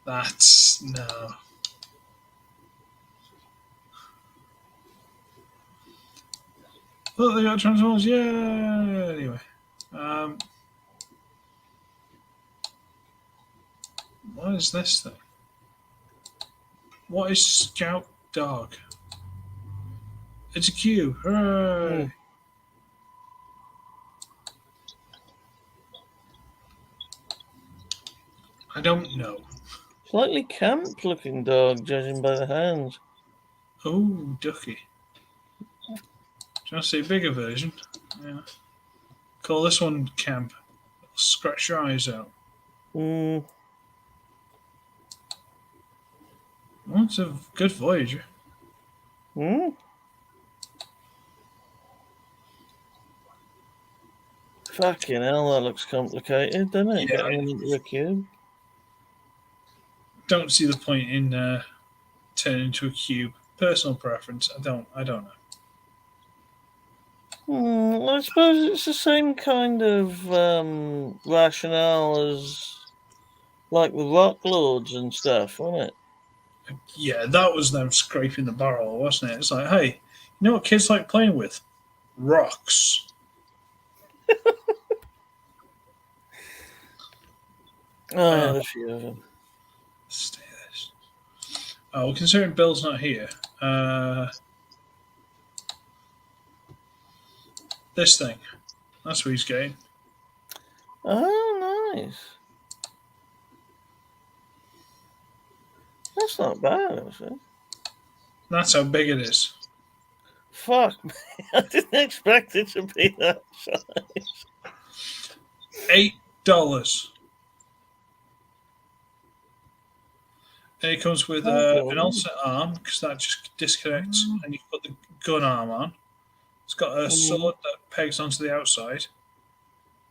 That's no. Look, they got Transformers. Yeah. Anyway, what is this thing? What is Scout Dog? It's a cube. Hooray! I don't know. Slightly camp-looking dog, judging by the hands. Oh, ducky. Do you want to see a bigger version? Yeah. Call this one Camp. Scratch your eyes out. Mm. Well, it's a good Voyager. Mm. Fucking hell, that looks complicated, doesn't it? Yeah, Getting them into a cube. Don't see the point in turning into a cube. Personal preference. I don't know. I suppose it's the same kind of rationale as like the Rock Lords and stuff, wasn't it? Yeah, that was them scraping the barrel, wasn't it? It's like, hey, you know what kids like playing with? Rocks. Oh, I had a few of them. Stay this. Oh, well, considering Bill's not here, this thing. That's what he's getting. Oh, nice. That's not bad, actually. That's how big it is. Fuck me. I didn't expect it to be that size. $8. And it comes with an alternate arm because that just disconnects and you put the gun arm on. It's got a sword that pegs onto the outside.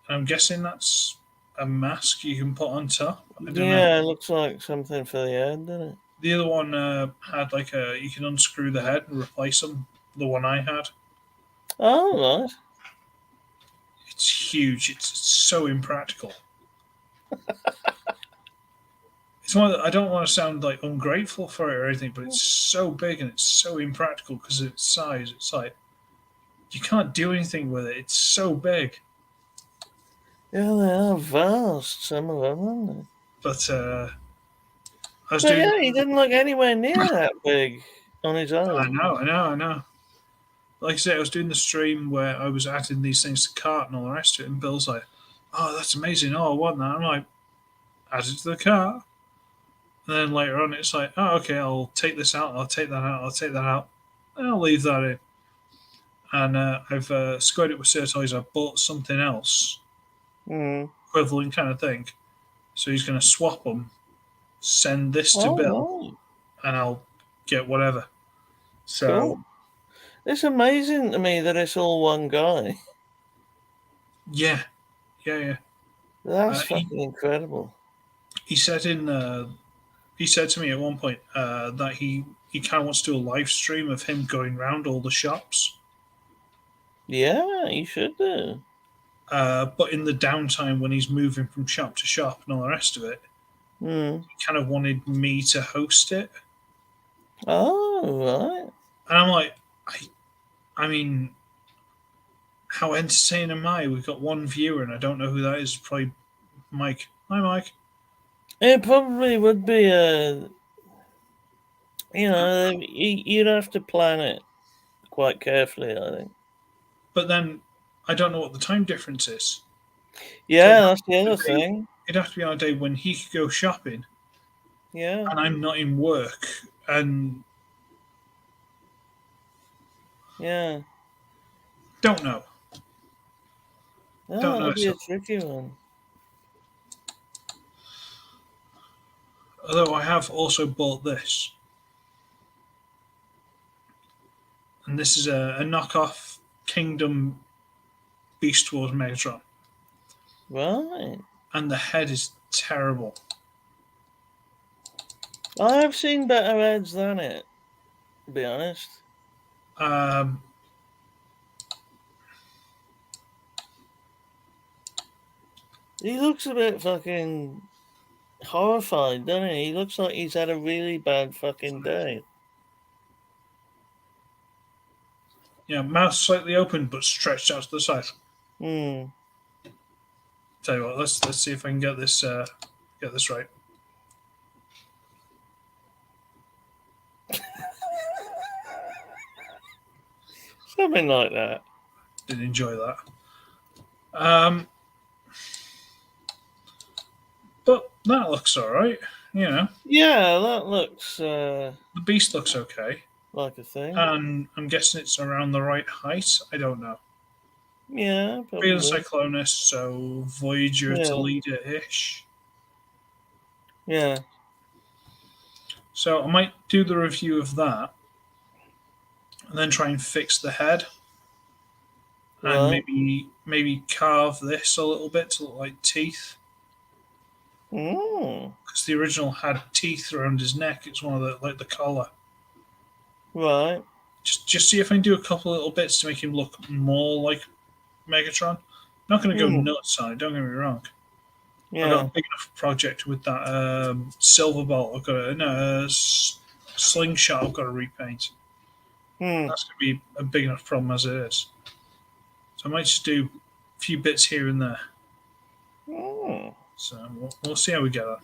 And I'm guessing that's a mask you can put on top. I don't know. It looks like something for the head, doesn't it? The other one had like you can unscrew the head and replace them. The one I had. Oh, right. It's huge. It's so impractical. It's one that I don't want to sound like ungrateful for it or anything, but it's so big and it's so impractical because of its size. It's like you can't do anything with it. It's so big. Yeah, they are vast, some of them, aren't they? But I was So, doing. yeah, he didn't look anywhere near that big on his own. I know. Like I said, I was doing the stream where I was adding these things to cart and all the rest of it, and Bill's like, "Oh, that's amazing! Oh, I want that." I'm like, "Add it to the cart." And then later on, it's like, "Oh, okay, I'll take this out. I'll take that out. I'll take that out. And I'll leave that in." And I've squared it with Sir I bought something else, equivalent kind of thing. So he's going to swap them, send this to Bill, Right. and I'll get whatever. So. Cool. It's amazing to me that it's all one guy. Yeah. That's fucking incredible. He said he said to me at one point that he kind of wants to do a live stream of him going around all the shops. Yeah, you should do. But in the downtime when he's moving from shop to shop and all the rest of it, he kind of wanted me to host it. Oh, right. And I'm like, I mean, how entertaining am I? We've got one viewer and I don't know who that is. Probably Mike. Hi, Mike. It probably would be you'd have to plan it quite carefully, I think. But then I don't know what the time difference is. Yeah, that's the other thing. It'd have to be on a day when he could go shopping. Yeah. And I'm not in work. And yeah. Don't know. No, Don't know. that'd be a tricky one. Although I have also bought this. And this is a knockoff Kingdom Beast Wars Megatron. Right. And the head is terrible. I have seen better ads than it, to be honest. He looks a bit fucking horrified, doesn't he? He looks like he's had a really bad fucking day. Yeah, mouth slightly open but stretched out to the side. Hmm. Tell you what, let's see if I can get this right. Something like that. Did enjoy that. But that looks all right. You know, Yeah, that looks the beast looks okay, like a thing. and I'm guessing it's around the right height. I don't know. Yeah, Being a probably. cyclonist, so Voyager Yeah. to leader ish. Yeah. So I might do the review of that, and then try and fix the head, and Right. maybe carve this a little bit to look like teeth. Because the original had teeth around his neck. It's one of the collar. Right. Just see if I can do a couple of little bits to make him look more like Megatron. Not going to go nuts on it. Don't get me wrong. I've got Yeah. a big enough project with that silver bolt. I've got a slingshot. I've got to repaint. That's going to be a big enough problem as it is. So I might just do a few bits here and there. So we'll see how we get on.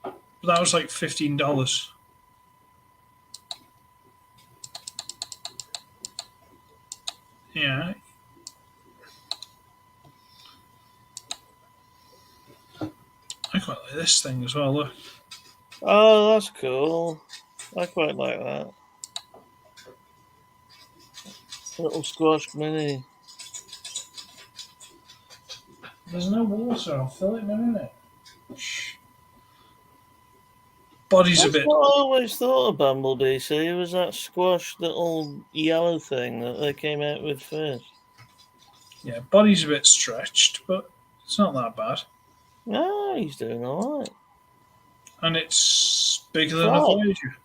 But that was like $15. Yeah. I quite like this thing as well. Look. Oh, that's cool. I quite like that. Little squash mini. There's no water. I'll fill it in a minute. Body's That's a bit. what I always thought of Bumblebee. See, it was that squash little yellow thing that they came out with first. Yeah, body's a bit stretched, but it's not that bad. No, he's doing all right. And it's bigger than a Voyager.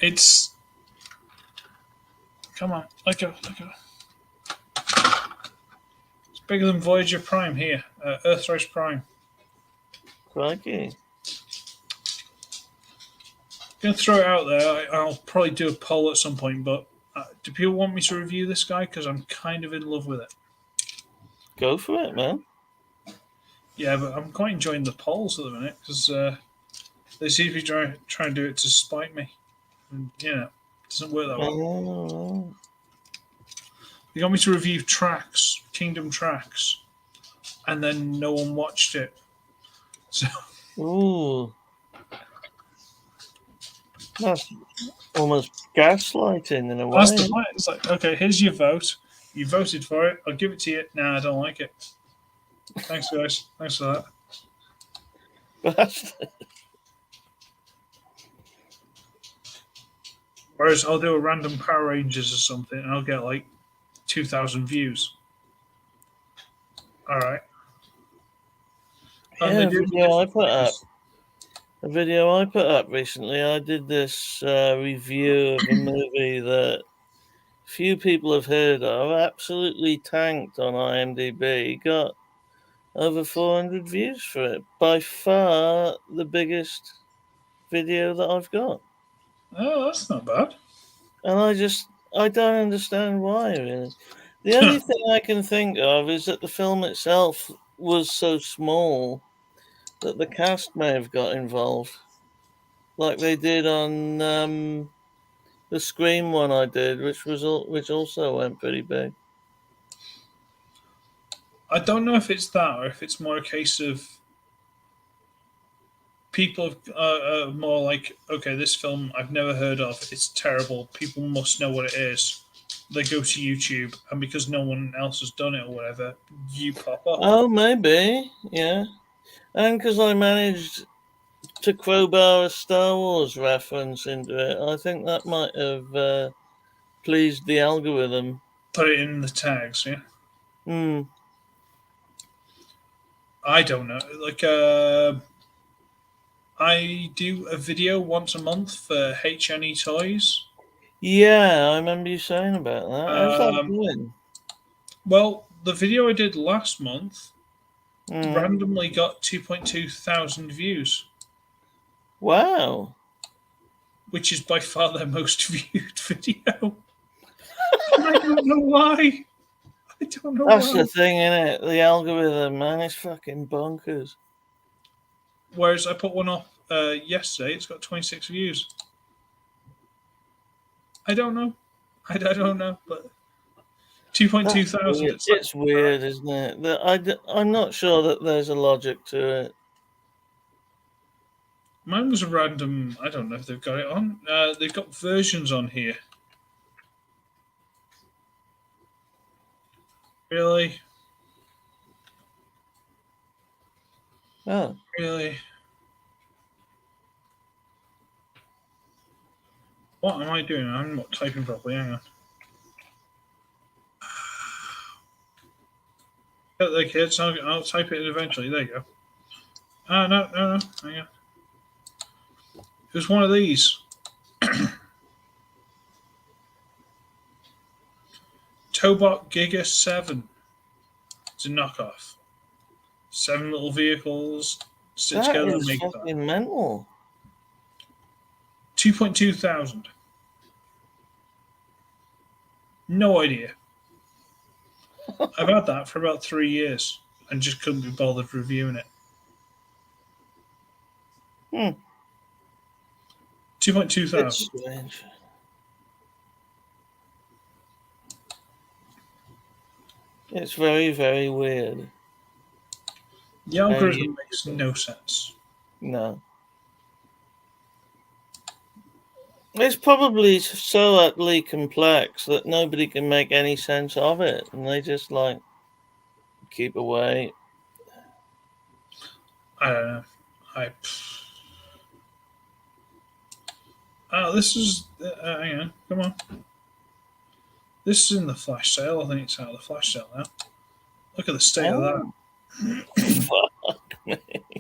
It's. Come on, let go. It's bigger than Voyager Prime here, Earthrise Prime. Crikey. Gonna throw it out there. I'll probably do a poll at some point, but do people want me to review this guy? Because I'm kind of in love with it. Go for it, man. Yeah, but I'm quite enjoying the polls at the minute because they seem to be trying to do it to spite me. And, you know, it doesn't work that well. They got me to review Tracks, Kingdom Tracks, and then no one watched it. So. Ooh. That's almost gaslighting in a way. That's the point. It's like, okay, here's your vote. You voted for it. I'll give it to you. Nah, I don't like it. Thanks, guys. Thanks for that. Whereas I'll do a random Power Rangers or something, and I'll get like 2,000 views. All right. Yeah, a video I put up recently. I did this review of a movie that few people have heard of. Absolutely tanked on IMDb. Got over 400 views for it. By far the biggest video that I've got. Oh, that's not bad. And I don't understand why, really. The only thing I can think of is that the film itself was so small that the cast may have got involved, like they did on the Scream one I did, which also went pretty big. I don't know if it's that or if it's more a case of people are more like, okay, this film I've never heard of. It's terrible. People must know what it is. They go to YouTube, and because no one else has done it or whatever, you pop up. Oh, maybe, yeah. And because I managed to crowbar a Star Wars reference into it, I think that might have pleased the algorithm. Put it in the tags, yeah. I don't know. Like, I do a video once a month for HNE Toys. Yeah, I remember you saying about that. How's that Um, going? well, the video I did last month Mm. randomly got 2.2 thousand views, Wow. which is by far their most viewed video. And I don't know why. I don't know That's why. the thing, innit? The algorithm, man, it's fucking bonkers. Whereas I put one up yesterday, it's got 26 views. I don't know. I don't know, but 2.2 That's thousand. weird. It's weird, isn't it? I'm not sure that there's a logic to it. Mine was a random. I don't know if they've got it on. They've got versions on here. Really? Oh. Really? What am I doing? I'm not typing properly. Hang on. Okay, I'll type it in eventually. There you go. No. Hang on. It was one of these. Tobot Giga 7. It's a knockoff. 7 little vehicles sit That together and is make that. fucking mental. 2.2 thousand. No idea. I've had that for about 3 years and just couldn't be bothered reviewing it. Hmm. 2.2 It's thousand. strange. It's very, very weird. The algorithm makes no sense. No. It's probably so utterly complex that nobody can make any sense of it, and they just like keep away. I don't know. This is. Hang on, come on. This is in the flash sale. I think it's out of the flash sale now. Look at the state of that. Fuck me. I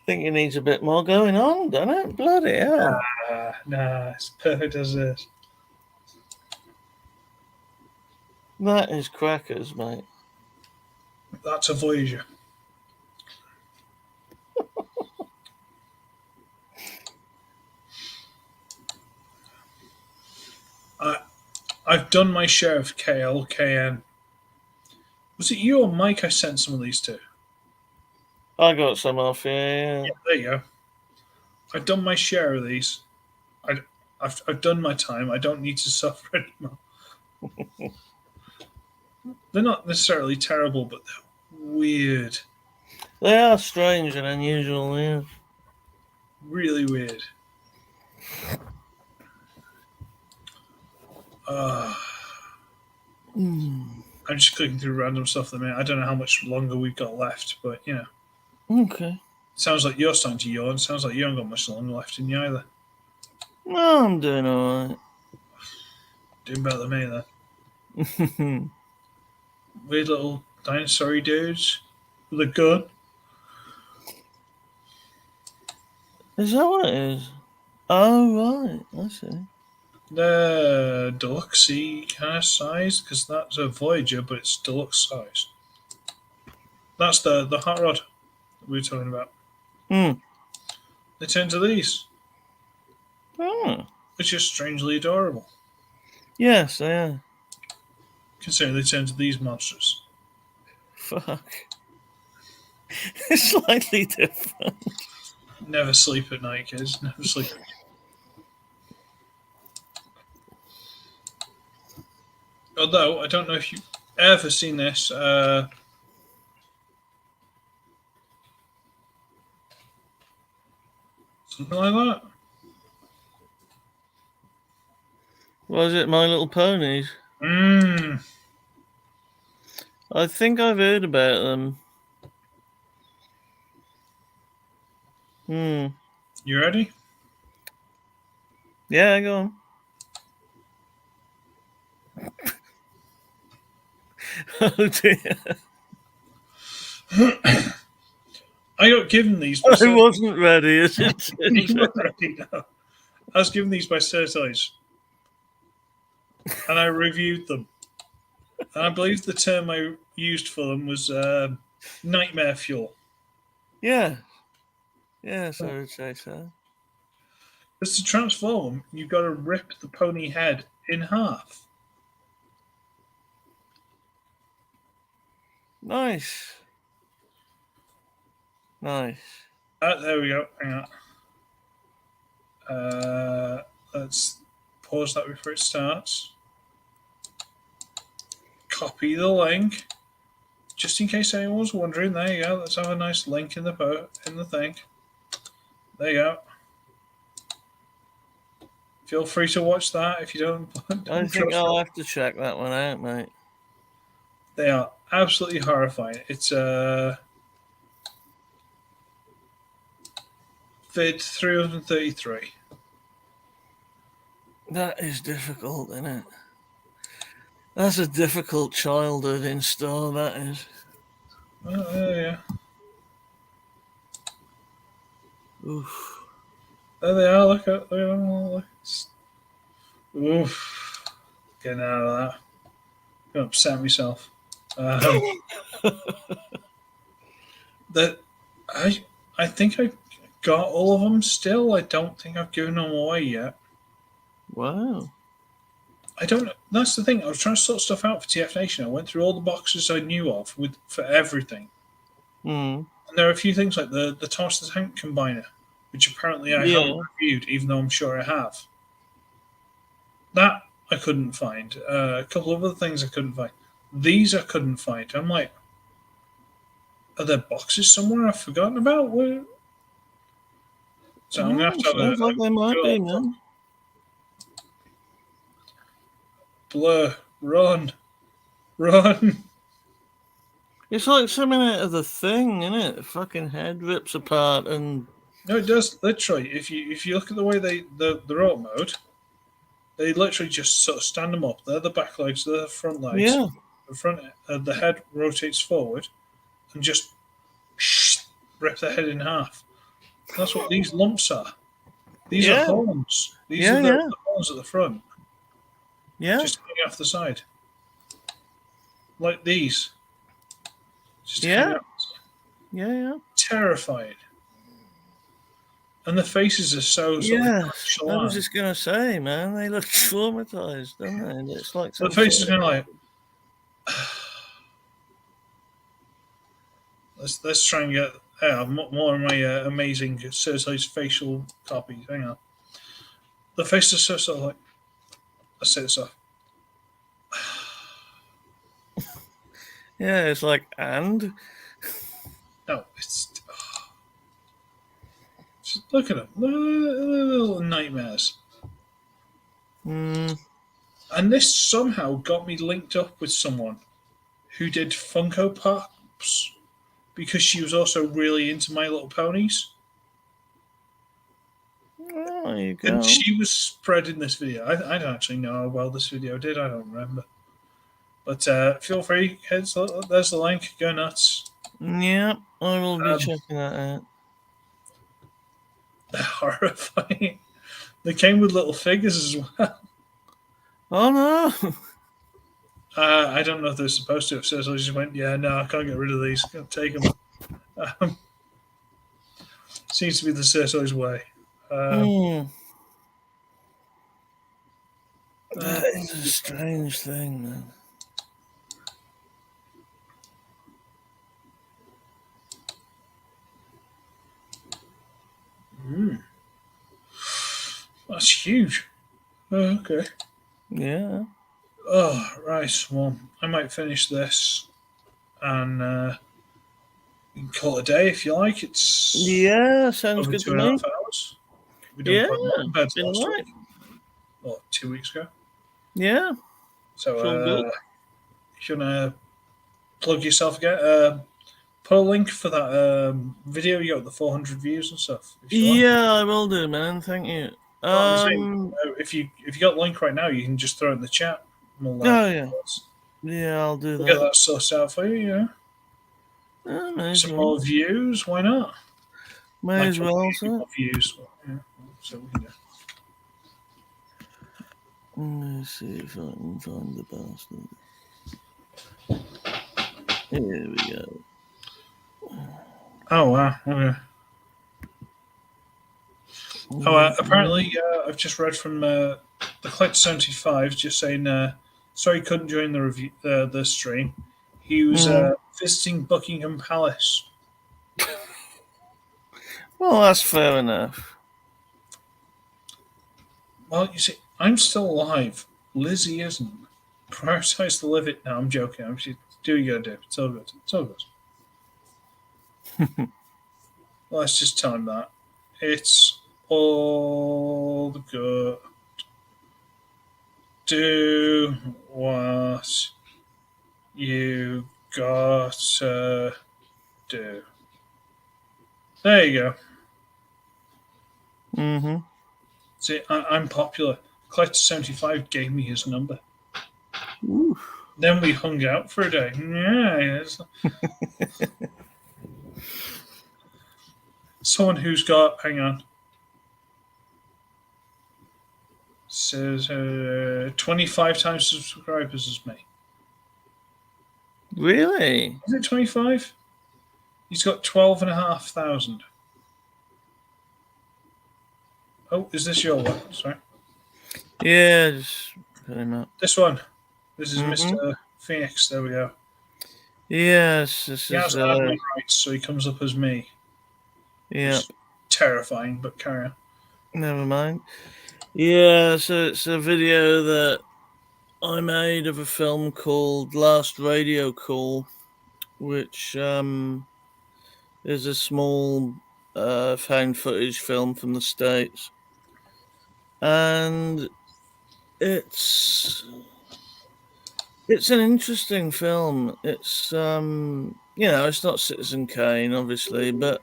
think it needs a bit more going on, doesn't it? Bloody hell. Nah, it's perfect as it is. That is crackers, mate. That's a Voyager. I've done my share of KLKN. Was it you or Mike I sent some of these to? I got some off, yeah. Yeah, there you go. I've done my share of these. I've done my time. I don't need to suffer anymore. They're not necessarily terrible, but they're weird. They are strange and unusual, yeah. Really weird. I'm just clicking through random stuff at the minute. I don't know how much longer we've got left, but you know. Okay. Sounds like you're starting to yawn. Sounds like you haven't got much longer left in you either. No, I'm doing alright. Doing better than me then. Weird little dinosaur dudes with a gun. Is that what it is? Oh, right. I see. The deluxe kind of size, because that's a Voyager, but it's deluxe size. That's the hot rod that we were talking about. They turn to these, which is strangely adorable. Yes, they are. Considering they turn to these monsters. Fuck. It's slightly different. Never sleep at night, kids. Never sleep at night. Although, I don't know if you've ever seen this. Something like that. Was it My Little Ponies? I think I've heard about them. You ready? Yeah, go on. Oh dear. I got given these by I Sir wasn't ready, as it You turns weren't out. ready, no. I was given these by Sir and I reviewed them. And I believe the term I used for them was nightmare fuel. Yeah. Yes, I would say so. Because to transform them, you've got to rip the pony head in half. Nice. Nice. There we go. Hang on. Let's pause that before it starts. Copy the link. Just in case anyone was wondering, there you go. Let's have a nice link in the thing. There you go. Feel free to watch that if you don't I think trust I'll it. have to check that one out, mate. They are absolutely horrifying. It's vid 333. That is difficult, isn't it? That's a difficult childhood in store, that is. Yeah. Oof. There they are. Look at them. Oof. Getting out of that. I'm going to upset myself. That I think I got all of them still. I don't think I've given them away yet. Wow. I don't know. That's the thing. I was trying to sort stuff out for TF Nation. I went through all the boxes I knew of for everything. Mm. And there are a few things like the Thomas the Tank Combiner, which apparently I haven't reviewed, even though I'm sure I have. That I couldn't find. A couple of other things I couldn't find. These I couldn't find. I'm like, are there boxes somewhere I've forgotten about? So I'm going to have to have Sounds like they might be, man. Blur, run. It's like something out of The Thing, isn't it? The fucking head rips apart and... No, it does, literally. If you look at the way the rope mode, they literally just sort of stand them up. They're the back legs, they're the front legs. Yeah. The head rotates forward and just rip the head in half. That's what these lumps are. These are horns. These are the horns at the front. Yeah. Just hanging off the side. Like these. Just Yeah. Terrifying. And the faces are so I was just going to say, man, they look traumatized, don't they? It's like the face is kind of like. Let's try and get more of my amazing Cersei's facial copies. Hang on. The face is so sort of like. Let's say this off. Yeah, it's like, and? No, it's. Just look at them. Little nightmares. Mm. And this somehow got me linked up with someone who did Funko Pops because she was also really into My Little Ponies. Oh, there you go. And she was spreading this video. I don't actually know how well this video did. I don't remember. But feel free. There's the link. Go nuts. Yeah, I will be checking that out. They're horrifying. They came with little figures as well. Oh, no. I don't know if they're supposed to. If Cecily just went, yeah, no, I can't get rid of these. I'll take them. Seems to be the Cecily's way. That is a strange thing, man. That's huge. Okay. Yeah. Oh, right. Well, I might finish this and you can call it a day if you like. It's sounds over good to 2.5 me. hours. We don't quite more compared to last right. week. Or 2 weeks ago. Yeah. So good. if you want to plug yourself again, put a link for that video you got the 400 views and stuff. Yeah, I will do, man. Thank you. If you got the link right now, you can just throw it in the chat. Yeah, I'll do We'll that. get that sourced out for you. Yeah. May as Some well. more views? Why not? May as well, sir. More views. Yeah, so we can do. Let me see if I can find the bastard. Here we go. Oh wow. Okay. Oh, apparently, I've just read from the Collector 75 just saying, sorry, couldn't join the review, the stream. He was visiting Buckingham Palace. Well, that's fair enough. Well, you see, I'm still alive. Lizzie isn't. Prioritize the living. No, I'm joking. I'm just do what you gotta do. It's all good. It's all good. Well, let's just tell him that. It's all good. Do what you gotta do. There you go. Mm-hmm. See, I'm popular. Collector 75 gave me his number. Oof. Then we hung out for a day. Yeah. Someone who's got, hang on, says 25 times subscribers as me. Really? Is it 25? He's got 12,500. Oh, is this your one? Sorry. Yeah, just put him up. This one. This is Mr. Phoenix. There we go. Yes, this He has is. admin rights, so he comes up as me. Yeah. Terrifying, but carry on. Never mind. Yeah, so it's a video that I made of a film called Last Radio Call, which is a small found footage film from the States. And it's an interesting film. It's it's not Citizen Kane, obviously, but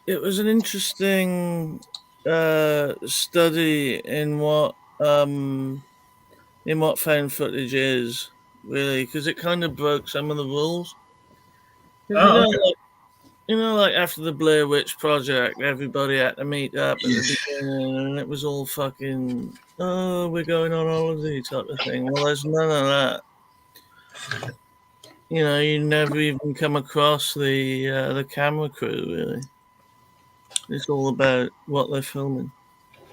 it was an interesting study in what found footage is, really, because it kind of broke some of the rules. Oh, okay. Like after the Blair Witch Project, everybody had to meet up at the beginning, and it was all fucking, oh, we're going on holiday type of thing. Well, there's none of that. You never even come across the camera crew, really. It's all about what they're filming.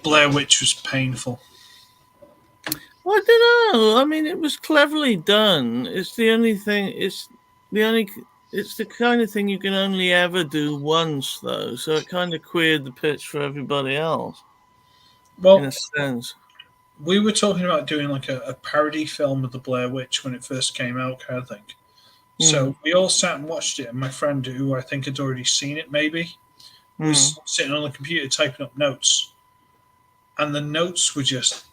Blair Witch was painful. I don't know. I mean, it was cleverly done. It's the only thing. It's the kind of thing you can only ever do once, though. So it kind of queered the pitch for everybody else. Well, in a sense, we were talking about doing like a parody film of the Blair Witch when it first came out, kind of thing. So we all sat and watched it, and my friend, who I think had already seen it, maybe, was sitting on the computer typing up notes, and the notes were just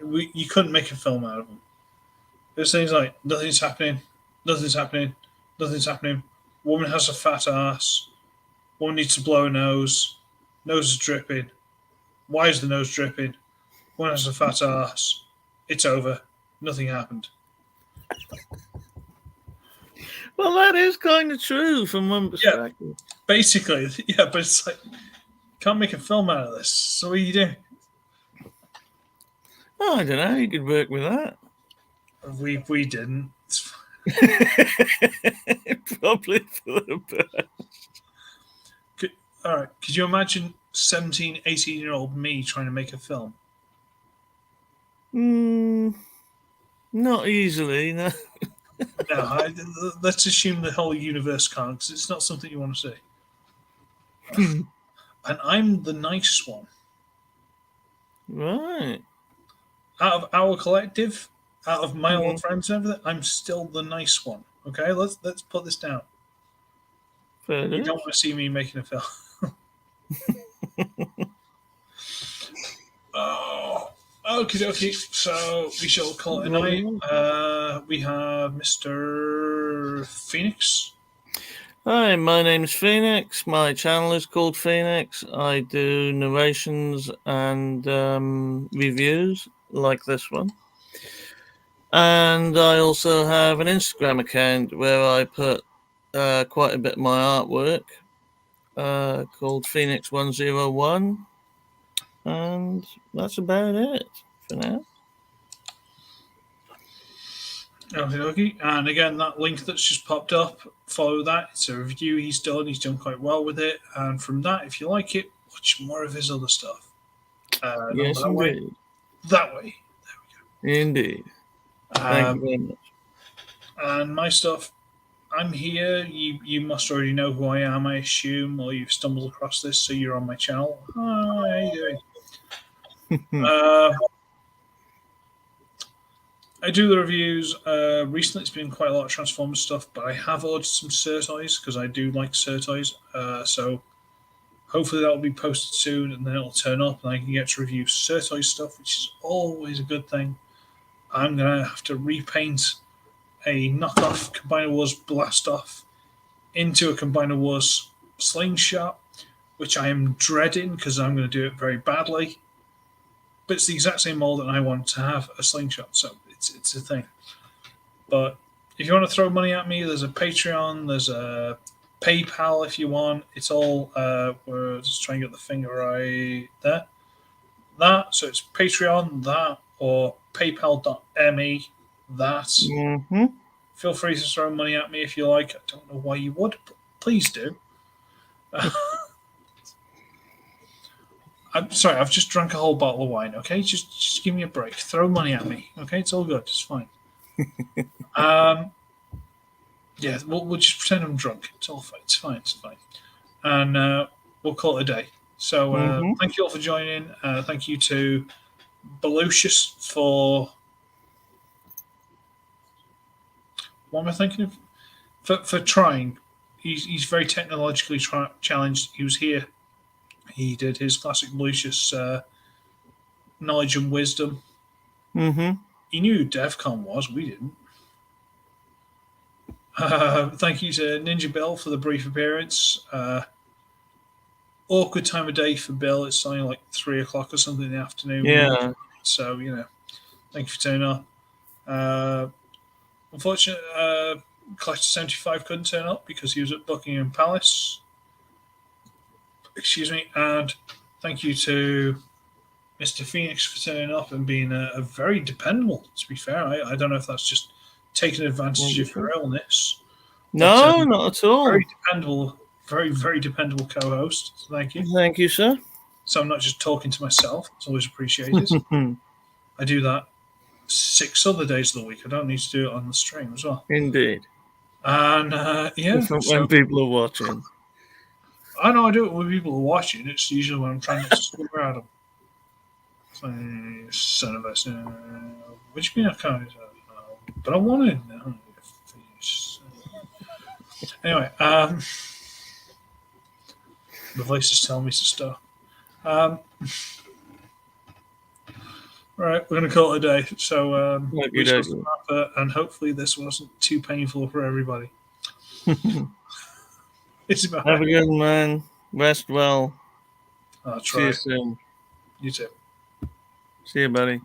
you couldn't make a film out of them. There's things like nothing's happening, nothing's happening, nothing's happening. Woman has a fat ass. Woman needs to blow her nose. Nose is dripping. Why is the nose dripping? Woman has a fat ass. It's over. Nothing happened. Well, that is kind of true from one perspective. Yeah, basically, yeah, but it's like can't make a film out of this. So what do you do? Oh, I don't know. You could work with that. We didn't. Probably for the best. All right. Could you imagine 17, 18-year-old me trying to make a film? Not easily, no. No, let's assume the whole universe can't, because it's not something you want to see. And I'm the nice one. Right. Out of our collective, out of my old friends and everything, I'm still the nice one. Okay, let's put this down. Fair you enough. don't want to see me making a film. Oh, okay. So we shall call it a night. We have Mr. Phoenix. Hi, my name's Phoenix. My channel is called Phoenix. I do narrations and reviews like this one. And I also have an Instagram account where I put quite a bit of my artwork called Phoenix101. And that's about it for now. Okay. And again, that link that's just popped up, follow that. It's a review he's done. He's done quite well with it. And from that, if you like it, watch more of his other stuff. Yes, that way. indeed. That way. Indeed. Thank you very much. And my stuff, I'm here. You must already know who I am, I assume, or you've stumbled across this, so you're on my channel. Hi, how you doing? I do the reviews. Recently, it's been quite a lot of Transformers stuff, but I have ordered some Surtoys because I do like Surtoys. So hopefully that will be posted soon, and then it'll turn up, and I can get to review Surtoy stuff, which is always a good thing. I'm gonna have to repaint a knockoff Combiner Wars Blast Off into a Combiner Wars Slingshot, which I am dreading because I'm going to do it very badly. But it's the exact same mold, and I want to have a Slingshot, so it's a thing. But if you want to throw money at me, there's a Patreon, there's a PayPal if you want. It's all we're just trying to get the finger right there. That, so it's Patreon, that, or PayPal.me, that. Mm-hmm. Feel free to throw money at me if you like. I don't know why you would, but please do. I'm sorry, I've just drunk a whole bottle of wine, okay? Just give me a break. Throw money at me, okay? It's all good. It's fine. Yeah, we'll just pretend I'm drunk. It's all fine. It's fine. It's fine. And we'll call it a day. So thank you all for joining. Thank you to Belucius for... What am I thinking of? For trying. He's very technologically challenged. He was here. He did his classic Lucius knowledge and wisdom. Mm-hmm. He knew who DEFCON was. We didn't. Thank you to Ninja Bill for the brief appearance. Awkward time of day for Bill. It's only like 3 o'clock or something in the afternoon. Yeah. So, thank you for turning up. Unfortunately, Collector 75 couldn't turn up because he was at Buckingham Palace. Excuse me. And thank you to Mr. Phoenix for turning up and being a very dependable, to be fair. I don't know if that's just taking advantage of your illness. No, But, not at all. Very dependable, very, very dependable co-host. So thank you. Thank you, sir. So I'm not just talking to myself. It's always appreciated. I do that 6 other days of the week. I don't need to do it on the stream as well. Indeed. And when people are watching. I know I do it when people are watching. It's usually when I'm trying to score at them. Son of a... Which mean I can't... but I want to... Anyway, the voice is telling me to stop. Right, we're going to call it a day. So, and hopefully this wasn't too painful for everybody. It's about Have a good one, man. Rest well. I'll See try. you soon. You too. See you, buddy.